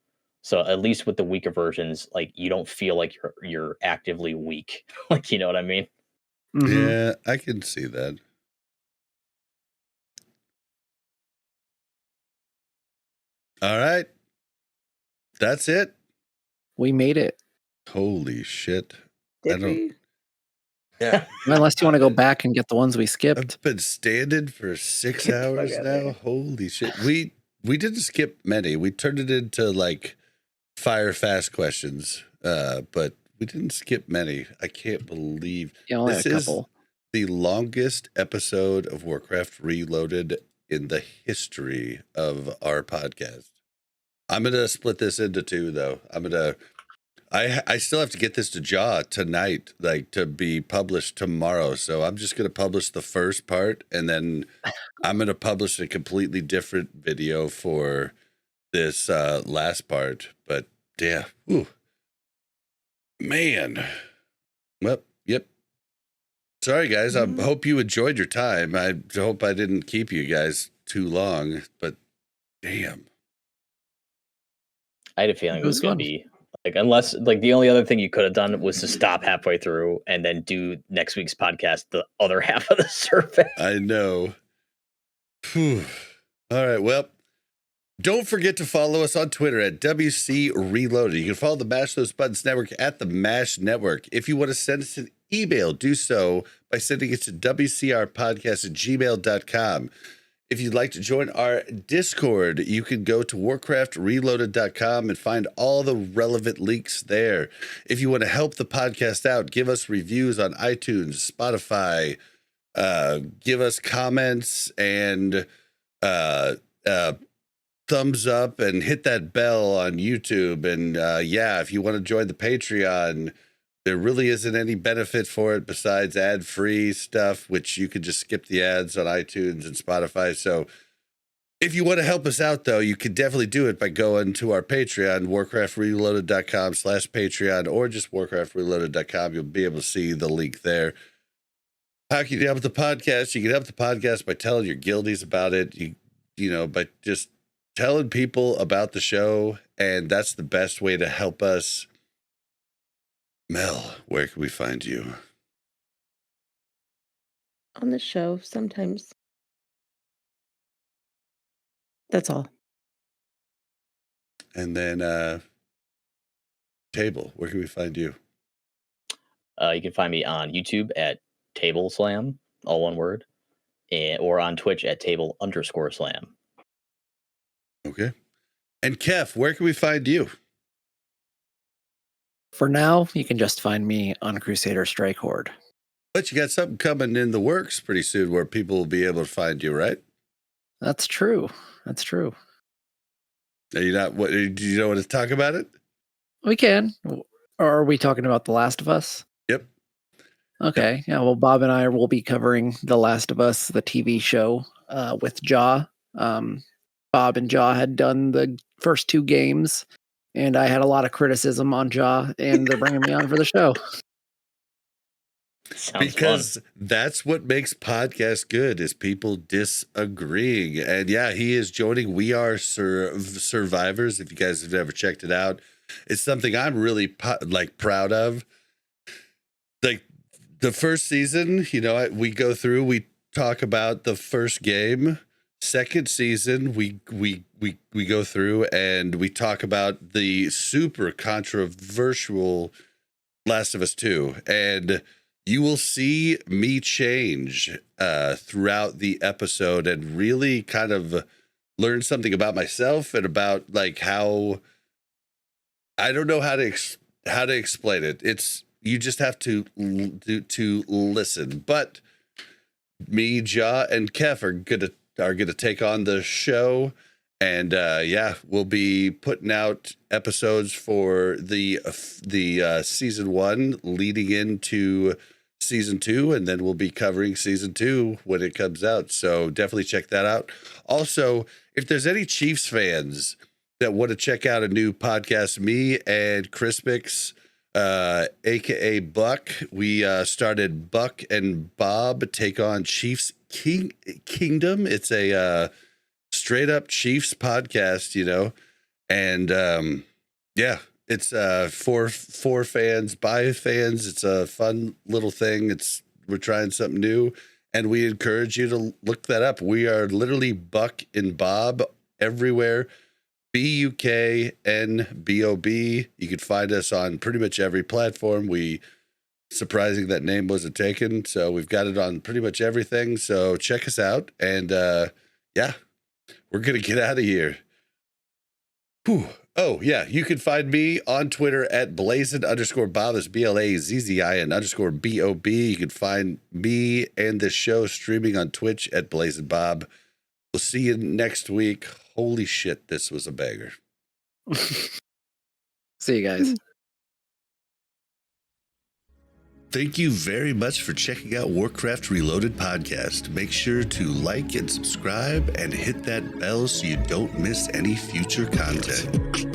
So at least with the weaker versions, like you don't feel like you're actively weak. Like, you know what I mean? Yeah, I can see that. All right. That's it. We made it. Holy shit. Did we? Yeah. Unless you want to go back and get the ones we skipped. I've been standing for 6 hours now. Holy shit. We didn't skip many. We turned it into like fire fast questions. But we didn't skip many. I can't believe Only this a couple. is the longest episode of Warcraft Reloaded in the history of our podcast. I'm gonna split this into two though. I still have to get this to Jaw tonight, like to be published tomorrow. So I'm just gonna publish the first part, and then I'm gonna publish a completely different video for this last part. But yeah, ooh, man. Well, yep. Sorry guys. I hope you enjoyed your time. I hope I didn't keep you guys too long. But damn. I had a feeling it was going to be like, unless like the only other thing you could have done was to stop halfway through and then do next week's podcast, the other half of the survey. I know. Whew. All right. Well, don't forget to follow us on Twitter at WC Reloaded. You can follow the Mash Those Buttons Network at the Mash Network. If you want to send us an email, do so by sending it to WCRpodcast@gmail.com. If you'd like to join our Discord, you can go to warcraftreloaded.com and find all the relevant links there. If you want to help the podcast out, give us reviews on iTunes, Spotify, give us comments and thumbs up and hit that bell on YouTube. And if you want to join the Patreon, there really isn't any benefit for it besides ad-free stuff, which you could just skip the ads on iTunes and Spotify. So if you want to help us out, though, you can definitely do it by going to our Patreon, warcraftreloaded.com/Patreon, or just warcraftreloaded.com. You'll be able to see the link there. How can you help the podcast? You can help the podcast by telling your guildies about it. You know, by just telling people about the show, and that's the best way to help us. Mel, where can we find you? On the show sometimes. That's all. And then Table, where can we find you? You can find me on YouTube at TableSlam, all one word, or on Twitch at table_slam. Okay. And Kef, where can we find you? For now, you can just find me on Crusader Strike Horde. But you got something coming in the works pretty soon where people will be able to find you, right? That's true. That's true. Are you not? What? Do you know what to talk about it? We can. Or are we talking about The Last of Us? Yep. Okay. Yeah. Well, Bob and I will be covering The Last of Us, the TV show, with Jaw. Bob and Jaw had done the first 2 games, and I had a lot of criticism on Jaw, and they're bringing me on for the show. Because that's what makes podcasts good, is people disagreeing. And yeah, he is joining We Are Survivors. If you guys have never checked it out, it's something I'm really proud of. Like the first season, we go through, we talk about the first game. Second season, we go through and we talk about the super controversial Last of Us 2, and you will see me change throughout the episode and really kind of learn something about myself and about like how I don't know how to explain it. It's you just have to listen. But me, Ja, and Kef are gonna take on the show, and we'll be putting out episodes for the season 1 leading into season 2, and then we'll be covering season 2 when it comes out. So definitely check that out. Also, if there's any Chiefs fans that want to check out a new podcast, me and Crispix, aka Buck, we started Buck and Bob Take on Chiefs Kingdom. It's a straight up Chiefs podcast, and it's for fans, by fans. It's a fun little thing. We're trying something new, and we encourage you to look that up. We are literally Buck and Bob everywhere. BUKNBOB. You can find us on pretty much every platform. Surprising that name wasn't taken, so we've got it on pretty much everything. So check us out, and we're gonna get out of here. Whew. Oh yeah, you can find me on Twitter at Blazzin_Bob. That's BLAZZIN_BOB. You can find me and this show streaming on Twitch at Blazzinbob. We'll see you next week. Holy shit, this was a banger. See you guys. Thank you very much for checking out Warcraft Reloaded Podcast. Make sure to like and subscribe and hit that bell so you don't miss any future content.